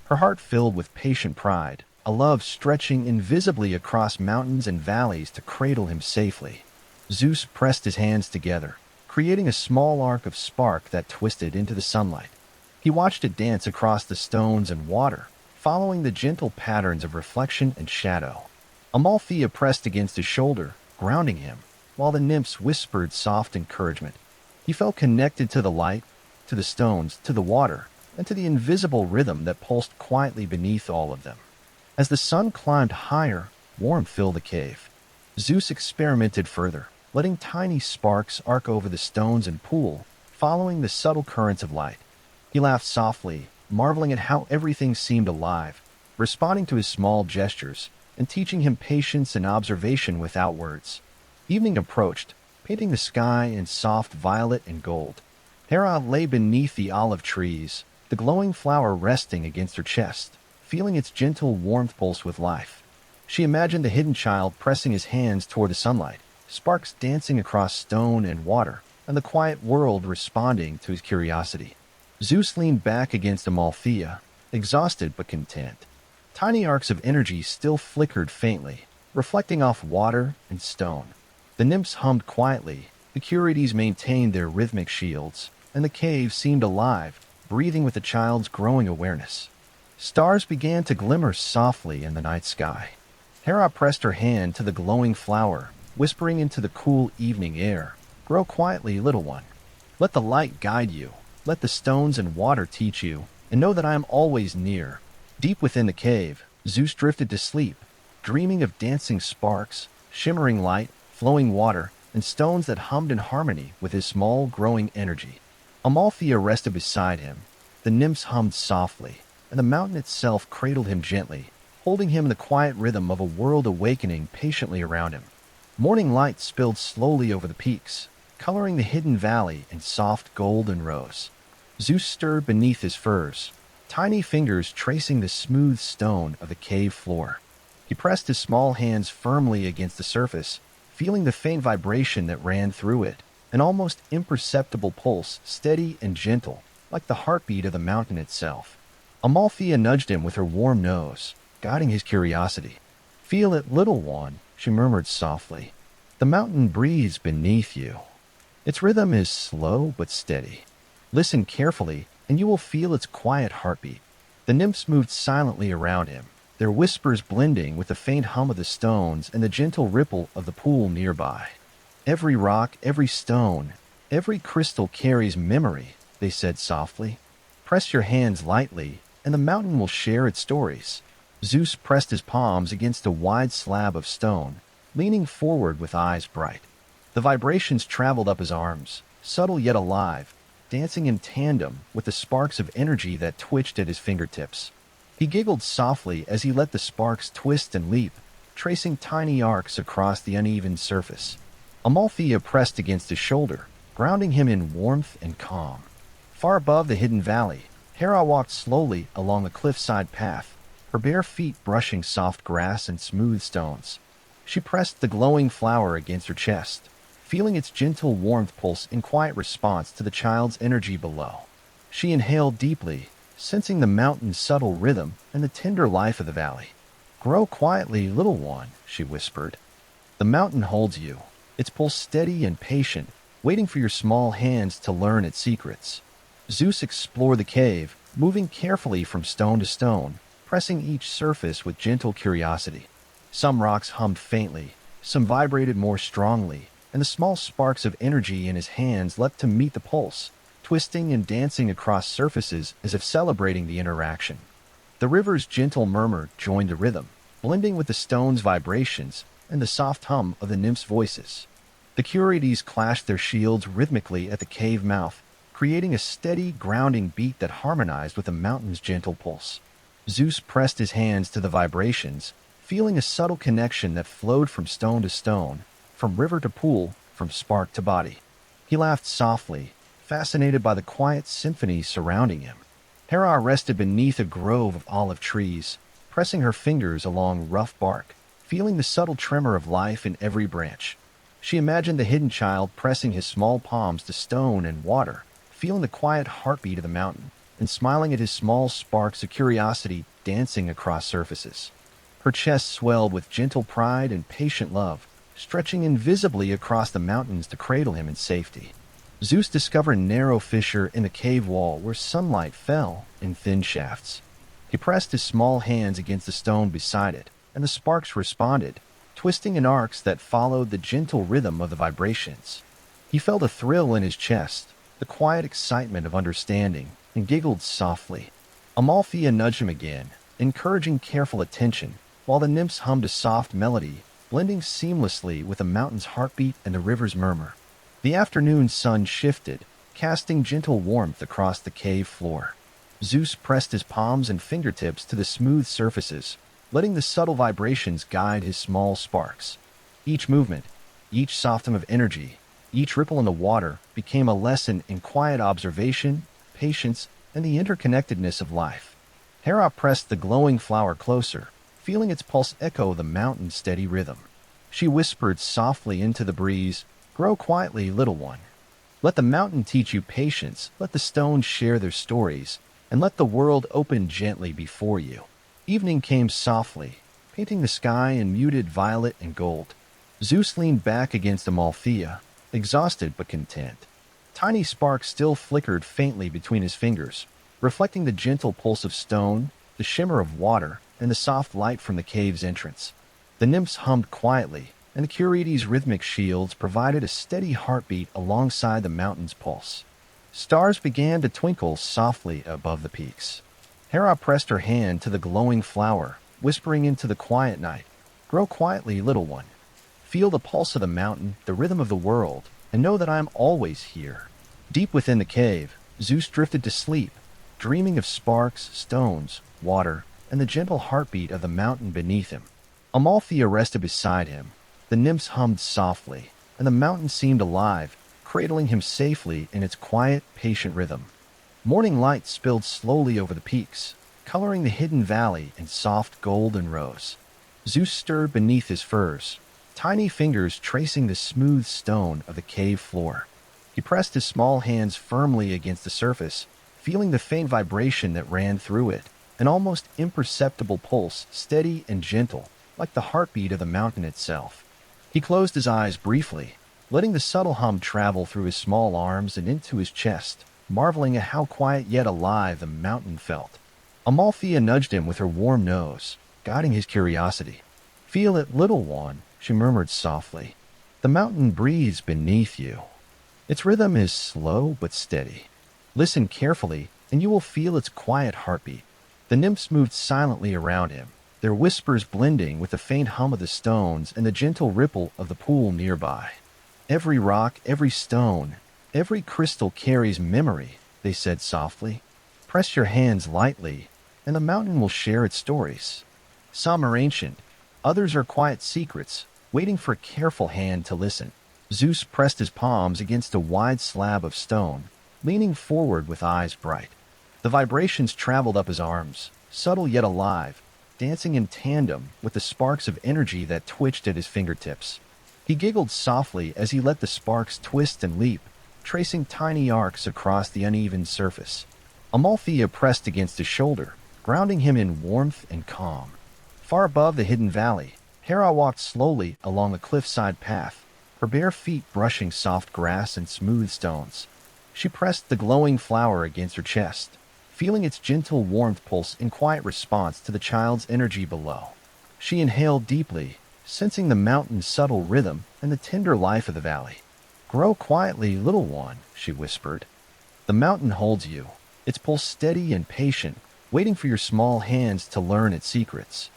Her heart filled with patient pride, a love stretching invisibly across mountains and valleys to cradle him safely. Zeus pressed his hands together, creating a small arc of spark that twisted into the sunlight. He watched it dance across the stones and water, following the gentle patterns of reflection and shadow. Amalthea pressed against his shoulder, grounding him, while the nymphs whispered soft encouragement. He felt connected to the light, to the stones, to the water, and to the invisible rhythm that pulsed quietly beneath all of them. As the sun climbed higher, warmth filled the cave. Zeus experimented further, letting tiny sparks arc over the stones and pool, following the subtle currents of light. He laughed softly, marveling at how everything seemed alive, responding to his small gestures, and teaching him patience and observation without words. Evening approached, painting the sky in soft violet and gold. Hera lay beneath the olive trees, the glowing flower resting against her chest, feeling its gentle warmth pulse with life. She imagined the hidden child pressing his hands toward the sunlight, sparks dancing across stone and water, and the quiet world responding to his curiosity. Zeus leaned back against Amalthea, exhausted but content. Tiny arcs of energy still flickered faintly, reflecting off water and stone. The nymphs hummed quietly, the Curies maintained their rhythmic shields, and the cave seemed alive, breathing with the child's growing awareness. Stars began to glimmer softly in the night sky. Hera pressed her hand to the glowing flower, whispering into the cool evening air, "Grow quietly, little one. Let the light guide you. Let the stones and water teach you, and know that I am always near." Deep within the cave, Zeus drifted to sleep, dreaming of dancing sparks, shimmering light, flowing water, and stones that hummed in harmony with his small, growing energy. Amalthea rested beside him. The nymphs hummed softly, and the mountain itself cradled him gently, holding him in the quiet rhythm of a world awakening patiently around him. Morning light spilled slowly over the peaks, coloring the hidden valley in soft gold and rose. Zeus stirred beneath his furs, tiny fingers tracing the smooth stone of the cave floor. He pressed his small hands firmly against the surface, feeling the faint vibration that ran through it, an almost imperceptible pulse, steady and gentle, like the heartbeat of the mountain itself. Amalthea nudged him with her warm nose, guiding his curiosity. "Feel it, little one," she murmured softly. "The mountain breathes beneath you. Its rhythm is slow but steady. Listen carefully, and you will feel its quiet heartbeat." The nymphs moved silently around him, their whispers blending with the faint hum of the stones and the gentle ripple of the pool nearby. "Every rock, every stone, every crystal carries memory," they said softly. "Press your hands lightly, and the mountain will share its stories." Zeus pressed his palms against a wide slab of stone, leaning forward with eyes bright. The vibrations traveled up his arms, subtle yet alive, dancing in tandem with the sparks of energy that twitched at his fingertips. He giggled softly as he let the sparks twist and leap, tracing tiny arcs across the uneven surface. Amalthea pressed against his shoulder, grounding him in warmth and calm. Far above the hidden valley, Hera walked slowly along the cliffside path, her bare feet brushing soft grass and smooth stones. She pressed the glowing flower against her chest, feeling its gentle warmth pulse in quiet response to the child's energy below. She inhaled deeply, sensing the mountain's subtle rhythm and the tender life of the valley. "Grow quietly, little one," she whispered. "The mountain holds you, its pulse steady and patient, waiting for your small hands to learn its secrets." Zeus explored the cave, moving carefully from stone to stone, pressing each surface with gentle curiosity. Some rocks hummed faintly, some vibrated more strongly, and the small sparks of energy in his hands leapt to meet the pulse, twisting and dancing across surfaces as if celebrating the interaction. The river's gentle murmur joined the rhythm, blending with the stone's vibrations and the soft hum of the nymphs' voices. The Curies clashed their shields rhythmically at the cave mouth, creating a steady, grounding beat that harmonized with the mountain's gentle pulse. Zeus pressed his hands to the vibrations, feeling a subtle connection that flowed from stone to stone, from river to pool, from spark to body. He laughed softly, fascinated by the quiet symphony surrounding him. Hera rested beneath a grove of olive trees, pressing her fingers along rough bark, feeling the subtle tremor of life in every branch. She imagined the hidden child pressing his small palms to stone and water, feeling the quiet heartbeat of the mountain, and smiling at his small sparks of curiosity dancing across surfaces. Her chest swelled with gentle pride and patient love, stretching invisibly across the mountains to cradle him in safety. Zeus discovered a narrow fissure in the cave wall where sunlight fell in thin shafts. He pressed his small hands against the stone beside it, and the sparks responded, twisting in arcs that followed the gentle rhythm of the vibrations. He felt a thrill in his chest, the quiet excitement of understanding, and giggled softly. Amalthea nudged him again, encouraging careful attention, while the nymphs hummed a soft melody, blending seamlessly with the mountain's heartbeat and the river's murmur. The afternoon sun shifted, casting gentle warmth across the cave floor. Zeus pressed his palms and fingertips to the smooth surfaces, letting the subtle vibrations guide his small sparks. Each movement, each soft of energy, each ripple in the water became a lesson in quiet observation, patience, and the interconnectedness of life. Hera pressed the glowing flower closer, feeling its pulse echo the mountain's steady rhythm. She whispered softly into the breeze, "Grow quietly, little one. Let the mountain teach you patience, let the stones share their stories, and let the world open gently before you." Evening came softly, painting the sky in muted violet and gold. Zeus leaned back against Amalthea, exhausted but content. Tiny sparks still flickered faintly between his fingers, reflecting the gentle pulse of stone, the shimmer of water, and the soft light from the cave's entrance. The nymphs hummed quietly, and the Curetes' rhythmic shields provided a steady heartbeat alongside the mountain's pulse. Stars began to twinkle softly above the peaks. Hera pressed her hand to the glowing flower, whispering into the quiet night, "Grow quietly, little one. Feel the pulse of the mountain, the rhythm of the world, and know that I am always here." Deep within the cave, Zeus drifted to sleep, dreaming of sparks, stones, water, and the gentle heartbeat of the mountain beneath him. Amalthea rested beside him. The nymphs hummed softly, and the mountain seemed alive, cradling him safely in its quiet, patient rhythm. Morning light spilled slowly over the peaks, coloring the hidden valley in soft gold and rose. Zeus stirred beneath his furs, tiny fingers tracing the smooth stone of the cave floor. He pressed his small hands firmly against the surface, feeling the faint vibration that ran through it, an almost imperceptible pulse, steady and gentle, like the heartbeat of the mountain itself. He closed his eyes briefly, letting the subtle hum travel through his small arms and into his chest, marveling at how quiet yet alive the mountain felt. Amalthea nudged him with her warm nose, guiding his curiosity. "Feel it, little one," she murmured softly. "The mountain breathes beneath you. Its rhythm is slow but steady. Listen carefully, and you will feel its quiet heartbeat." The nymphs moved silently around him, their whispers blending with the faint hum of the stones and the gentle ripple of the pool nearby. "Every rock, every stone, every crystal carries memory," they said softly. "Press your hands lightly, and the mountain will share its stories. Some are ancient, others are quiet secrets, waiting for a careful hand to listen." Zeus pressed his palms against a wide slab of stone, leaning forward with eyes bright. The vibrations traveled up his arms, subtle yet alive, dancing in tandem with the sparks of energy that twitched at his fingertips. He giggled softly as he let the sparks twist and leap, tracing tiny arcs across the uneven surface. Amalthea pressed against his shoulder, grounding him in warmth and calm. Far above the hidden valley, Hera walked slowly along the cliffside path, her bare feet brushing soft grass and smooth stones. She pressed the glowing flower against her chest, feeling its gentle warmth pulse in quiet response to the child's energy below. She inhaled deeply, sensing the mountain's subtle rhythm and the tender life of the valley. "Grow quietly, little one," she whispered. "The mountain holds you, its pulse steady and patient, waiting for your small hands to learn its secrets."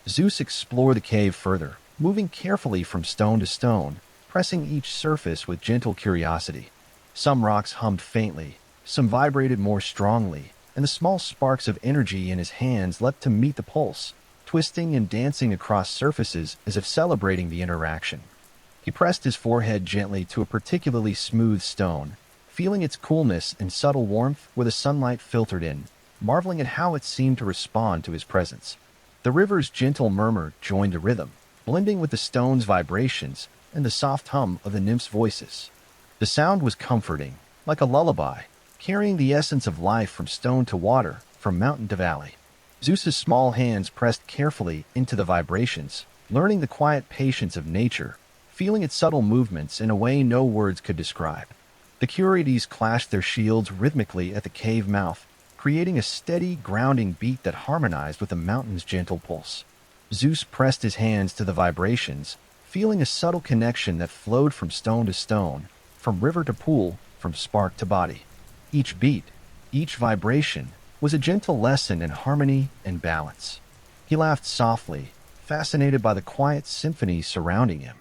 Zeus explored the cave further, moving carefully from stone to stone, pressing each surface with gentle curiosity. Some rocks hummed faintly, some vibrated more strongly, and the small sparks of energy in his hands leapt to meet the pulse, twisting and dancing across surfaces as if celebrating the interaction. He pressed his forehead gently to a particularly smooth stone, feeling its coolness and subtle warmth where the sunlight filtered in, marveling at how it seemed to respond to his presence. The river's gentle murmur joined the rhythm, blending with the stone's vibrations and the soft hum of the nymphs' voices. The sound was comforting, like a lullaby, carrying the essence of life from stone to water, from mountain to valley. Zeus's small hands pressed carefully into the vibrations, learning the quiet patience of nature, feeling its subtle movements in a way no words could describe. The Curetes clashed their shields rhythmically at the cave mouth, creating a steady, grounding beat that harmonized with the mountain's gentle pulse. Zeus pressed his hands to the vibrations, feeling a subtle connection that flowed from stone to stone, from river to pool, from spark to body. Each beat, each vibration, was a gentle lesson in harmony and balance. He laughed softly, fascinated by the quiet symphony surrounding him.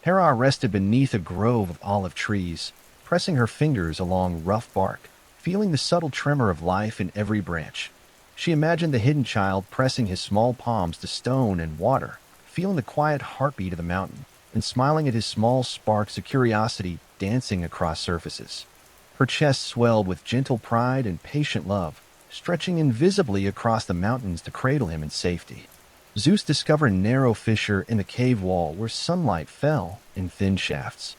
Hera rested beneath a grove of olive trees, pressing her fingers along rough bark, feeling the subtle tremor of life in every branch. She imagined the hidden child pressing his small palms to stone and water, feeling the quiet heartbeat of the mountain, and smiling at his small sparks of curiosity dancing across surfaces. Her chest swelled with gentle pride and patient love, stretching invisibly across the mountains to cradle him in safety. Zeus discovered a narrow fissure in the cave wall where sunlight fell in thin shafts.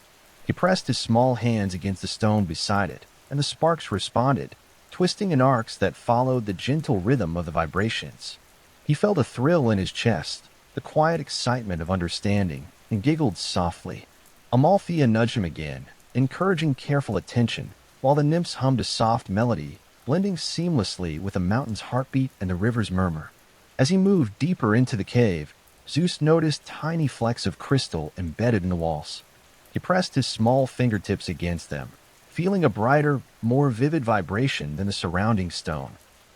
He pressed his small hands against the stone beside it, and the sparks responded, twisting in arcs that followed the gentle rhythm of the vibrations. He felt a thrill in his chest, the quiet excitement of understanding, and giggled softly. Amalthea nudged him again, encouraging careful attention, while the nymphs hummed a soft melody, blending seamlessly with the mountain's heartbeat and the river's murmur. As he moved deeper into the cave, Zeus noticed tiny flecks of crystal embedded in the walls. He pressed his small fingertips against them, feeling a brighter, more vivid vibration than the surrounding stone.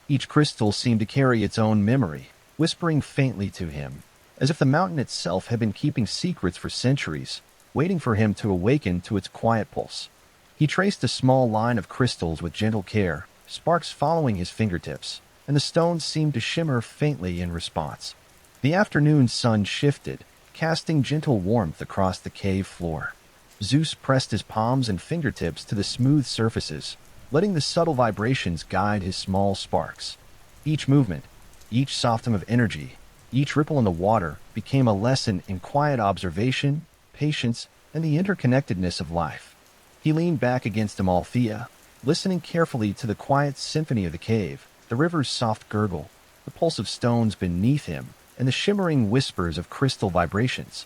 Each crystal seemed to carry its own memory, whispering faintly to him, as if the mountain itself had been keeping secrets for centuries, waiting for him to awaken to its quiet pulse. He traced a small line of crystals with gentle care, sparks following his fingertips, and the stones seemed to shimmer faintly in response. The afternoon sun shifted, casting gentle warmth across the cave floor. Zeus pressed his palms and fingertips to the smooth surfaces, letting the subtle vibrations guide his small sparks. Each movement, each softening of energy, each ripple in the water became a lesson in quiet observation, patience, and the interconnectedness of life. He leaned back against Amalthea, listening carefully to the quiet symphony of the cave, the river's soft gurgle, the pulse of stones beneath him, and the shimmering whispers of crystal vibrations.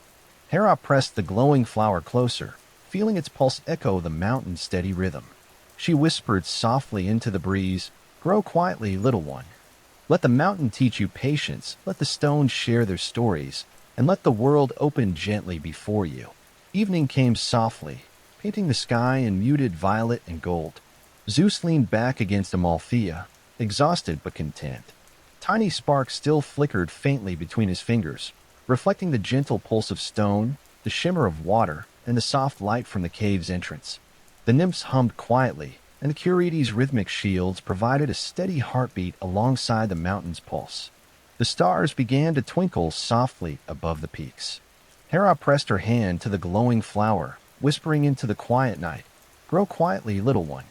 Hera pressed the glowing flower closer, feeling its pulse echo the mountain's steady rhythm. She whispered softly into the breeze, "Grow quietly, little one. Let the mountain teach you patience, let the stones share their stories, and let the world open gently before you." Evening came softly, painting the sky in muted violet and gold. Zeus leaned back against Amalthea, exhausted but content. Tiny sparks still flickered faintly between his fingers, reflecting the gentle pulse of stone, the shimmer of water, and the soft light from the cave's entrance. The nymphs hummed quietly, and the Curetes' rhythmic shields provided a steady heartbeat alongside the mountain's pulse. The stars began to twinkle softly above the peaks. Hera pressed her hand to the glowing flower, whispering into the quiet night, "Grow quietly, little one.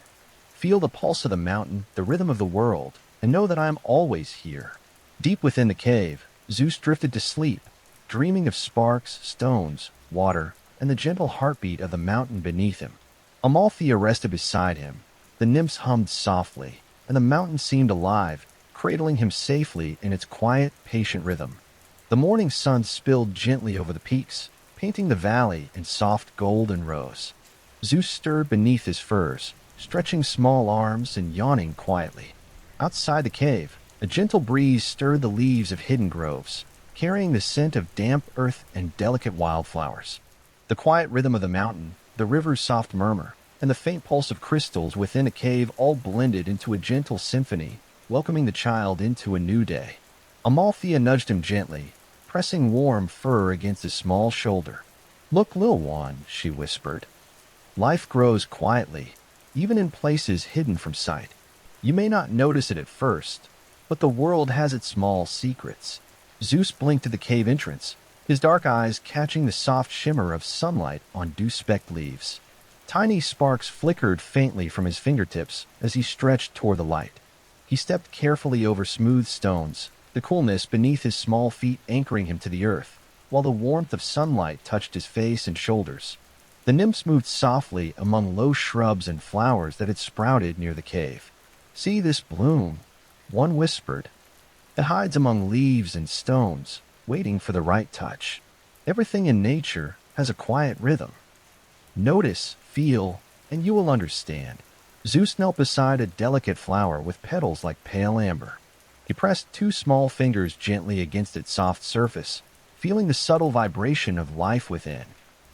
Feel the pulse of the mountain, the rhythm of the world, and know that I am always here." Deep within the cave, Zeus drifted to sleep, dreaming of sparks, stones, water, and the gentle heartbeat of the mountain beneath him. Amalthea rested beside him. The nymphs hummed softly, and the mountain seemed alive, cradling him safely in its quiet, patient rhythm. The morning sun spilled gently over the peaks, painting the valley in soft gold and rose. Zeus stirred beneath his furs, stretching small arms and yawning quietly. Outside the cave, a gentle breeze stirred the leaves of hidden groves, carrying the scent of damp earth and delicate wildflowers. The quiet rhythm of the mountain, the river's soft murmur, and the faint pulse of crystals within the cave all blended into a gentle symphony, welcoming the child into a new day. Amalthea nudged him gently, pressing warm fur against his small shoulder. "Look, little one," she whispered. "Life grows quietly, even in places hidden from sight. You may not notice it at first, but the world has its small secrets." Zeus blinked at the cave entrance, his dark eyes catching the soft shimmer of sunlight on dew-specked leaves. Tiny sparks flickered faintly from his fingertips as he stretched toward the light. He stepped carefully over smooth stones, the coolness beneath his small feet anchoring him to the earth, while the warmth of sunlight touched his face and shoulders. The nymphs moved softly among low shrubs and flowers that had sprouted near the cave. "See this bloom," one whispered. "It hides among leaves and stones, waiting for the right touch. Everything in nature has a quiet rhythm. Notice, feel, and you will understand." Zeus knelt beside a delicate flower with petals like pale amber. He pressed two small fingers gently against its soft surface, feeling the subtle vibration of life within.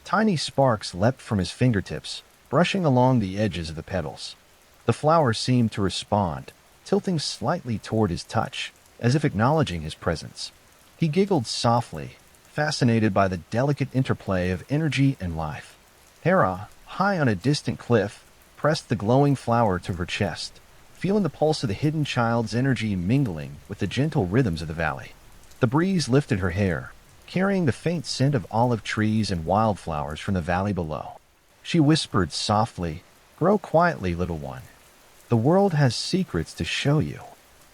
Tiny sparks leapt from his fingertips, brushing along the edges of the petals. The flower seemed to respond, tilting slightly toward his touch, as if acknowledging his presence. He giggled softly, fascinated by the delicate interplay of energy and life. Hera, high on a distant cliff, pressed the glowing flower to her chest, feeling the pulse of the hidden child's energy mingling with the gentle rhythms of the valley. The breeze lifted her hair, carrying the faint scent of olive trees and wildflowers from the valley below. She whispered softly, "Grow quietly, little one. The world has secrets to show you."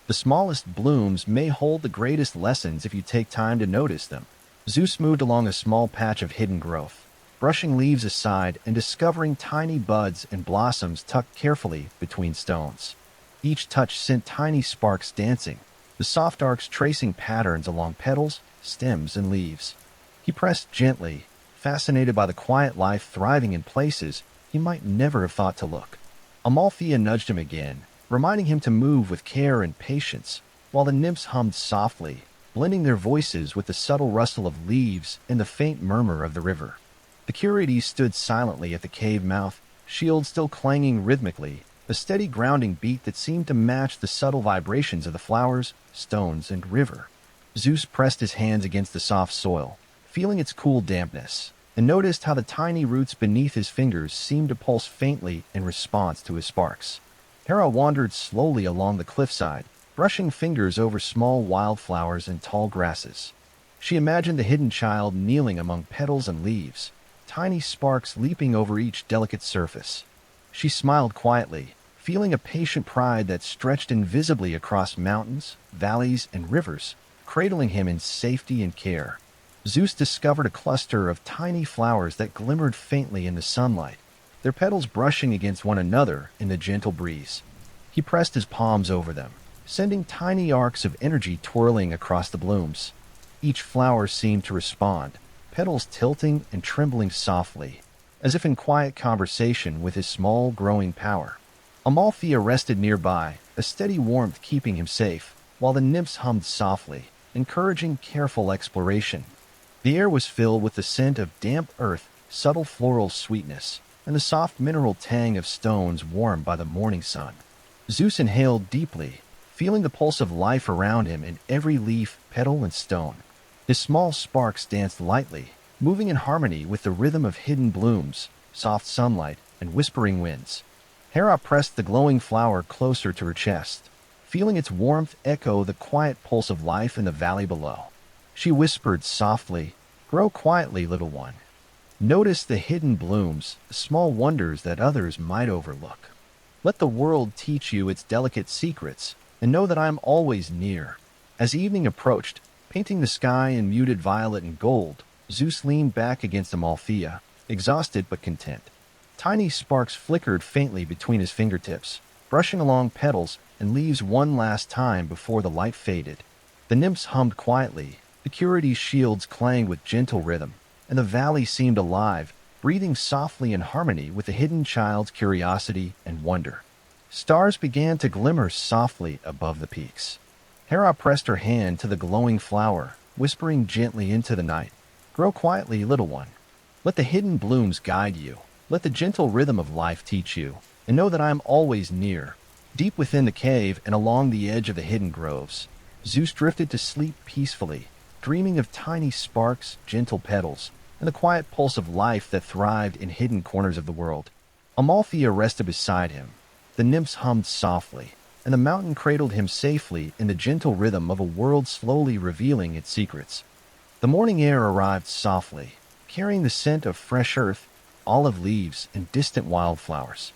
The smallest blooms may hold the greatest lessons if you take time to notice them. Zeus moved along a small patch of hidden growth, brushing leaves aside and discovering tiny buds and blossoms tucked carefully between stones. Each touch sent tiny sparks dancing, the soft arcs tracing patterns along petals, stems, and leaves. He pressed gently, fascinated by the quiet life thriving in places he might never have thought to look. Amalthea nudged him again, reminding him to move with care and patience, while the nymphs hummed softly, blending their voices with the subtle rustle of leaves and the faint murmur of the river. The Curetes stood silently at the cave mouth, shields still clanging rhythmically, a steady grounding beat that seemed to match the subtle vibrations of the flowers, stones, and river. Zeus pressed his hands against the soft soil, feeling its cool dampness, and noticed how the tiny roots beneath his fingers seemed to pulse faintly in response to his sparks. Hera wandered slowly along the cliffside, brushing fingers over small wildflowers and tall grasses. She imagined the hidden child kneeling among petals and leaves, tiny sparks leaping over each delicate surface. She smiled quietly, feeling a patient pride that stretched invisibly across mountains, valleys, and rivers, cradling him in safety and care. Zeus discovered a cluster of tiny flowers that glimmered faintly in the sunlight, their petals brushing against one another in the gentle breeze. He pressed his palms over them, sending tiny arcs of energy twirling across the blooms. Each flower seemed to respond, petals tilting and trembling softly, as if in quiet conversation with his small, growing power. Amalthea rested nearby, a steady warmth keeping him safe, while the nymphs hummed softly, encouraging careful exploration. The air was filled with the scent of damp earth, subtle floral sweetness, and the soft mineral tang of stones warmed by the morning sun. Zeus inhaled deeply, feeling the pulse of life around him in every leaf, petal, and stone. His small sparks danced lightly, moving in harmony with the rhythm of hidden blooms, soft sunlight, and whispering winds. Hera pressed the glowing flower closer to her chest, feeling its warmth echo the quiet pulse of life in the valley below. She whispered softly, "Grow quietly, little one. Notice the hidden blooms, the small wonders that others might overlook. Let the world teach you its delicate secrets, and know that I am always near." As evening approached, painting the sky in muted violet and gold, Zeus leaned back against Amalthea, exhausted but content. Tiny sparks flickered faintly between his fingertips, brushing along petals and leaves one last time before the light faded. The nymphs hummed quietly, the Curetes' shields clanged with gentle rhythm, and the valley seemed alive, breathing softly in harmony with the hidden child's curiosity and wonder. Stars began to glimmer softly above the peaks. Hera pressed her hand to the glowing flower, whispering gently into the night, "Grow quietly, little one. Let the hidden blooms guide you. Let the gentle rhythm of life teach you, and know that I am always near." Deep within the cave and along the edge of the hidden groves, Zeus drifted to sleep peacefully, dreaming of tiny sparks, gentle petals, and the quiet pulse of life that thrived in hidden corners of the world. Amalthea rested beside him. The nymphs hummed softly, and the mountain cradled him safely in the gentle rhythm of a world slowly revealing its secrets. The morning air arrived softly, carrying the scent of fresh earth, olive leaves, and distant wildflowers.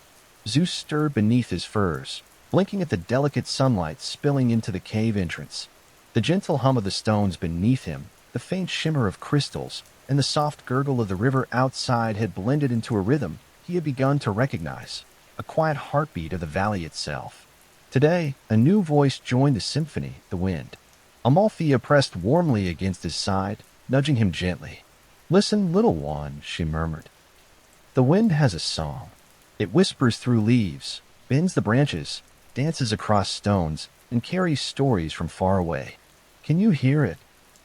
Zeus stirred beneath his furs, blinking at the delicate sunlight spilling into the cave entrance. The gentle hum of the stones beneath him, the faint shimmer of crystals, and the soft gurgle of the river outside had blended into a rhythm he had begun to recognize, a quiet heartbeat of the valley itself. Today, a new voice joined the symphony, the wind. Amalthea pressed warmly against his side, nudging him gently. "Listen, little one," she murmured. "The wind has a song. It whispers through leaves, bends the branches, dances across stones, and carries stories from far away. Can you hear it?"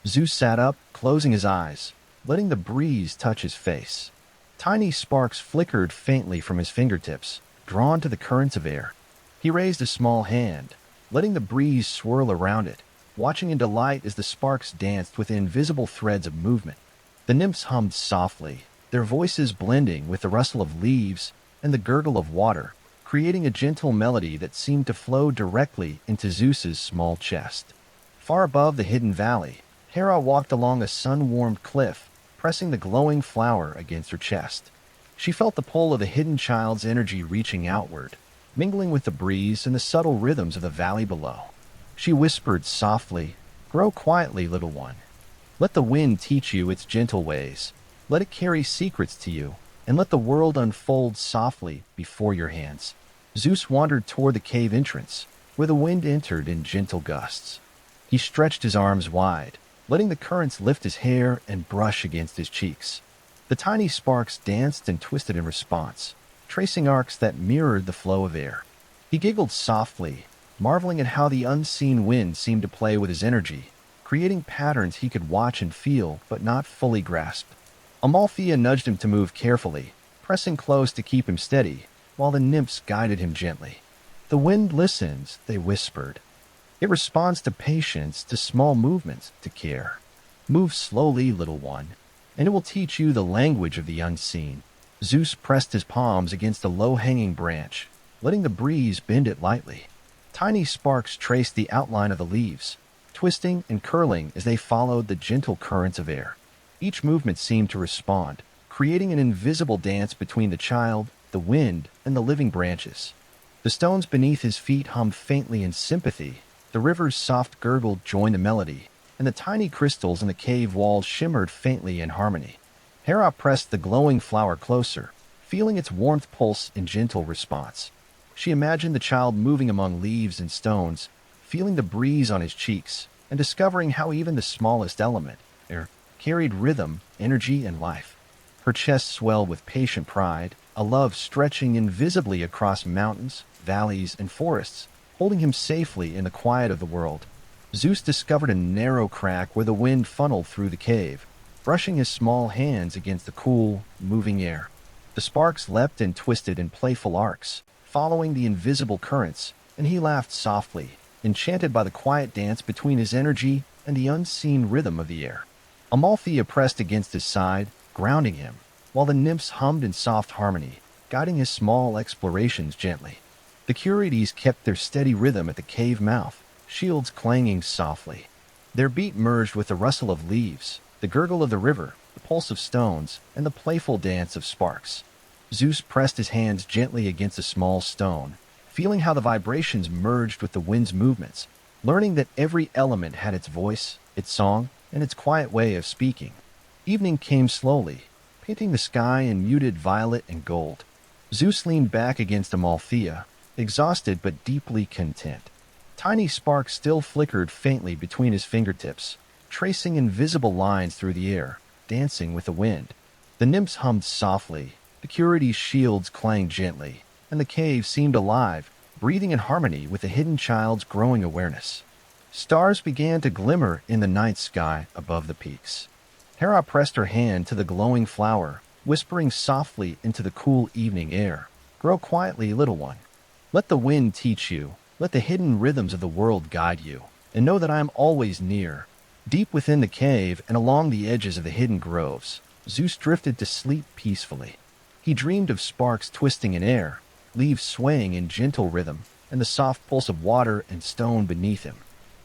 Zeus sat up, closing his eyes, letting the breeze touch his face. Tiny sparks flickered faintly from his fingertips, drawn to the currents of air. He raised a small hand, letting the breeze swirl around it, watching in delight as the sparks danced with invisible threads of movement. The nymphs hummed softly, their voices blending with the rustle of leaves and the gurgle of water, creating a gentle melody that seemed to flow directly into Zeus's small chest. Far above the hidden valley, Hera walked along a sun-warmed cliff, pressing the glowing flower against her chest. She felt the pull of the hidden child's energy reaching outward, mingling with the breeze and the subtle rhythms of the valley below. She whispered softly, "Grow quietly, little one. Let the wind teach you its gentle ways. Let it carry secrets to you, and let the world unfold softly before your hands." Zeus wandered toward the cave entrance, where the wind entered in gentle gusts. He stretched his arms wide, letting the currents lift his hair and brush against his cheeks. The tiny sparks danced and twisted in response, tracing arcs that mirrored the flow of air. He giggled softly, marveling at how the unseen wind seemed to play with his energy, creating patterns he could watch and feel but not fully grasp. Amalthea nudged him to move carefully, pressing close to keep him steady, while the nymphs guided him gently. "The wind listens," they whispered. "It responds to patience, to small movements, to care. Move slowly, little one, and it will teach you the language of the unseen." Zeus pressed his palms against a low-hanging branch, letting the breeze bend it lightly. Tiny sparks traced the outline of the leaves, twisting and curling as they followed the gentle currents of air. Each movement seemed to respond, creating an invisible dance between the child, the wind, and the living branches. The stones beneath his feet hummed faintly in sympathy, the river's soft gurgle joined the melody, and the tiny crystals in the cave walls shimmered faintly in harmony. Hera pressed the glowing flower closer, feeling its warmth pulse in gentle response. She imagined the child moving among leaves and stones, feeling the breeze on his cheeks, and discovering how even the smallest element, air, carried rhythm, energy, and life. Her chest swelled with patient pride, a love stretching invisibly across mountains, valleys, and forests, holding him safely in the quiet of the world. Zeus discovered a narrow crack where the wind funneled through the cave, brushing his small hands against the cool, moving air. The sparks leapt and twisted in playful arcs, following the invisible currents, and he laughed softly, enchanted by the quiet dance between his energy and the unseen rhythm of the air. Amalthea pressed against his side, grounding him, while the nymphs hummed in soft harmony, guiding his small explorations gently. The Curetes kept their steady rhythm at the cave mouth, shields clanging softly. Their beat merged with the rustle of leaves, the gurgle of the river, the pulse of stones, and the playful dance of sparks. Zeus pressed his hands gently against a small stone, feeling how the vibrations merged with the wind's movements, learning that every element had its voice, its song, and its quiet way of speaking. Evening came slowly, painting the sky in muted violet and gold. Zeus leaned back against Amalthea, exhausted but deeply content. Tiny sparks still flickered faintly between his fingertips, tracing invisible lines through the air, dancing with the wind. The nymphs hummed softly, the Curetes' shields clanged gently, and the cave seemed alive, breathing in harmony with the hidden child's growing awareness. Stars began to glimmer in the night sky above the peaks. Hera pressed her hand to the glowing flower, whispering softly into the cool evening air, "Grow quietly, little one. Let the wind teach you, let the hidden rhythms of the world guide you, and know that I am always near." Deep within the cave and along the edges of the hidden groves, Zeus drifted to sleep peacefully. He dreamed of sparks twisting in air, leaves swaying in gentle rhythm, and the soft pulse of water and stone beneath him.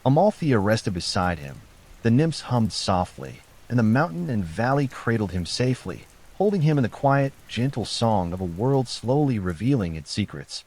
Amalthea rested beside him. The nymphs hummed softly, and the mountain and valley cradled him safely, holding him in the quiet, gentle song of a world slowly revealing its secrets.